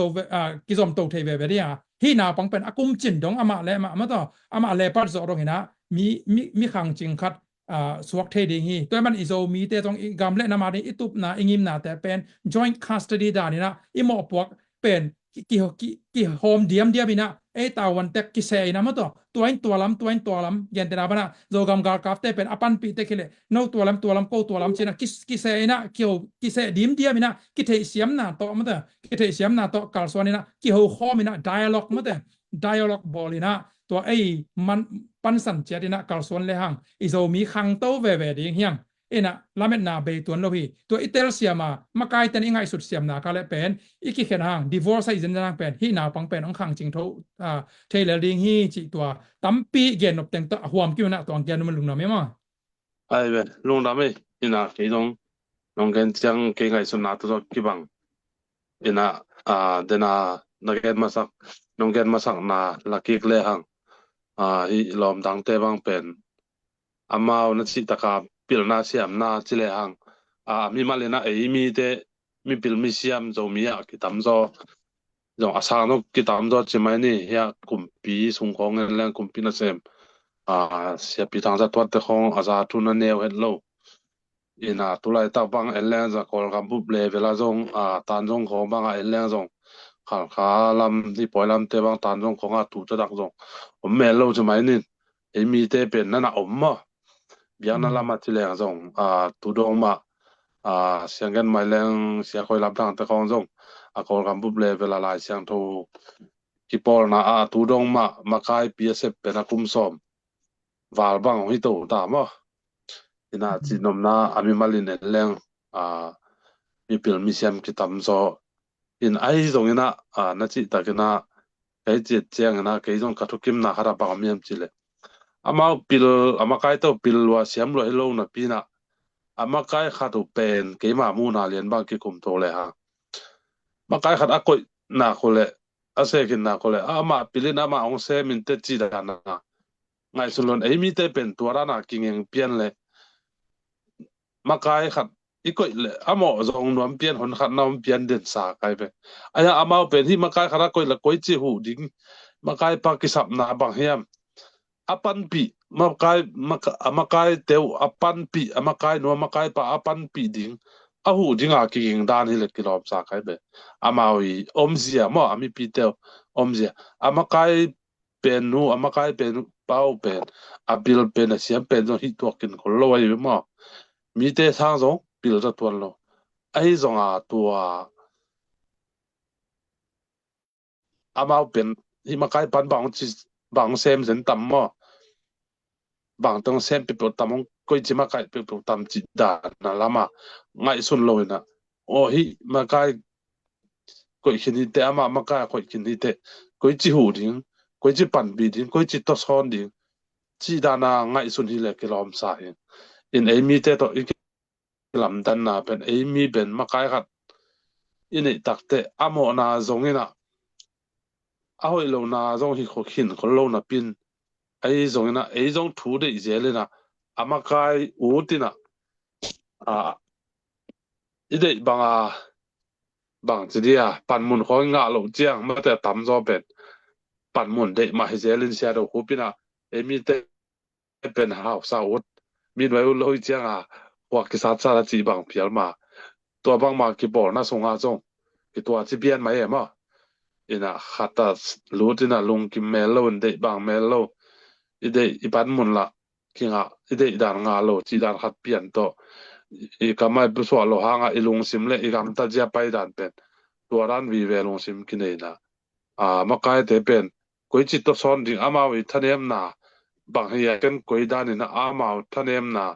zom to thei ve ve dia hi na pang pen akum chin dong ama le ma to ama le par zo rong ina mi khang ching khat suak the ding hi to man izo mi te tong gam le na ma ni itup na ingim na te pen joint custody da ni na imo pok pen ki home diam ina e tawan tek ki se ina ma to tuain tualam gen te na bana zo gam gar kaf te pen apan pi te khile no tualam ko tualam china ki se ina ki se dim ina ki the siam na to ma ta ki the siam na to kal so ina ki ho khom ina dialogue ma te dialogue bolina to ei man pan san chatina kal son le hang izo mi khang to ve ding hiang ina lamet na be tuan lo hi to itel siama makai tan ingai sut siam na ka le pen iki khen hang divorce ai zen nang pen hi na pang pen ong khang ching tho thailel ding hi chi to tampi gen op teng to huam ki na tong gen man lung na me ma ai be lung da me ina ke dong nong gen chang ke ngai sun na to ki bang ina dena na gen masak nong gen masak na la ki le hang hi lom dang te bang pen amao na chi taka pil na siam na chi le hang mi malena e mi te mi pil mi siam zo mi ya ki tam zo zo asang no ki tam zo chi mai ni ya kum pi sung khong en lang kum pi na sem sia pi tang za twat te khong aza tu na neu het lo ina tu lai ta bang en lang za kol kam bu ble vela zong tan zong khong bang en lang zong khal kha lam di poi lam te bang tan zong khong tu ta dak zong me lo chi mai ni e mi te pen na om ma biang na lama ti leng zong tu dong ma siang gen mai leng sia khoi lam tang te khong zong kol kam bu ble vela lai siang tho ki pol na tu dong ma kai psf pe na kum som wal bang hi to ta ma ina chi nom na ami malin leng mi pil mi siam ki tam zo in ai zong ina na chi ta kena kai chi chiang na kai zong ka thu kim na hara ba miam chi le ama pil ama kai to pil wa siam lo hello na pina ama kai khatu pen ke ma mu na len ba ki kum to le ha ma kai khat akoi na ko le ase kin na ko le ama pilin ama ong se min te chi da na ngai sulon ei mi te pen tuara na kingeng pian le ma kai khat ikoi le amo zong nuam pian hon khat nam pian den sa kai be aya ama pen hi ma kai khara koi la koi chi hu ding ma kai pa ki sap na bang hiam apan pi makai teu apan pi amakai no makai pa apan pi ding ahu dinga ki ging dan hi le kilom sa kai be amawi omzia mo ami pi teu omzia amakai pen nu amakai pen pau pen abil pen siam pen no hi to kin ko lo ai mo mi te sang zo pil za tuan lo ai zong tua amau pen hi makai pan bang chi bang sem zen tam mo bang tong sem people tamong koi chima kai people tam chi da na lama ngai sun loina o hi ma kai koi khini te ama ma kai koi khini te koi chi hu ding koi chi pan bi ding koi chi to son ding chi da na ngai sun hi le kilom sa in amy te to lam dan na pen amy ben ma kai khat in ei takte amo na zongina a hoi lo na zong hi kho khin kho lo na pin ai zong na ai zong thu de zele na ama kai u tina ide bang chi dia pan mun kho nga lo chiang ma te tam zo ben pan mun de ma hi zelin sia do hu pina e mi te pen ha sa ut min wai lo chiang wa ki sa chi bang pial ma ตัวบางมากี่บอลน่าสงอาจงกี่ตัวที่เปลี่ยนไหมมั้งอินะขัดตัดรู้ที่น่ะลงกิมเมลโลนเดบางเมลโลอีเดอีปันมุนละคิงอ่ะอีเดด่านงาโลจีด่านขัดเปลี่ยนตัวอีกำไม่ผู้สวโลหางอ่ะอีลงซิมเลยอีกำตัดเจียไปด่านเป็นตัวร้านวีเวลงซิมกินเองนะมาใกล้เตเป็นกุยจิตตัวซ้อนจริงอามาวิทะเนมนาบางเฮียกันกุยด้านนี่นะอามาทะเนมนา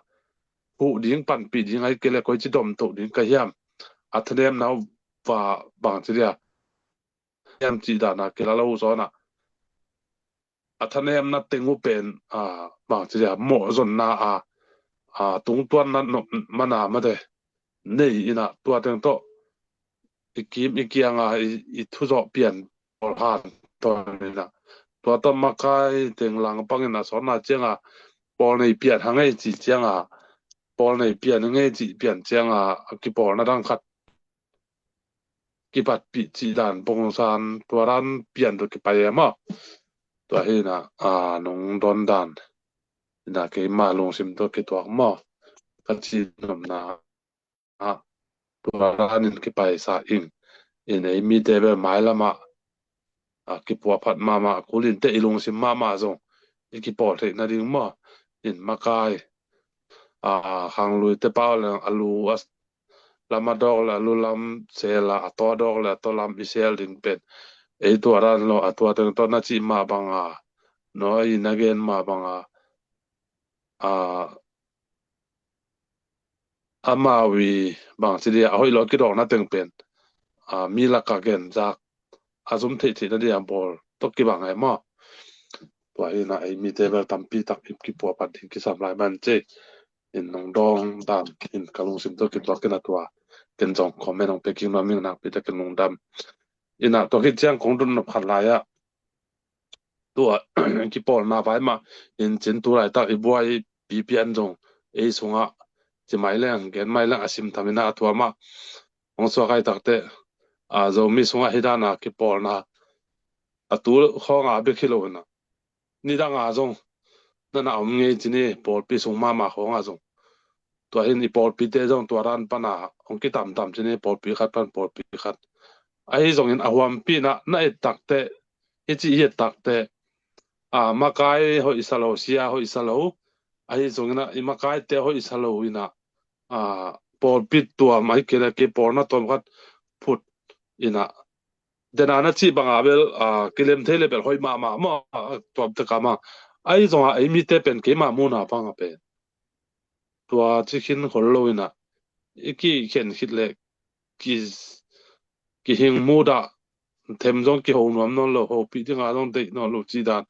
ผู้ดิ้งปั่นปีดิ้งไอ้เกลือกุยจิตดมตุดิ้งกระเฮียมอัทะเนมนาว่าบางทีเดียเฮียมจีดานะเกลือเราซ้อนอ่ะอัทะเนมนาเต็งอุเป็นบางทีเดียหมอจนนาตรงตัวนั้นมันมาเดนี่อินะตัวเต็งโตอีกีมอีกียงอีทุจเปลี่ยนบอลผ่านตัวนี้นะตัวต้นมาใกล้เต็งหลังปังอินะสอนนาเจียงบอลในเปลี่ยนทางไอ้จีเจียงบอลในเปลี่ยนไงจีเปลี่ยนเจียงกี่บอลนั่งขัดกี่ปัดปีจีด่านปงซานตัวร้านเปลี่ยนตัวกี่ไปมั้งตัวเฮนะนงดอนด่านนะกี่มาลงซิมตัวกี่ตัวมั้งก็จีนมนาตัวร้านนี่กี่ไปซาอิงไอ้มีเดเบลไม้ละมากี่ปัวพัดมาคุลินเตอีลงซิมมาจงกี่ปอดเห็นนั่นเองมั้งอินมาไกหางลุยเตป้าเลยอาลูลามาดอกละลูลำเซลละตัวดอกละตัวลำอิเซลดิงเป็นไอตัวร้านเราตัวตึงตัวนัดจีมาบังน้อยนักเรียนมาบังอามาวีบางสิเดียเอาให้รถกี่ดอกนัดตึงเป็นมีลักกะเกนจากสมถินั่นเดียบอลตกกี่บางไงมั้งตัวไอ้น่ะไอ้มีเทเบิลตัมปีตักอิบกี่ปัวปัดทิ้งกี่สามลายมันเจอินนองดองดามอินกะลงซิมตัวกี่ตัวกันตัวกันจงคอมเมนต์ของเปกิงมามิงนักปีตะกันนองดำอินตัวคิดเจียงของดุนขัดลายตัวกี่ปอลมาไปมาอินจินตัวไรตักอีบัวปีเปียนจงไอ้สงจะไม่เล่นเกณฑ์ไม่เล่นอาศิมทำให้น่าตัวมาของสวกไอ้ตักเตจะมีสงฮิดานากี่ปอลนะตัวข้องเบคิโลนะนี่ดังจงนั่นเอาเงี้ยจีนี่ปอลปีสงมาของจงตัวเห็นอีปอลปีเตจงตัวรันปนาองคิดตามจีนี่ปอลปีขัดปอลปีขัดไอ้จงเห็นอวามปีน่ะนั่นตักเตไอ้จีเอตักเตมาไกลหอยสโลเซียหอยสโลไอ้จงเห็นอีมาไกลเตหอยสโลวินะปอลปีตัวไม่เกี่ยวกับปอลน่ะตัวมันพุดอินะเดนานที่บางอาเบลกิเลมเทเลเบลหอยมาตัวตะกามาไอ้จงไอ้มีเตเป็นเกมามูนาปังเป็นตัวที่คิดคนโลวินะอีกี่เขียนคิดเล็กกี่หิงมูดาเทมจงกี่หงนวมนนโลหปีที่งานต้องเด็กนนโลจีดาน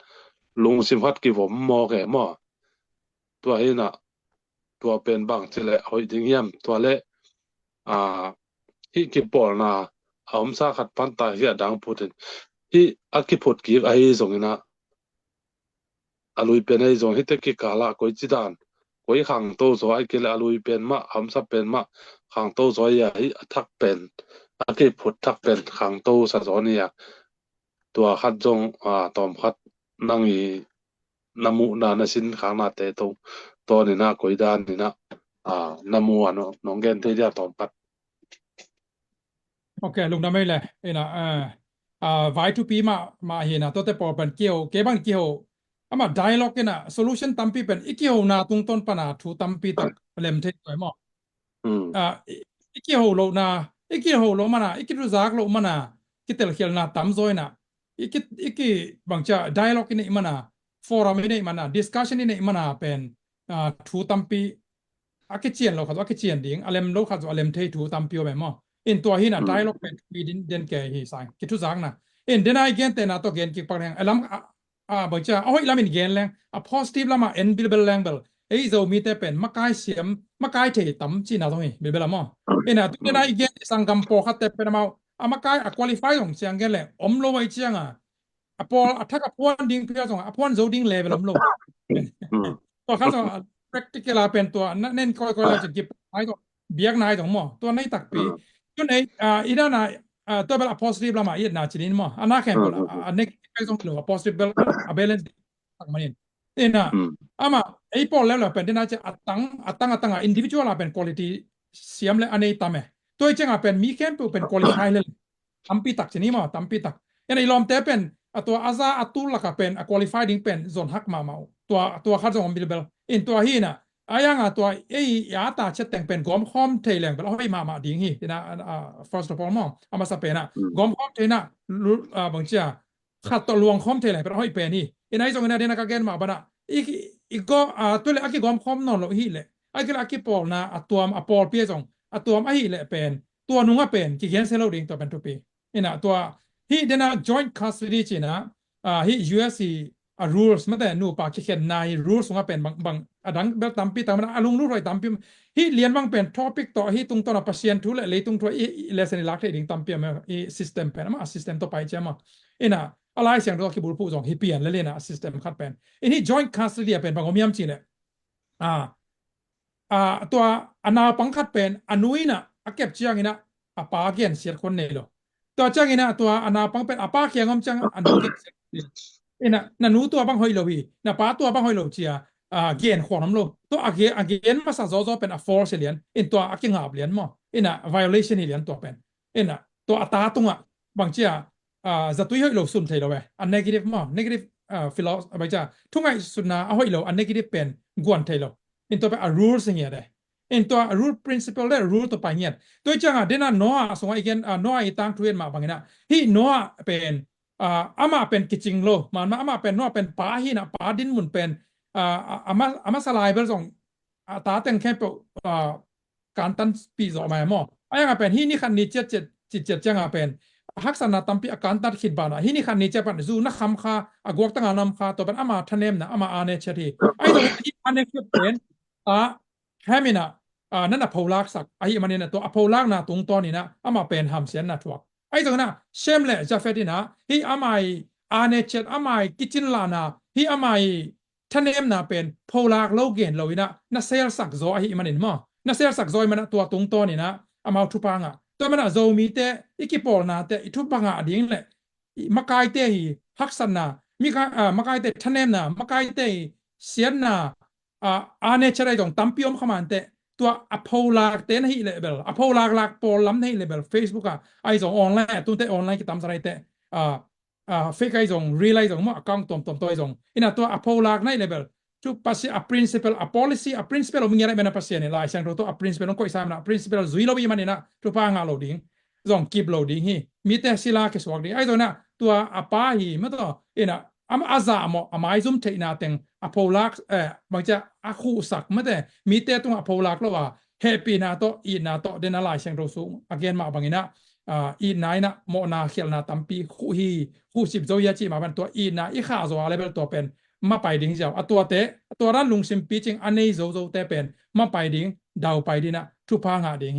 ลงสิมพัดกี่ผมมอแก่มอตัวเห็นตัวเป็นบางทีเละหอยถึงเยี่ยมตัวเละที่กี่ปอนาเอาซาขัดพันตายเฮียดังพูดถึงที่อักกี่พูดกี่ไอ้จงนะลุยเป็นไอ้จงที่เตกี่กาละกุยจีดานกุยขังโตสวยกี่ละลุยเป็นมาซาเป็นมาขังโตสวยใหญ่ทักเป็นอักกี่พูดทักเป็นขังโตสะสอนี่ตัวขัดจงตอมขัดนั่งอีนามุนาสินขังนาเตตงตัวนี่นะกุยดานนี่นะนามัวน้องเกนเทียตอมปัดโอเคลุงดำไม่เลยนะไว้ทุกปีมาเห็นนะตัวแต่ปอเป็นเกี่ยวเก็บบังเกี่ยวมา dialog กันนะ solution ตั้มปีเป็นอีเกี่ยวนาตรงต้นปัญหาถูตั้มปีตักเล่มเท่ตัวมั้งอีเกี่ยวโลนาอีเกี่ยวโลมานะอีเกี่ยวจากโลมานะคิดแต่ละเขียนนาตั้มซอยนะอีกี่บางจ้า dialog นี่มันนะ forum นี่มันนะ discussion นี่มันนะเป็นถูตั้มปีอากิเชียนเราเขาอากิเชียนดิ้งอเลมเราเขาอเลมเทถูตั้มปีเอาไปมั้งอินตัวหินะ dialog เป็นปีเดินแก่หิสังคิดทุกอย่างนะอินเดนไอเกนแต่นะตัวเกนคิดปังแรงอลัมบางจ้าเอาอีลามินเกนแรงpositive ละมา n บิลเบลแรงเบลไอ้เรามีแต่เป็นมาไกเสียมมาไกเทตั้มจีน่าตรงนี้บิลเบลละมั้งอินะตัวเดนไอเกนสังกัมโปขัดแต่เป็นมามาไกqualify ตรงเสียงเกนเลยโลไว้เชียงพอถ้ากับพวนดิ้งเพื่อส่งพวนโจดิ้งเลเวลโลตัวเขาส่ง practical เป็นตัวนั่นก็เราจะเก็บไอ้ตัวเบียกนายตรงมั้งตัวในตักปีจนไอ้อีด้านน่ะตัวเป็น positive ละมาอีน่าจีนมั้งอันนั้นแค่เป็นnegative ตรงหรือ positive balance ตักมันนี่นะมาไอ้พอแล้วเป็นที่น่าจะอัตตังindividual เป็น quality เสียมเลยอันนี้ทำไม ตัวจังเป็นมีแค่เป็น qualify เลยตั้มปีตักชนิดมั้งตั้มปีตักยันไอ้ลอมเตเป็นตัวอาซาอัตุลละก็เป็น qualify ดิ้งเป็นโซนฮักมาเมาตัวข้าจะงบิลเบลอินตัวฮีน่ะยังตัวยาตาเช็ดแต่งเป็นกอมคอมเทเลงเป็นให้มาดิ้งฮีนะfirst of all มั้งอามาสเปน่ะกอมคอมเทน่ะบางทีขัดตัวลวงคอมเทเลงเป็นให้เป็นฮีไอ้นายส่งเงินเดือนนักเก็ตมาบ้านะอีกก็ตัวเลยอากิกอมคอมนอนหรอกฮีเลยอากิปอลนะตัวปอลเปียส่งตัวไอ้ฮีเลยเป็นตัวนุ่งเป็นกี่เขียนเซลล์ดิ้งตัวเป็นทุกปีนะตัวฮีเดน่ะ joint custody จีนะฮี USC rules มาแต่หนูปากเขียนใน rules ว่าเป็นบางดังแบบตั้มปีตั้มนะลุงรู้ไรตั้มปีฮีเรียนบางเป็น topic ต่อฮีตรงตัวน่ะ patient ทุเลยเลยตรงตัวlesson หลักที่ดิ้งตั้มปีมาsystem เป็นมา system ต่อไปใช่ไหมนะอะไรเสียงตัวที่บุรุษผู้ส่งฮีเปลี่ยนเลยนะ system ขัดเป็นนี่ joint custody เป็นบางคนมีอันจีเลยตัวอนาปังคัดเป็นอนุยนะเก็บเชียงนะปาเกียนเสียคนเนี่ยหรอตัวจังนะตัวอนาปังเป็นปาเกียงอมจังอนุเก็บเสียนะนูตัวบังหอยโลวีนะป้าตัวบังหอยโลเจียเกียนขวานน้ำโลตัวเกียนมาสักโซเป็นforce เลียนตัวเกียงอาบเลียนมั้งviolation เลียนตัวเป็นตัวอัตราตรงบางเจียจะตัวหอยโลสุนเทโลเว้negative มั้ง negative philosophy บางเจียทุกไงสุดนะหอยโลnegative เป็นกวนเทโลตัวเป็น rules อย่างเงี้ยเลยตัว rule principle เลย rule ตัวไปเงี้ยตัวจังเดน่าโน่ส่งอีกเโน่อีตั้งทุเรียนมาบางอย่างฮีโน่เป็นอามาเป็นกิจจริงโลมันอามาเป็นโน่เป็นป้าฮีนะป้าดินมุนเป็นอามาสลายไปส่งตาแต่งแค่เป็นการตันปีสอมาหม้อยังเป็นฮีนี่คันนี้เจ็ดจังเป็นฮักษณะตั้มปีอาการตัดขิดบานะฮีนี่คันนี้จะเป็นซูนักคำค่ากวกตั้งงานนำค่าตัวเป็นอามาทะเนมนะอามาอาเนชทีตัวที่อันนี้คือเป็นแค่มินะนั่นน่ะพอลากสักมันเนี่ยตัวพอลากนะตรงตัวนี้นะมาเป็นหำเสียนนะทัวตรงนั้นเชมเล่จะเฟดินะมาอาเนชมากิจินลานะมาท่านเอ็มนะเป็นพอลากโลเกนเราวินะน่ะเซลสักโซมันเนี่ยมั้งน่ะเซลสักโซมันตัวตรงตัวนี้นะมาทุปังตัวมันโซมีเตอีกิปอลนะเตทุปังดิ่งเลยมาไกเตฮักษณะมีมาไกเตท่านเอ็มนะมาไกเตเสียนนะอาเนชอะไรตรงตั้มพิอมขมันเตตัวอพอลากเตนให้เลเวลอพอลากลากปอลล้ำให้เลเวล Facebook ส่งออนไลน์ตุ้งเตออนไลน์กิตามสไลเตเฟกส่งรีไลส่งมั่วกล้องตัวส่งตัวอพอลากในเลเวลทุกภาษา principle policy principle เรามีอะไรเป็นภาษาเนี่ยลายเสียงตัว principle ต้องคุยซ้ำนะ principle ซุยเรามีมันเนี่ยนะทุกพังงา loading ส่ง keep loading มีแต่ศิลาเกสวกดีตัวน่ะตัวป้ามันตัวอาซามอไม่ซุ่มเทน่าเต็งอพอลักบางจะอาคูสักไม่แต่มีแต่ตรงอพอลักแล้วว่าเฮปีนาโตอีนาโตเดนอะไรเชิงรู้สูงagain มาบางนะอีนายนะโมนาเขียนนาตัมปีคู่สิบโจยาจีมาเป็นตัวอีนาอีข้าโซอะไรเป็นตัวเป็นมาไปดิ้งเจ้าตัวรันลุงซิมปีจิงอันนี้โจแต่เป็นมาไปดิ้งดาวไปดิ้งนะทุกพังหาดิ้ง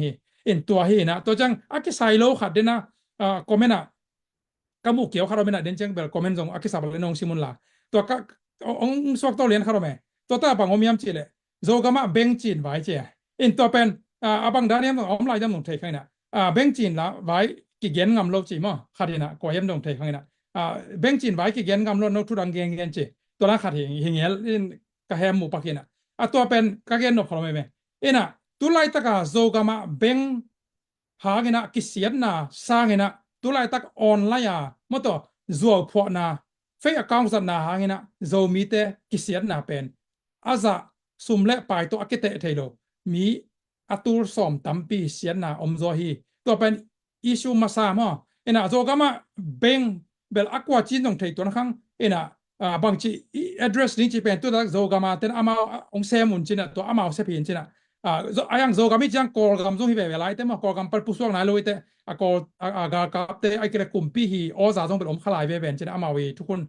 ตัวนะตัวจังอากิไซโลขัดเดนะคอมเมนต์kamu kiau karo mena denceng bel komen zong aki sabal nong simun la to ka ong swak to len karo me to ta bang omiam chile zo gama beng chin vai che to pen abang daniam om lai jam nong thei khaina beng chin la vai ki gen ngam lo chi mo khadina ko yem nong thei khaina beng chin vai ki gen ngam lo no thu dang gen che to la khat hingel in ka hem mu pakina to pen ka gen no kharo me tu lai ta ka zo gama beng ha gena ki siat na sa genaตัวไล่ตักออนไลน์มาต่อจัวพอนาเฟซaccountสันนาหางนะจะมีแต่กิเสียนนาเป็นอาจจะสุ่มเละไปตัวอักเตะเทโลมีอัตุลสอมตั้มปีเสียนนาอมโซฮีตัวเป็นอิชูมาซามอโจก็มาเบงเบลอักวาจินตรงเทตัวนั้นบางที address นี้จะเป็นตัวนั้นโจก็มาแต่อามาองเซมุนจินะตัวอามาเซพินจินะยังโจก็มีจังกอลกำจงฮิเวลาแต่มากอลกำปัลปุสวงนายเลยแต่กอลกากับแต่ไอ้กระกุมปีฮีออซาต้องเป็นขลายเวเวนจินะอามาวีทุกคน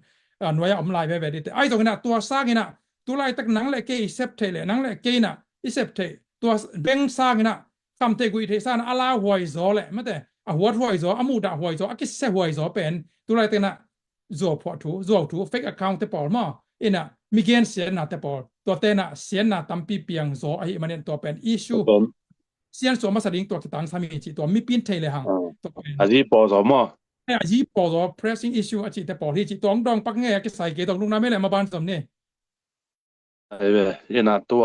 หน่วยลายเวเวนแต่ตรงนั้นตัวซากินะตัวไล่ตักนังเล็กเซปเทเลนังเล็กนะเซปเทตัวเบงซากินะคำเตกุยเทซานอาลาหวยโซเลยไม่แต่หัวหวยโซอามูดาหวยโซอากิเซหวยโซเป็นตัวไล่ตักนะจัวพอถูเฟกแอคเคาท์เตปอลมามีเกณฑ์เสียนนะเตปอลตัวเตนะเสียนนะตั้มปีเปียงโซไอ้มันเนี่ยตัวเป็นอิชูเสียนโซมาสดิ้งตัวกิตังสามีจีตัวมีปินเทเลหังตัวเป็นอาจีปอสมออาจีปอสpressing issue อาจีเตปอลที่จีตัวดองปักเงี้ยกิใส่เกตรงนั้นไม่เลยมาบ้านสมเนี่ยตัว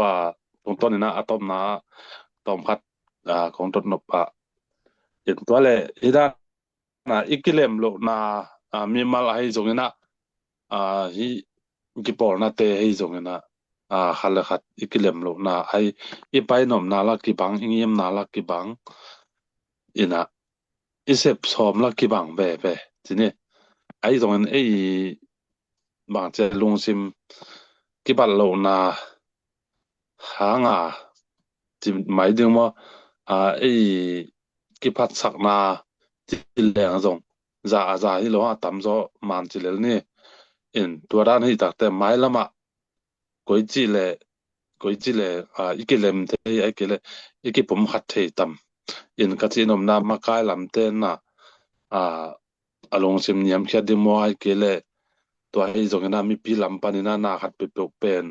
ตรงต้นนี่นะอะตอมนะตอมพัดของต้นนบ in to le hidan na ikilem lo na mi mal hai zongena hi kipol na te hai zongena khala khat ikilem lo na ai ipai nom na la ki bang ingiem na la ki bang ina isep som la ki bang be tini ai zongen ei bang che lung sim ki bal lo na hanga ti mai ding mo ei ki phat sak na ti leng zong za hi lo tam zo man chi lel ni in tua ran hi tak te mai lama koi chi le ikilem te ai kele ikipum khat thei tam in ka chi nom na ma kai lam te na along sim niam khia di mo ai kele to hi zong na mi pi lam panina na khat pe pe pen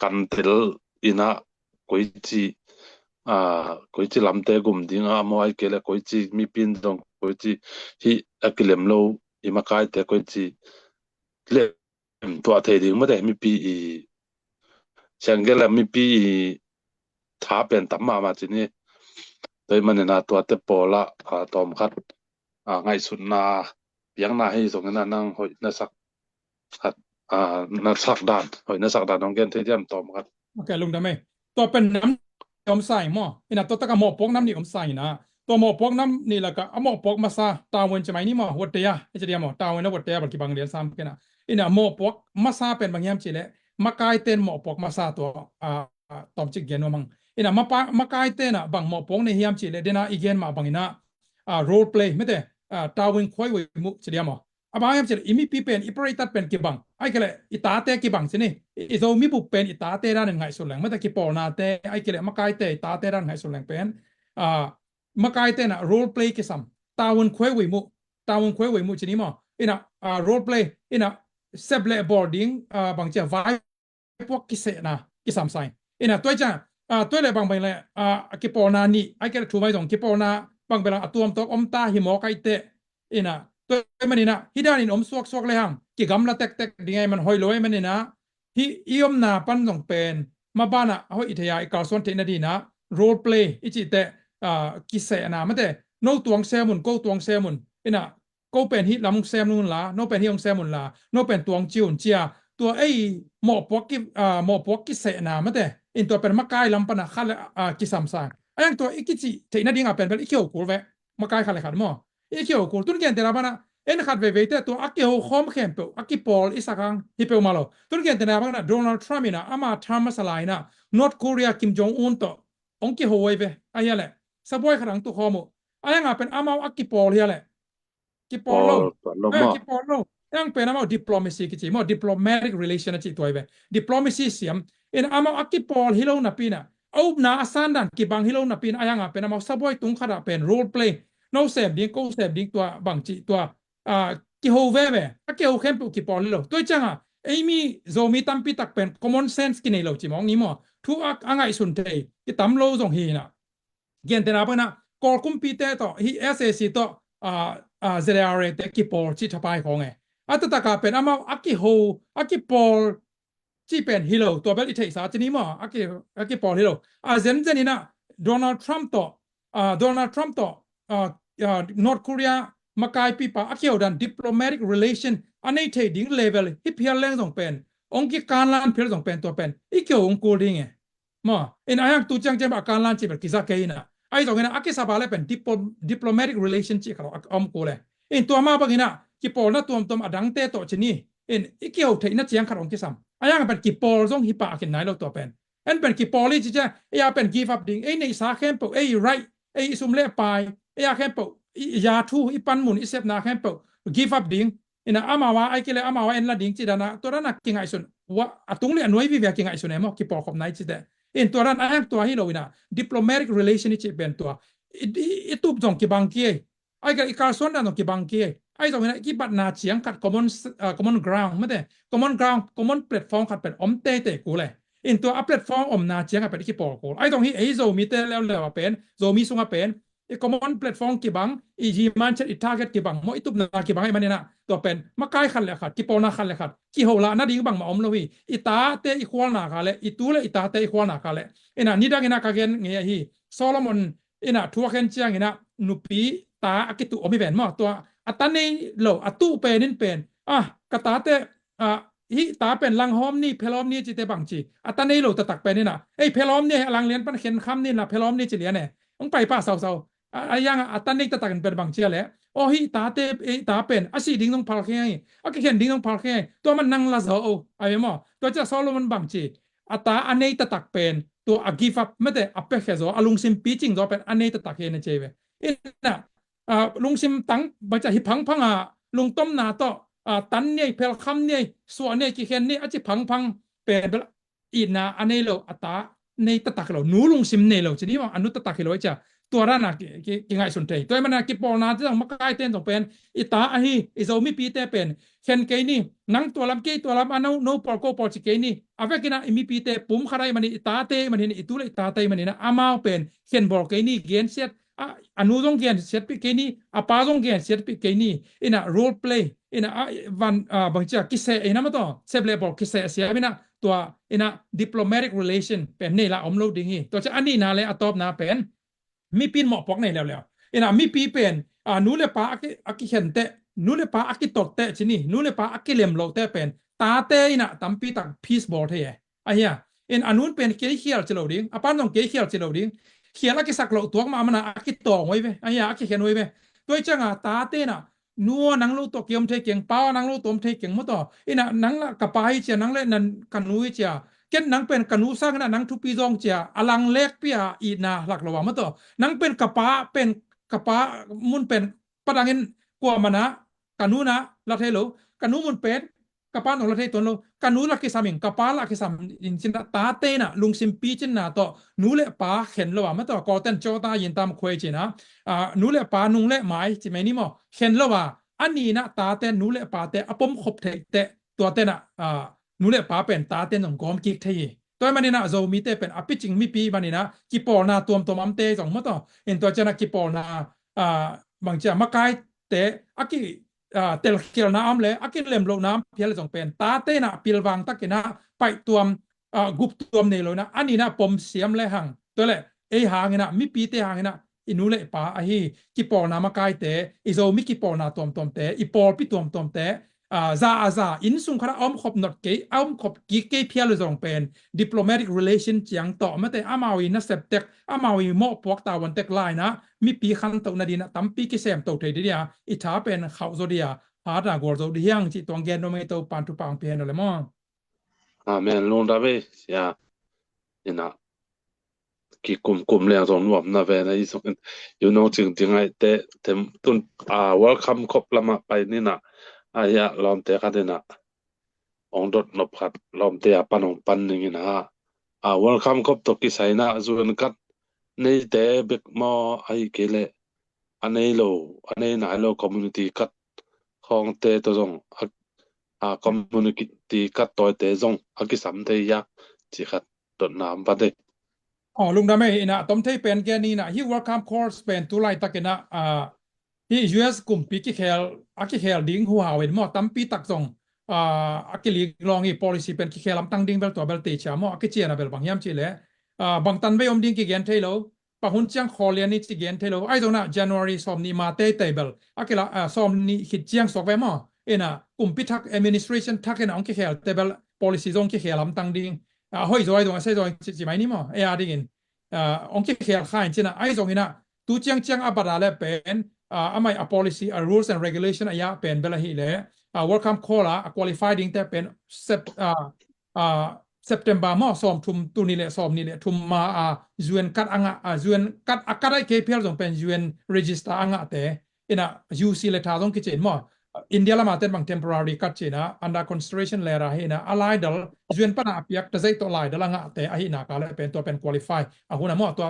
kan tel ina koi chi lam te gum ding mo ai kele koi chi mi pin dong koi chi hi akilem lo i ma kai te koi chi le to thei ding ma de mi pi changela mi pi tha pen tam ma chi ni toi manena to te pola tom khat ngai sun na piang na hi zong na nang hoi na sak khat na sak dan hoi na sak dan ong gen the jam tom khat ok lung da me to pen nam om sai mo ina to ta ka mo pok nam ni om sai na to mo pok nam ni la ka mo pok ma sa ta wen chmai ni mo hot te ya e je mo ta wen na hot te ya ba ki bang lian sam ke na ina mo pok ma sa pen bang yam chi le ma kai ten mo pok ma sa to tom chi gen mang ina ma kai ten na bang mo pok ne hiam chi le dena igen ma bang ina role play me te ta wen khoi we mu chi dia mo abang yam chi imi pi pen operator pen ki bang ai kele itate ki bang sini izo mi bu pen itate ran ngai so lang mata ki por na te ai kele makai te itate ran ngai so lang pen makai te na role play ki sam tawun khwe we mu chini mo ina role play ina seble boarding bang cha vai pok ki se na ki sam sai ina toy cha toy le bang le ki por na ni ai kele thu mai dong ki por na bang bela atuam tok om ta hi mo kai te ina toy manina hidan in om suak le hang ki gam la tek dingai man hoi loi manina hi iom na pan jong pen ma bana hoi ithaya ikal son te na di na role play ichi te ki se na mate no tuang semun ko tuang semun ina ko pen hi lam sem nun la no pen hi ong semun la no pen tuang chiun chia tua ei mo pok ki se na mate in to pen makai lam pana khal ki sam sa ayang to ikichi te na dinga pen bel ikyo ko ve makai khale khat mo ikyo ko tun gen te na bana en khat ve te to aki ho khom khem pe aki pol isakang hi pe malo tun gen te na bana Donald Trump ina ama tham salai na North Korea Kim Jong Un to ong ki ho ve ayale saboy kharang tu khomo ayang pen ama aki pol hiale ki pol lo ki pol lo yang pen ama diplomacy ki chi mo diplomatic relation chi toy ve diplomacy siam en ama aki pol hilo na pina au na asan dan ki bang hilo na pin ayang pen ama saboy tung khara pen role play no sem ding ko sem ding tua bang chi tua ki ho ve ki ho khem pu ki pol lo toy changa amy zomi tampi tak pen common sense ki nei lo chi mong ni mo thu angai sun te ki tam lo jong hi na gen te na pa na kol kum pi te to hi SAC to ZRA te ki pol chi thapai khong e atata ka pen ama aki pol chi pen hilo to bel ithei sa chini mo aki pol hilo zen ina Donald Trump to North Korea makai pipa akio dan diplomatic relation anei the ding level hi phial leng jong pen ong ki kan lan phial jong pen to pen ikyo ong ko ding e mo in ayak tu chang jem akan lan chi ber kisa ke ina ai jong ina aki sabale pen diplomatic relation chi karo om ko le in to ma bagina ki pol na tom adang te to chini in ikyo the na chiang kharong ki sam ayang pen ki pol jong hi pa akin nai lo to pen en pen ki poli chi cha ya pen give up ding ei nei sa khem po ei right ei sum le pai ya khem po ya thu ipan mun isep na khem po give up ding ina amawa ai kile amawa en la ding chi dana to rana kingai sun wa atung le anoi vi kingai sun emo ki por khop nai chi de in to ran ai to hi lo ina diplomatic relation chi ben to itu jong ki bang ki ai ga ikal son dan ki bang ki ai jong ina ki bat na chiang khat common ground mate common platform khat pen om te ku le in to a platform om na chiang ka pen ki por ko ai jong hi ei zo mi te le pen zo mi sunga pen common platform ki bang ji man chat target ki bang mo itup na ki bang ai manina to pen makai khan le khat ki pona khan le khat ki hola na ding bang ma om lowi ita te equal na ka le itule ita te equal na ka le ina nidang ina ka gen nge hi Solomon ina thuaken chiang ina นุปีตาอากิตุอมิเป็นมอตัวอัตนี้โลอัตุเป็นนินเป็นกตาเตฮิตาเป็นลังหอมนี่เพลอมนี่จิเตบังจีอัตนี้โลตะตักเป็นนี่นะเพลอมนี่ลังเลียนปันเข็นคำนี่นะเพลอมนี่จิเลียนเนี่ยต้องไปป้าเศร้ายังอัตนี้ตะตักเป็นบางเชียแหละฮิตาเตตาเป็นสิดิ้งต้องพาลแค่เข็นดิ้งต้องพาลแค่ตัวมันนั่งละเจ้าไอ้หมอตัวจะโซโลมันบางจีอัตอันนี้ตะตักเป็นตัวกิฟับไม่ได้อัปเปกเหรอลุงซิมปีจิงตัวเป็นอันนี้ตะตักเห็นเจเวน่ะลุงซิมตั้งบัจจะหิพังลุงต้มนาต่อตันเนี่ยเพลคำเนี่ยส่วนเนี่ยกี่เห็นเนี่ยอาจจะพังเป็นอีน่ะอันนี้เราอัตาในตะตักเราหนูลุงซิมเนี่ยเราจะนี่ว่าอนุตะตักเราจะตัวร้านน่ะกี่ไงสนใจตัวมันน่ะกี่ปอนาที่ต้องมาใกล้เต้นต้องเป็นอิตาอันนี้อิโซมีปีเต้เป็นเห็นเกนี่นังตัวลำกี่ตัวลำอันนู้นโนปอลโกปอลจิเกนี่เอาไว้กินนะมีปีเต้ปุ่มขรายมันอิตาเต้มันเห็นอิตุเลยอิตาเต้มันเห็นนะอามาเป็นเห็นบอกเกนี่เกียนเสียอนุต้องเกียนเสียปีเกนี่ป้าต้องเกียนเสียปีเกนี่น่ะ role play น่ะวันบางทีคิดเสียน่ะมั้งต่อเซฟเลบอกคิดเสียเสียไม่น่ะตัวน่ะ diplomatic relation เป็นนี่ละอมโลดิ้งนี่ตัวจะอันนี้น่ะเลยอัตอบน่ะเป็นมีปีนหมอกปอกในแล้วน่ะมีปีเป็นนูเลป้าอักเห็นเตนูเลป้าอักตดเตชินี่นูเลป้าอักเลียมโลเตเป็นตาเตน่ะตั้มปีตักพีซบอลเทียเฮียอนุนเป็นเกย์เขียลเจลดิ้งป้าต้องเกย์เขียลเจลดิ้งเขียนอักสักโลตัวมามันอักตองไว้เว้ยอักเขียนไว้เว้ยตัวจังตาเตน่ะนัวนังลูตัวเกี่ยมเทเก่งป้านังลูตัวเทเก่งมั้งต่อน่ะนังละกระปายเจียนังเล่นนันกันนุ้ยเจียเก็นนังเป็นกันนุสร้างนะนังทุปีจองเจียอลังเล็กเปียอีนาหลักระวังมั้งต่อนังเป็นกระปาเป็นกระปามุนเป็นปะดังเงินกว่ามันนะกันนุนะละเทโลกันนุมุนเป็นกระปาของละเทตัวโลกันนุละกิสามิงกระปาละกิสามอินจินตาเตนะลุงซิมปีจินนะต่อนูเลป้าเห็นระวังมั้งต่อกอเตนโจตายินตามคุยจีนะนูเลป้านุงเลไม้จิไม่นี่มั้งเห็นระวังอันนี้นะตาเต้นนูเลป้าเต้อปมขบเตะตัวเต้นนูเลป้าเป็นตาเต้นของกอมกิกเทียตัวมันนี่นะโจมีเต้เป็นอภิจิงมีปีมันนี่นะกิปอนาตัวมัมเต้สองมั้งต่อเห็นตัวเจนะกิปอนาบางทีมาไกเตะอากิเตลเคียวน้ำเลยอากิเลมโลน้ำเพียรสองเป็นตาเต้นะปิลวังตะกินะไปตัวกุบตัวเนี่ยเลยนะอันนี้นะปมเสียมเลยหังตัวเลยหางนะมีปีเตหางนะอินูเลป้ากิปอนามาไกเตอิโซมิกิปอนาตัวเตอีปอลปิตัวเตซาอินสุงคราขบนอตเกย์ขบกิเกย์เพียรสองเป็น diplomatic relation จังต่อมาแต่อามาวินะเซปเตกอามาวิโมปวกตาวันเตกไลนะมีปีขันตัวนาดีนะตั้มปีกิเซมตัวเทดียอิทาเป็นเขาโซเดียฮาร์ดากอร์โซเดียงจิตวงแกนโนเมโตปันทุปังเพียนอะไรมั้งแม่ลงดาเว้ยนะกี่กลุ่มเรื่องสอนว่านะเว้ยนะอีสองอยู่น้องจริงไงแต่ตุนwelcome ครบละมาไปนี่นะลอมเตะกันนะองดดนบขัดลอมเตะปันของปันนึงนะwelcome ครบตกิไซนะส่วนกัดในเตะเบกมอเกลอันนี้อันนี้นายโล community กัดของเตะตัวจงcommunity กัดตัวเตะจงกิสามเตะยากจิกัดดดน้ำปัดเดลุงดำไม่นะต้มเทเป็นแกนี่นะที่ welcome course เป็นตุไลตะกินะที่ US กลุ่มปีกิเคลดิ้งหัวหาเวนมอตั้มปีตักส่งกิลีลองอี policy เป็นกิเคลำตั้งดิ้งเบลตัวเบลตีชามอกิเจียนะเบลบางยามจีเลยบางตันไปอมดิ้งกิเกนเทโลปะหุ่นจังคอเลียนิจิเกนเทโลไอ้ตรงนั้น January สอบนี้มาเตเบลละสอบนี้ขิดเจียงสอกไปมั้งนะกลุ่มปีทัก administration ทักองกิเคลเตเบล policy ตรงกิเคลำตั้งดิ้งห้อยจอยตรงใส่จอยจีไม่นี่มั้งดิ้งองกิเคลข้าจริงนะไอ้ตรงนี้นะตูเจียงอับดาเลเป็นไม่ policy rules and regulation เป็นเบลาฮีเลยwelcome call qualified ดิ้งแต่เป็นSeptember มอสอมทุมตุนี่เลยสอมนี่เลยทุมมาจวนกัดจวนกัดได้เคพีเอลส่งเป็นจวน register แต่UC เลยท่าต้องคิดเจนมออินเดียละมาเต็มบาง temporary กัดเจนะ under consideration เลยระเฮนะอะไรเดลจวนปนาเปียกจะใช้ตัวลายเดลแต่นักอะไรเป็นตัวเป็น qualify หุ่นมอตัว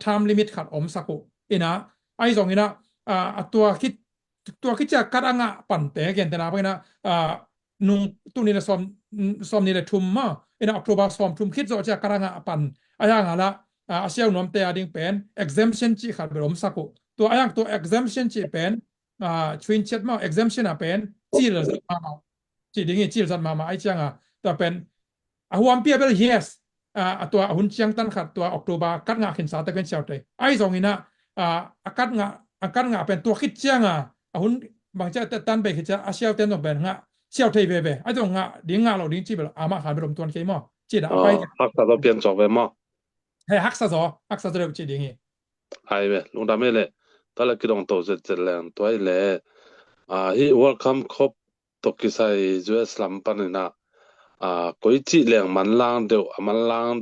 time limit ขัดสักุไอ้สองนะตัวคิดจะกัดปั่นแต่เกินแต่นะเพราะนุ่งตุนี่เลยสอมนี่เลยทุมมาOctober สอมทุมคิดจะกัดปั่นละอาเซียนนอมเตะดิ้งเป็น exemption จีขัดเป็นสักุตัวexemption จีเป็นtwin chat มา exemption เป็นจีลจัดมาจีดิ้งจีลจัดมาไอ้จังตัวเป็นหัวเปียเป็น yes ตัวหุ่นเชียงตันขัดตัว October กัดเข็นสาตะเป็นเช้าเตะไอ้สองนะกัด angkan nga pen tua khit chiang ahun bangcha tan be khicha asial ten dong ben nga siao thei be ai dong nga ding nga lo ding chi bel ama khan be dom tuan ke mo chi da apai hak ta to pian chok ve mo he hak sa zo chi ding ai ve lung da me le ta la ki dong to je lang to ai le hi welcome khop to ki sai US lam pan na koi chi leng man lang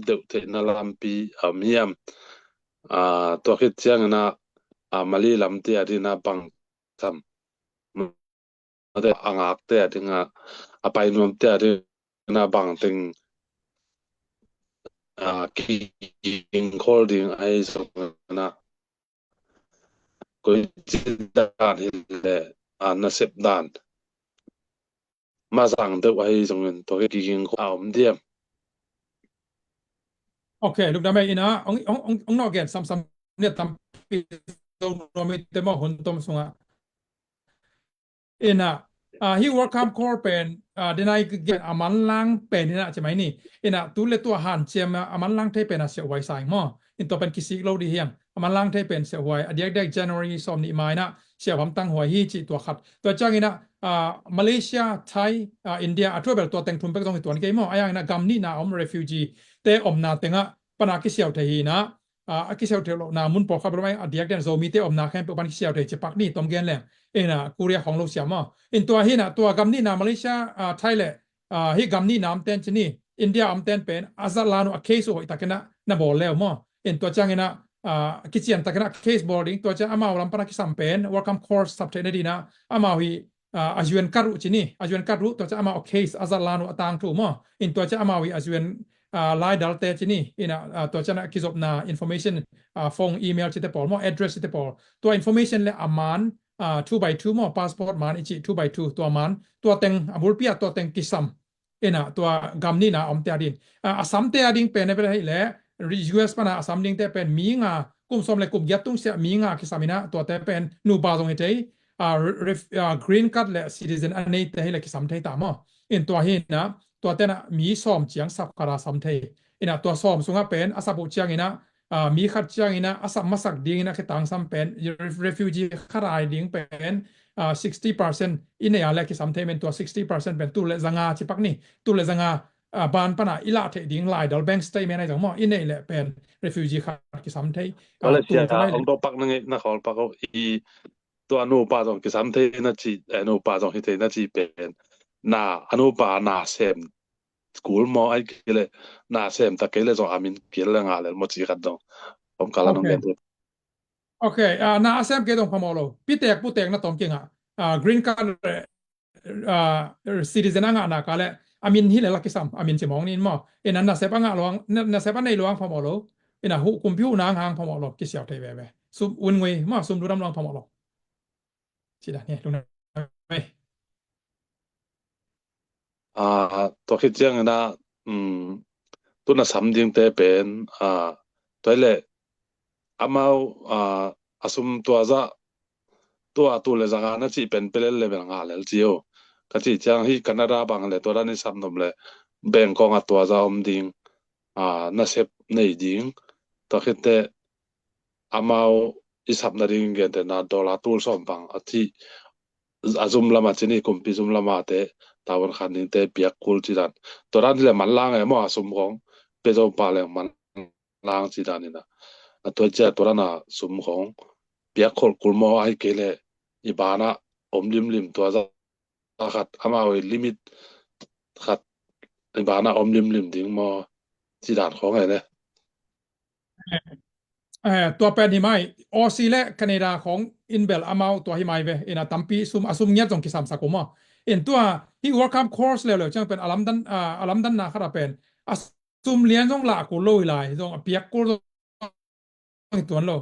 deu te na lam pi miam to khit chiang na mali lam ti adina bang sam ade angak te adinga apai nom te adina bang ting king holding ai so na koi chi dan le na sep dan ma sang de ai song to king om diam okay look da me ina ong no again sam ne tam pi do no me te mo hun tom sunga ina hi welcome core pen denai get aman lang pen ina chemai ni ina tu le tu han chem aman lang te pen se wai sai mo in to pen kisik lo di hiam aman lang te pen se wai adiak dek January som ni mai na se hom tang hoi hi chi to khat to chang ina Malaysia Thai India atwa bel to teng thum pek dong tuan ke mo ayang na gam ni na om refugee te om na tenga pana ki siaw the hi na ki siaw the lo na mun po kha bro mai adiak den zo mi te om na khem pe pan ki siaw the che pak ni tom gen le ina Korea hong lo siam mo inตัวhi naตัวกำนี่นามาเลเซียไทยเลยhi กำนี่นามเต้นชนี่อินเดียอำเต้นเป็นอาซาลานุเคสโอ้ยตะกันนะบอลแล้วมั้งอินตัวจังนะกิจยันตะกันเคสบอลดิ้งตัวจังอามาวันปนักสัมเป็น welcome course สับเทนดีนะอามาวิอาจวนการุชนี่อาจวนการุตัวจังอามาเคสอาซาลานุต่างถูกมั้งอินตัวจังอามาวิอาจวนไลน์ดัลเตชนี่อินะตัวจังคิดจบนะ information ฟงอีเมลชิตเตปอลมั้ง address ชิตเตปอลตัว information เลยอามัน2 by 2 mo passport man ichi 2 by 2 ตัวมันตัวเต็งบุลปีตัวเต็งกิซัมตัวกำนี่นะอมเตียดินassamเตียดินเป็นอะไรเลย US ปะนะ assam ดินเตเป็นมีงากุมสมเลยกุมยัดตุ้งเสียมีงากิซัมินะตัวเตเป็นนูบาตรงเตยgreen card และ citizen อันนี้เตยเลยกิซัมเตยตามตัวเห็นนะตัวเตนะมีซ้อมเจียงสับคาราซัมเตยตัวซ้อมสุงเป็นอาซาบุเจียงนะมีขัดจังอินะอาสัมมาสักดิ้งนะคือต่างสัมเป็น refugee ขรายดิ้งเป็น60% อินเนียเล็กสัมเทเป็นตัว 60% เป็นตัวเลจังอาชิปักนี่ตัวเลจังอาบานปนะอิลาเทดิ้งไลด์ดอลแบงก์สเตย์เมนอะไรต่างๆอินเนียเล็กเป็น refugee ขัดกิสัมเทก็เลยเสียองค์ตัวปักนึงนะขอปักเขาตัวอนุบาลของกิสัมเทน่าจีอนุบาลของฮิเทน่าจีเป็นนาอนุบาลนาเซมschool มอไอ้เกลนาเซมตะเกลจงอามินเกลงาเลยหมดจีกันดงผมกำลังเรียนตัวโอเคนาเซมเกดงพมอโลพี่เตกผู้เตกนะตอมเก่งgreen card citizen งานะกาเลอามินฮิเลลักกิซัมอามินจะมองนี่มั้งนั้นนาเซปงาลวงนาเซปในลวงพมอโลหุคุมพิวนางหางพมอโลกิเสียวเทเวเวซุมอุ่นเวมาซุมดูดำลองพมอโลสิดาเนี่ยดูนะไม่ตัวคิดยังนะตัวน่ะสำเนียงแต่เป็นตัวเล่อามาอาสมตัวจะตัวเลยจังนะจีเป็นเปลเลเป็นงานเลยจีโอก็จีจังที่แคนาดาบางเลยตัวนั้นสำนมเลยแบ่งกองตัวจะอมดิ้งน่าเสพในดิ้งตัวคิดแต่อามาอีสับนาดิ้งเกินแต่น่าดอลลาร์ตัวสองบางที่อาซุมละมาจีนี่กุมพิซุมละมาแต่ตาวันขันนี่แต่เปียกคูลจีดันตัวนั้นเลยมันล่างไอ้หม้ออาซุมของเปโซปาเลยมันล่างจีดันนี่นะตัวเจ้าตัวนั้นซุมของเปียกคูลหม้อไอ้เกลอีบานะอมลิมตัวจะขัดอามาไว้ลิมิตขัดอีบานะอมลิมดิ้งหม้อจีดันของไงเนี่ยตัวเป็นหิมายออซีและแคนาดาของอินเบลอามาตัวหิมายเวตัมปีซุมอาซุมเงียบจงกิสามสักมตัวที่ welcome course เลยจังเป็นอาลัมดันนาคาราเป็นอาซุมเลียนจงหลักกูโลยลายจงเปียกกูตัวนั้นโล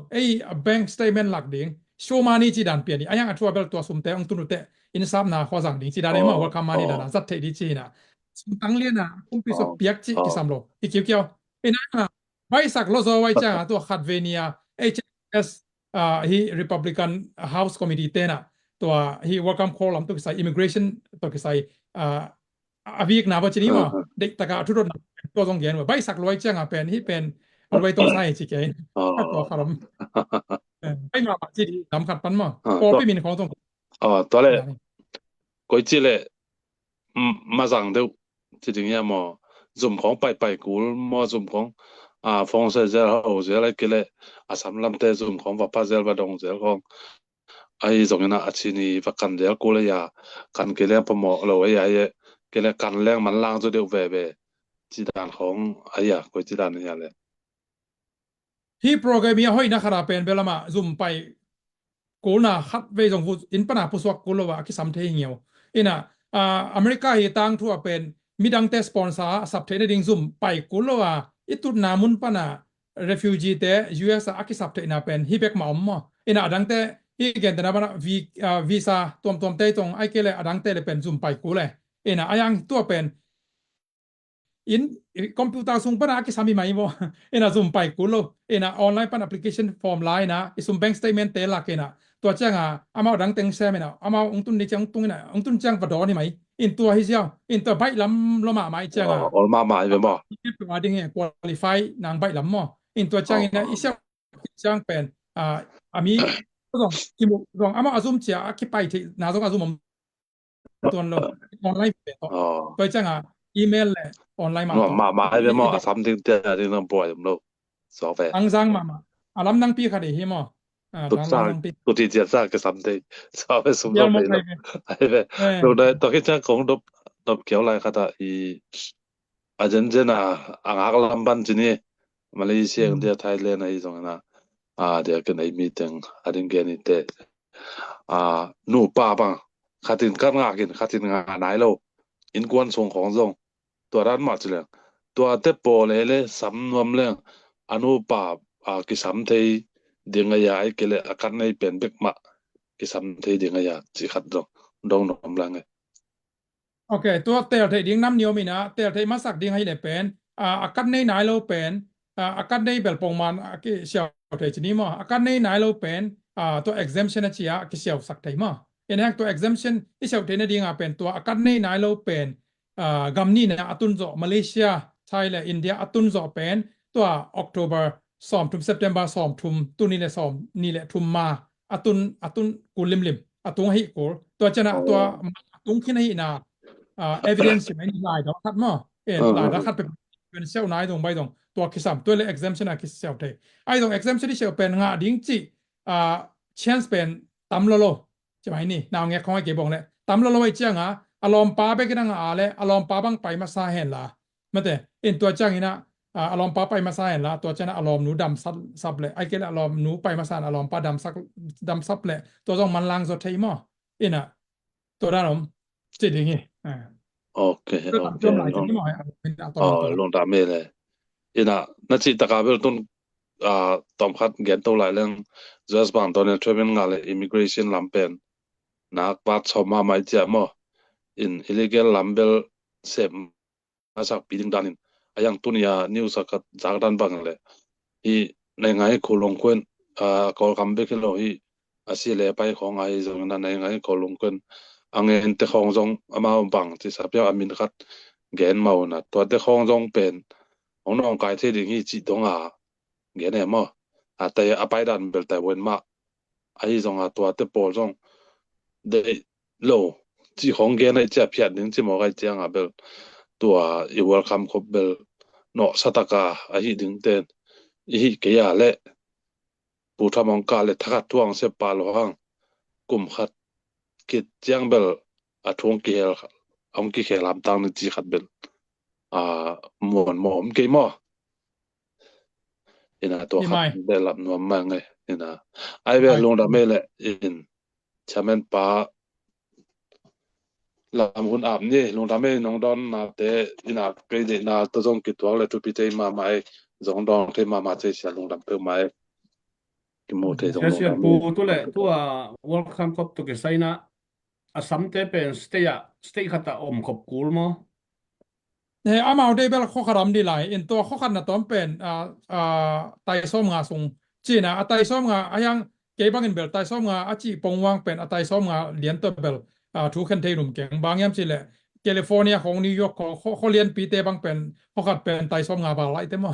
bank statement หลักดิ่งโชมานี่จีดันเปลี่ยนนี่ยังอัตราเบลตัวซุมเตองตุนุเตอินซับนาข้อสั่งดิ่งจีดันเนี่ยมา welcome มานี่ดันจัดเทดีจีนะซุมตั้งเลียนคุมพิสุเปียกจีกิสามโลอีกเกี่ยวนั่นไว้สักโลโซไว้จ้าตัวขัดเวเนีย HSSฮี Republican House Committee เตนะตัวฮี welcome call ตัวกิสาย immigration ตัวกิสายอาวิกนาบจีนี่มั้งเด็กตะกาทุรนตัวตรงเย็นว่าไว้สักไว้จ้าเป็นที่เป็นไว้ตรงใส่จีเกนตัวขารม ไม่มาจีดีลำขัดปันมั้ง à พอ to พี่มินของตรง to le นะนี่ coi chi le ma rằng đâu chỉ định nhà mà dùngของไปกูmà dùngของphong sẽ giờ hậu giờ lại cái lệ sắm làm thế dùngของvà pa giờ và đồng giờของai dùng na chỉ ni và cần giờ côเลยà cần cái lệประมอเราไอ้cái lệ cầnแรงมันล่างจะเดียวvềจีดานของไอ้ก็จีดานนี่แหละ ที่โปรแกรมมีห้อยนะครับเป็นเวลามาซุ่มไปกูน่ะคัดเวจงฟูอินปนาผู้สวกกูเลยว่าคิดสัมเทเหี่ยวอินะอเมริกาเฮตังทั่วเป็นมีดังเตสปอนเซอร์สับเทนดิ่งซุ่มไปกูเลยว่าอิตุนามุนปนา refugee เต US อาคิสับเทน่ะเป็นฮิเบกมาอมมอินะดังเตฮิเกนแต่นะปนาวีซ่าตัวเตตรงไอเกเลดังเตเลยเป็นซุ่มไปกูเลยอินะอายังตัวเป็นin computer sung pana ki sami mai mo ina zoom pai kulo ina online pan application form lai na isum bank statement te la ke na to changa amao dang teng se me na amao ungtun ni chang tung na ungtun chang pa do ni mai in to hi xiao in to bai lam lo ma mai changa อ๋อมาหมายไปบ่ ตัวดิ่ง qualify นางเbai lam mo in to chang ina i xiao chang pen ami rong ki mo rong amao azum chia ki pai thi na zong azum ton lo online pe to อ๋อ to changa email le online ma to มาหมายไปบ่ซ้ำถึงเจอที่ต้องป่วยผมรู้สอแฟ Angzang mama. Alam nang pi khade himo. Tụt Dang xa nang pi. tụt thì diệt ra cái sắm thì so với súng Yang độc mo đấy kai. là vậy lúc đấy tôi khi chắc cũng độc độc kéo lại khata i dân dân ang ác làm ban chỉ nè Malaysia India Thailand này giống na để cái này meeting adin cái này thế nụ pa bang khatin kan ngà kin khatin ngà nai lo in quan song khong zong tua ran ma chile tua te po le sam nuam le anu pa ki sam thei dinga ya ai kele akan nei pen bek ma ki sam thei dinga ya chi khat dong nom lang Okay, tua tel thei ding nam niom ina, tel thei masak ding hai le pen. Akan nei nai lo pen. Akan nei bel pong man ki xiao thei chini mo. Akan nei nai lo pen. To exemption chia ki xiao sak thei mo. In hak to exemption i xiao thei na ding a pen to akan nei nai lo pen. Gam ni na atun zo Malaysia, Thailand, India atun zo pen. To October 2 tum September 2 tum tu ni le 2นี่แหละทุมมาatunกูลิมatung hi ko to chana to atung khin hi na evidence ไม่นี่ลายดอกคัดมั้งลายดอกคัดเป็นเซลนายตรงใบตรงตัวคิดซ้ำตัวเลย exemption อะคิดเซลเทไอ้ตรง exemption ที่เซลเป็นงาดิ้งจีchance เป็นตำโลโลใช่ไหมนี่นาวเงี้ยของไอ้เก็บบอกเลยตำโลโลไอ้เจ้างอารมณ์ป้าไปกันงาเลยอารมณ์ป้าบังไปมาซาเห็นละไม่แต่ตัวเจ้างนี่นะอารมณ์ป้าไปมาซาเห็นละตัวเจ้านะอารมณ์หนูดำซับเลยไอ้เกลอารมณ์หนูไปมาซาอารมณ์ป้าดำซับเลยตัวต้องมันลังสุดท้ายมั้งน่ะตัวด้านผมจิตอย่างงี้ok ok long ta me le ina na chi ta ka bel ton tom khat gen to lai leng just bang ton travel nga le immigration lampen na pa choma mai cha mo in illegal lambel sem asak piding danin ayang tunia news akat jagdan bang le hi nei ngai kholong kwen kol kam be kelo hi asi le pai khong ai jong na nei ngai kholong kwen angen te khong jong ama bang ti sapya amin khat gen mau na to te khong jong pen ong nong kai the ding hi chi dong gen e mo te apai dan bel tai wen ma ai jong to te pol jong de lo chi khong gen ai cha phiat ding chi mo kai chiang bel tua I welcome khop bel no sataka a hi ding ten hi ke ya le pu thamong ka le thakat tuang se pa lo hang kum khat kit chiang bel thong ke ong ki khelam tang ni chi khat bel mon mom ke mo ina to khat bel lam no ma nge ina ai be long da me le in chamen pa làm hun áp nhỉ long đam mê nong don na te ina cái gì na to zong kit wang le tu pi te ma mai zong dong te ma che sia long đam pe mai ki mo te zong sia dong pu tu le tu welcome kop tu ke saina asam te pen stay khata om khop kul mo เนี่ยอามาเอาได้เบลข้อขรำดีหลายอินตัวข้อขันน่ะต้อมเป็นไตส้มงาทรงจีน่ะไตส้มงายังเก็บบังเงินเบลไตส้มงาจีปงวางเป็นไตส้มงาเลียนตัวเบลทุกคันเทนุ่มเก่งบางยามจีแหละแคลิฟอร์เนียของนิวยอร์กของเขาเรียนปีเตบังเป็นเขาขัดเป็นไตส้มงาบาไลเต็ม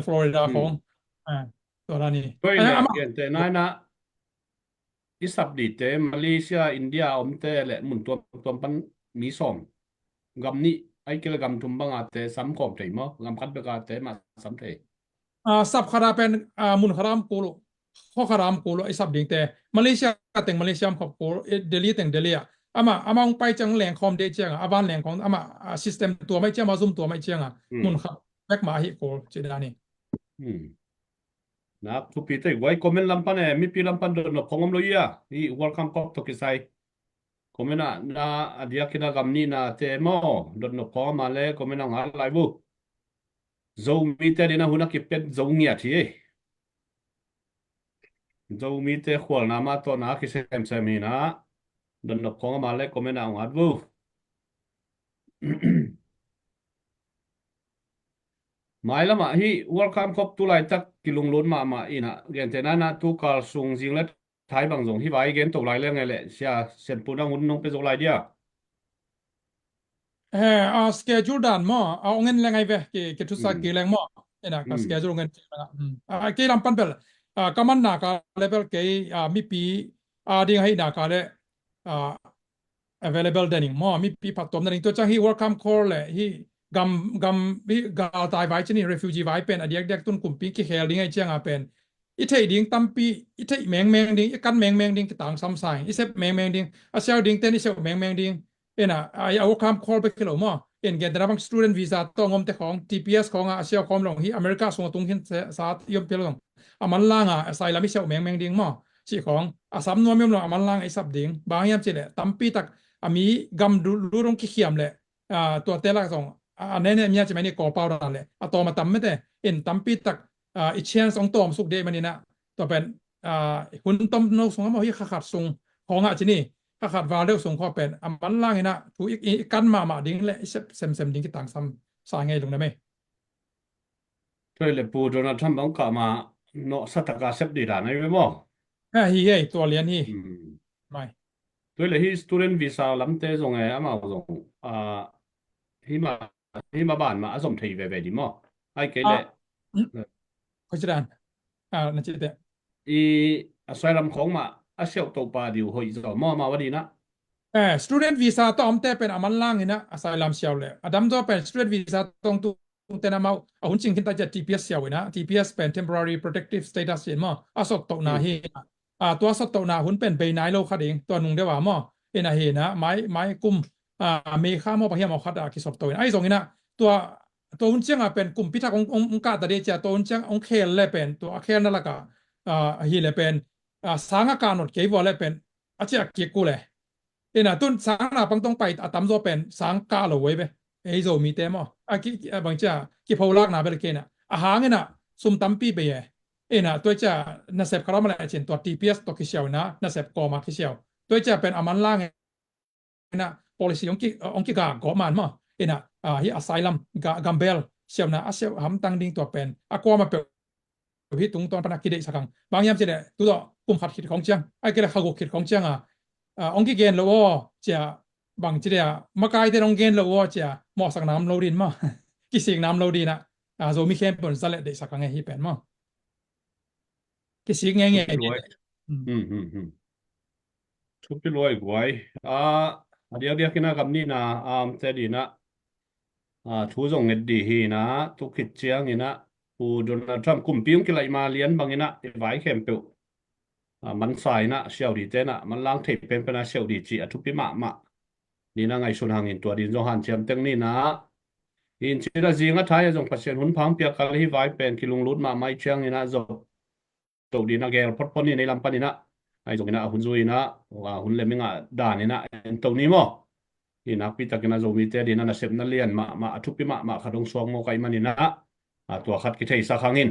ฟลอริดาของ ตัวนั้นนี่ด้วยอันแหละอามาเกี่ยแต่นั้นนะอิสับดีเตมาเลเซียอินเดียอมเตแหละหมุนตัวปันมีสองกำนี้ไอ้เกี่ยวกับทุมบังอาเตซ้ำขอบใจมั้งกำคัดเบกาเตมาซ้ำเตสับคาราเป็นมุนคารามกูโลข้อคารามกูโลไอสับดิ่งแต่มาเลเซียแต่งมาเลเซียมขอบกูเดลีแต่งเดลีอะอามาองไปจังแหล่งคอมเดเจียงอาบ้านแหล่งของซิสเต็มตัวไม่เจียงมาซุ่มตัวไม่เจียงมุนครับแบกมาฮิโกเจดานี่อืมนะทุกปีเตไว้คอมเมนต์ลำพันเนี่ยมีปีลำพันเดินของอมโลยอ่ะนี่วัลคัมก็ตกิไซคอมเมนต์นะอดียกินากำนี้นะเตมอเดินของมาเลยคอมเมนต์งานไลบุโจมีเตดีนะหุนักกิเป็ดโจเงียทีโจมีเตขวลนามาตัวนักกิเซมเซมีนะเดินของมาเลยคอมเมนต์งานบุ หมายละมาฮีวัลคัมครบตุไลตักกิลุงล้นมาอีนะเกณฑ์เจนั้นนะตุกาลซุงจิงเล็ดไทยบางสงที่ไว้เกณฑ์ตกไลเรื่องไงแหละเสียเส้นปูนังหุ่นนงเป็นตกไลเดียเออสเกจูดันมอเอาเงินแรงไงเว้ยเกทุอืมสักเกแรงมอเนี่ยนะอืมก็สเกจูเงินเกลำปันเปลก็มันหนักเลเวลเกมีปีดิ่งให้หนักเลยอ่า available เดนิงมอมีปีผัดตบเดนิงตัวจ้างฮี welcome call เลยฮีกำกาตายไว้ชนี่ refugee ไว้เป็นอดีตเด็กตุนกลุ่มปีกี่เฮลดิ้งไอเจียงเป็นอีเทดิ้งตั้มปีอีเทแมงดิ้งอีกันแมงดิ้งต่างซ้ำใส่อีเซแมงดิ้งอาเซียดิ้งเต้นอีเซแมงดิ้งเอา welcome call ไปขึ้นหรอมอเกณฑ์แต่ละบาง student visa ต้องงมแต่ของ TPS ของอาเซียคอมลงที่อเมริกาส่งตรงที่สาธยมเปลงมันล่างasylum ไม่เซลแมงดิ้งมอชีของสำนวนไม่ลงมันล่างไอ้สับดิ้งบางอย่างเจเลยตั้มปีตักมีกำดูรงขี้เขียมเลยตัวเตละส่งเนี่ยมีจะไม่เนี่ยก่อเปล่านั่นแหละตัวมาตั้มไม่ได้ตั้มปีตักอีเชียนสองตัวมสุกเดมันนี่นะตัวเป็นหุ่นต้มนกส่งมาที่ขาดส่งของที่นี่ขาดวาเร็วส่งข้อเป็นมันล่างนี่นะถูกอีกกันมาดิ้งเลยเซมดิ้งที่ต่างซ้ำสายไงตรงนั้นไหมช่วยเลยปูโดนัลด์ทรัมป์ต้องกลับมาโนสัตกาเซปดีดานไอ้เว้ยมั้งฮีตัวเรียนฮีอืมไม่ช่วยเลยที่ student visa ลำเตะส่งไงอามาส่งที่มาที่มาบ้านมาสมทีเวดีมั้งไอ้เกลอ่ะเล่เขาจะได้นั่นจิตเตะอีอาศัยลำของมาอาเซียวตัวปลาดิวหอยจอมอมาวดีนะstudent visa ต้องอมเตะเป็นมันล่างนี่นะอาศัยลำเชียวเลยดัมตัวเป็น student visa ต้องตุ้งเตนะมาหุ่นจริงขึ้นแต่จะ TPS เชียวนะ TPS เป็น temporary protective status เห็นมั้ยสดตัวนาเฮตัวสดตัวนาหุ่นเป็นใบนายโลคัดเองตัวนุ่งเดียวว่ามั้งเห็นนะเห็นนะไม้กุมเมฆาโมปะเฮียมเอาคัดคิดสดตัวไอ้ตรงนี้นะตัวหุ่นเชียงเป็นกลุ่มพิทักษ์องค์การตะเดียตัวหุ่นเชียงองค์เคลเลยเป็นตัวเคลนั่นแหละก็เฮียเลยเป็นสางอาการหนดเกี่ยวเลยเป็นอาจจะเกี่ยวกูเลยตุนสางนาปังต้องไปตั้มตัวเป็นสางกาโลไว้ไปโซมีเต็มบางจ้ากี่พาวลักนาเบลเกนะหางนะซุ่มตั้มปีไปตัวจ้านาเซปคารามาเลเจนตัว TPS ตัวคิเชียวนะนาเซปกอมาคิเชียวตัวจ้าเป็นมันล่างนะ policy องค์กากอมันมั้งฮีอาไซลัมกัมเบลเชียวนะอาเซียวหำตังดิ้งตัวเป็นกอมาเป็นพี่ตุงตอนปนักกิเดสักังบางยามเจเดตัวปุ่มขัดขีดของเจียงไอ้เกลือขากขีดของเจียงองค์กิเกนโลวจะบางทีเดียมากายเดองเกนโลวจะหมอสักน้ำโลดินมั้งกิสิงน้ำโลดินะโซมีเข้มเป็นสลัดเดสักังไงฮีเป็นมั้งกิสิงไงทุบไปรวยทุบไปรวยกวยเดี๋ยวกินกับนี่นะเจดีนะทูส่งเงินดีฮีนะทุกขิดเชียงนี่นะปูโดนัลด์ทรัมป์กุมปิ้งกิไลมาเลียนบางนี่นะไว้เข้มเปิวมันสายนะเชียวดีเจนะมันล้างเทปเป็นนะเชียวดีจีทุบไปมานี่นะไงชนหางอินตัวดินจงหันเชียมเต็งนี่นะอินชีระจิงก็ท้ายจงพัชเชนหุ่นพังเปียกกะลีไว้เป็นกิลุงลุดมาไม่เชียงนี่นะจบตัวดีนะแกพอดนี่ในลำปันนี่นะไอ้ตรงนี้นะหุ่นซุยนะหุ่นเล่มงอ่ะด่านนี่นะตรงนี้มั้งนี่นักพิจารณาโจมีเตดีนะนะเสพนั่นเลียนมาทุบไปมาขัดงสวงโมไกมันนี่นะตัวขัดกิเทสักครั้งอิน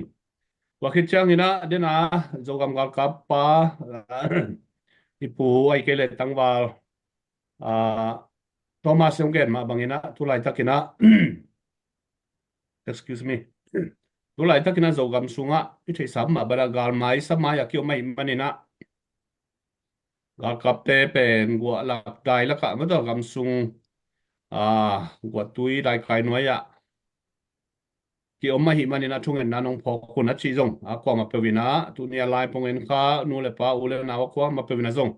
ว่าคิดเชียงนี่นะเดี๋ยวนะโจกำกับกับป้าที่ปูไอ้เกล็ดตั้งว่าโทมัสยงเกนมาบางนะทุไลตักินะ excuse me ทุไลตักินะโจกำสุงะที่ใช้สามมาบรากาลไม้สมัยอยากเกี่ยวไม่มันนี่นะกากับเตเป็นกัวหลักได้แล้วก็ไม่ต้องกำสุงกัวตุยได้ใครน้อยอะ ki oma hi manina thungen na nong phok khuna chi zong akwa ma pewina tu nia lai pongen kha nu le pa ule na akwa ma pewina zong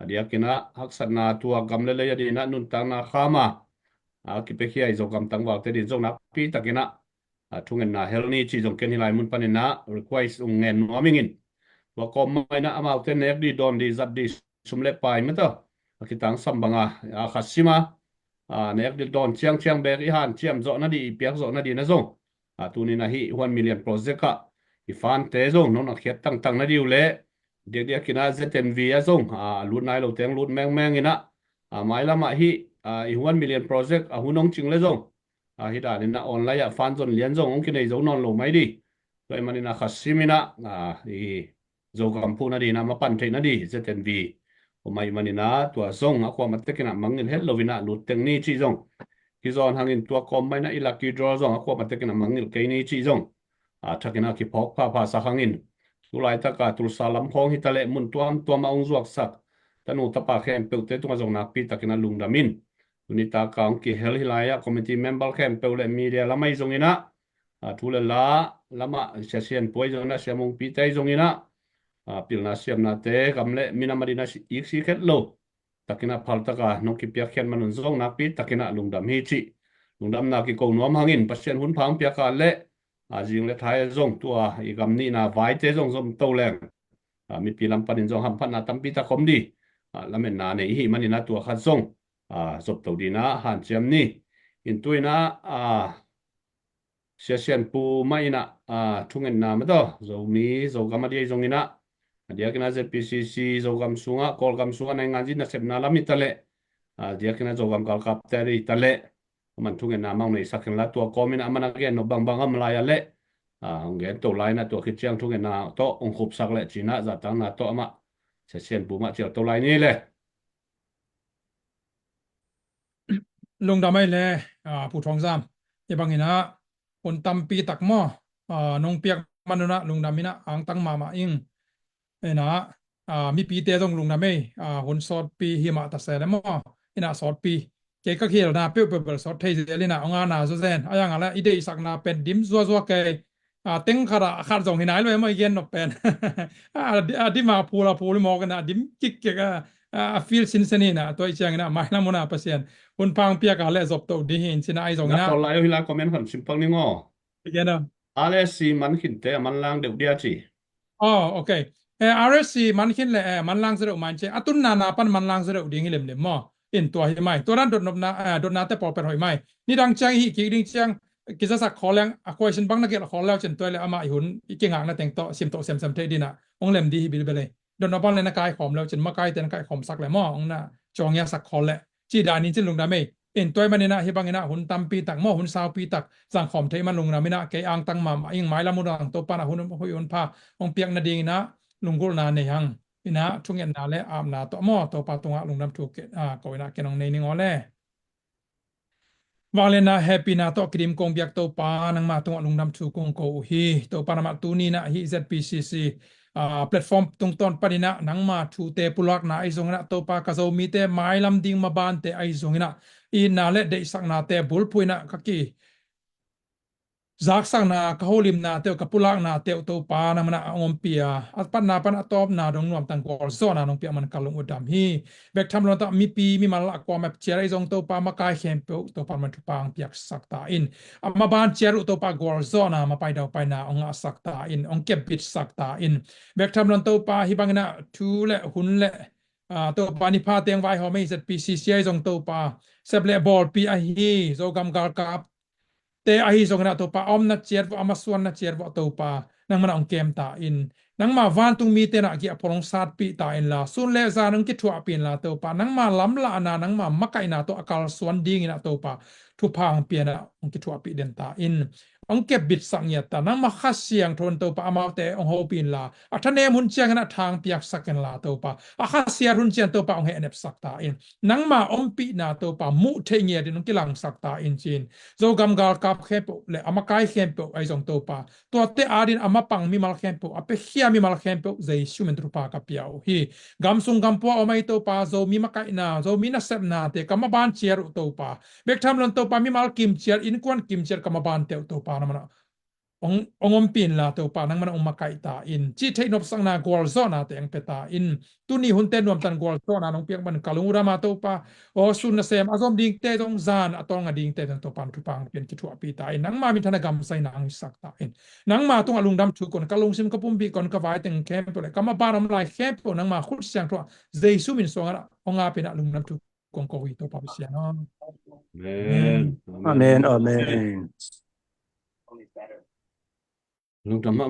adia kina haksat na tua gamle le yadi na nun tang na khama ki pe khi ai zo gam tang wa te din zong na pi takina thungen na hel ni chi zong ken hi lai mun panina request ung ngen no mingin wa kom mai na amau te nek di don di zat di sumle pai mata kitang sambanga khasima nek di don chiang chiang be ri han chiam zo na di piak zo na di na zong tu ni na hi 1 million project ka ifan te zong no na khiat tang tang na di ule dia kina ZNV a zong lut nai lo teng lut meng meng ina mai lama hi i 1 million project hunong ching le zong hi da ni na online ya fan zon lian zong ong kinai zo non lo mai di toy manina khasimina i zo kampu na di na mapan the na di ZNV o mai manina tua zong akwa matekina mangin het lovina lut teng ni chi zong ki zon hangin tua kom mai na ilaki draw zong akwa matekina mangil ke ni chi zong thakina ki phok pha sa hangin tulai taka tul salam khong hitale mun tuam ong zuak sak tanu tapa khem peute tunga zong na pi takina lungdamin unita kaung ki hel hilaya committee member khem peule media lamai zongina thule la lama session poi zona siamong pi tai zongina pilna siam na te kamle minamadina ik si khet lo takina phal taka nong ki pia khen manun zong na pi takina lungdam hi chi lungdam na ki ko nuam hangin pasien hun phang pia ka le jing le thai zong tua i gam ni na vai te zong zom to leng mi pi lam panin zong ham phan na tam pi ta khom di lamen na nei hi mani na tua khat zong zop to di na han chiam ni in tuina session pu mai na thungen na ma do zo mi zo gam di zong ina dia kena ZPCC zo gam sunga kol gam sunga na ngaji na sep na lam itale dia kena zo gam kal kap tari itale man thungen na mang nei sakin la tua komin amana gen no bang bang am la ya le ngen to lai na to khichiang thungen na to ong khup sak le china za tang na to ama session pu ma chiao to lai ni le lung da mai le pu thong zam ye bangina on tampi tak mo nong piak manuna lung da mina ang tang mama ing ena mi pi te dong lung da mai hon sort pi hi ma ta se le mo ina sort pi ke ka khel na pe pe sort thei je le na anga na zo zen ayang ala ide sak na pen dim zo zo ke teng khara khar jong hinai lo mo igen no pen di ma pula puli mo kana dim kik ke ka feel sin senina to ichang na mai na mona pasien un pang pia ka le zop to di hin sin ai jong na na to lai hila comment kan simple ni ngo igen na ale si man khin te man lang deu dia chi okay RSC man khin le man lang zero man che atun na na pan man lang zero ding lem lem mo in to hi mai to ran dot na te por per hoi mai ni dang chang hi ki ding chang kisa sak kholang a question bang na ke kholaw chen toile ama i hun i kingang na teng to sim to sem the dina ong lem di hi bil bele don na ban le na kai khom law chen ma kai ten kai khom sak le mo ong na chong ya sak khol le chi da ni chin lung da me in toy man na hi bang na hun tam pi tak mo hun sao pi tak sang khom thei man lung na me na ke ang tang ma ing mai la mu dang to pa na hun hoi un pha ong piak na ding na lung gol na ne hang ina thung en na le am na to mo to pa tunga lung nam thu ke ko ina ke nong nei ni ngole Valena happy na to krim kong biak to pa nang ma tung lung nam thu kong ko hi to pa ma tu ni na hi ZPCC platform tung ton panina nang ma thu te pulak na ai zong na to pa ka zo mi te mai lam ding ma ban te ai zong na i na le de sak na te bul puina ka ki zak sang na ka holim na te ka pulak na te to pa na mana ngom pia at pan na pan atop na dong nuam tang kor zo na nong pia man kalung udam hi bek tham lon ta mi pi mi mal kwa map cherai zong to pa ma kai khem pe to pan man pang piak sakta in ma ban cheru to pa gor zo na ma pai dau pai na ong sakta in ong kep bit sakta in bek tham lon to pa hi bang na thu le hun le to pa ni pha teng vai ho mai ZPCC zong to pa sep le bol pi a hi zo gam gal kap te ahi zong na to pa om na cher vo amaswan na cher vo to pa nang mana ong kem ta in nang ma van tung mi te na ki apolong sat pi ta in la sun le za nang ki thua pin la to pa nang ma lam la na nang ma makai na to akal swan ding na to pa thu phang pi na ong ki thua pi den ta in ong ke bit sang ya ta nang ma khas siang thon to pa amau te ong ho pin la athane mun chiang na thang piak saken la to pa a khas sia run chiang to pa ong he nep sak ta in nang ma om pi na to pa mu the nge din ong ki lang sak ta in chin zo gam gal kap khepo le amakai khepo ai zong to pa to te adin ama pang mi mal khepo ape khia mi mal khepo zai sumen tru pa ka piao hi gam sung gam po omai to pa zo mi makai na zo mi na sep na te kama ban chiar to pa bek tham lon to pa mi mal kim chiar in kwan kim chiar kama ban te to pa na mana ongom pin la to pa nang man ong makai ta in chi thei nop sang na gol zo na te ang peta in tu ni hun ten nom tan gol zo na nong piak man kalung ra ma to pa o sun na sem azom ding te dong zan atong a ding te dong to pan tu pang pen ki tu api ta in nang ma min thana gam sai nang sak ta in nang ma tung alung dam thu kon kalung sim ka pum bi kon ka vai teng kem to le kama baram lai kem to nang ma khut siang to jesu min so nga onga pe na lung dam thu kon ko wi to pa bi sia no Amen. Amen. Amen. Lung dam ma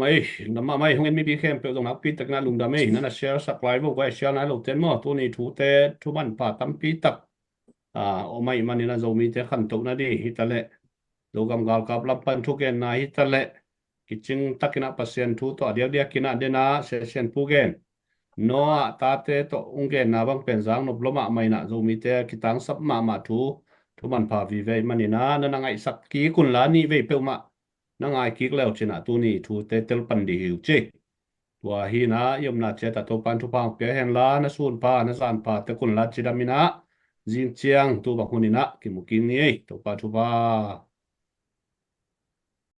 mai hungen mi bi khem pe dong hak pi tak na lung dam mai na na share supply bo wa share na lo ten mo tu ni thu te thu man pa tam pi tak o mai man na zo mi te khan to na di hi ta le lo gam gal kap lam pan thu gen na hi ta le ki ching takina pasien thu to dia dia kina de na se sen pu gen no ta te to ung gen na bang pen jang no bloma mai na zo mi te ki tang sap ma thu thu man pa vi ve man na na ngai sak ki kun la ni ve pe ma na ngai ki leo china tu ni thu te tel pan di hiu che tua hi na yom na che ta to pan thu pang pe hen la na sun pa na san pa te kun la chi da mi na jing chiang tu ba hunina ki mu kin ni to pa thu ba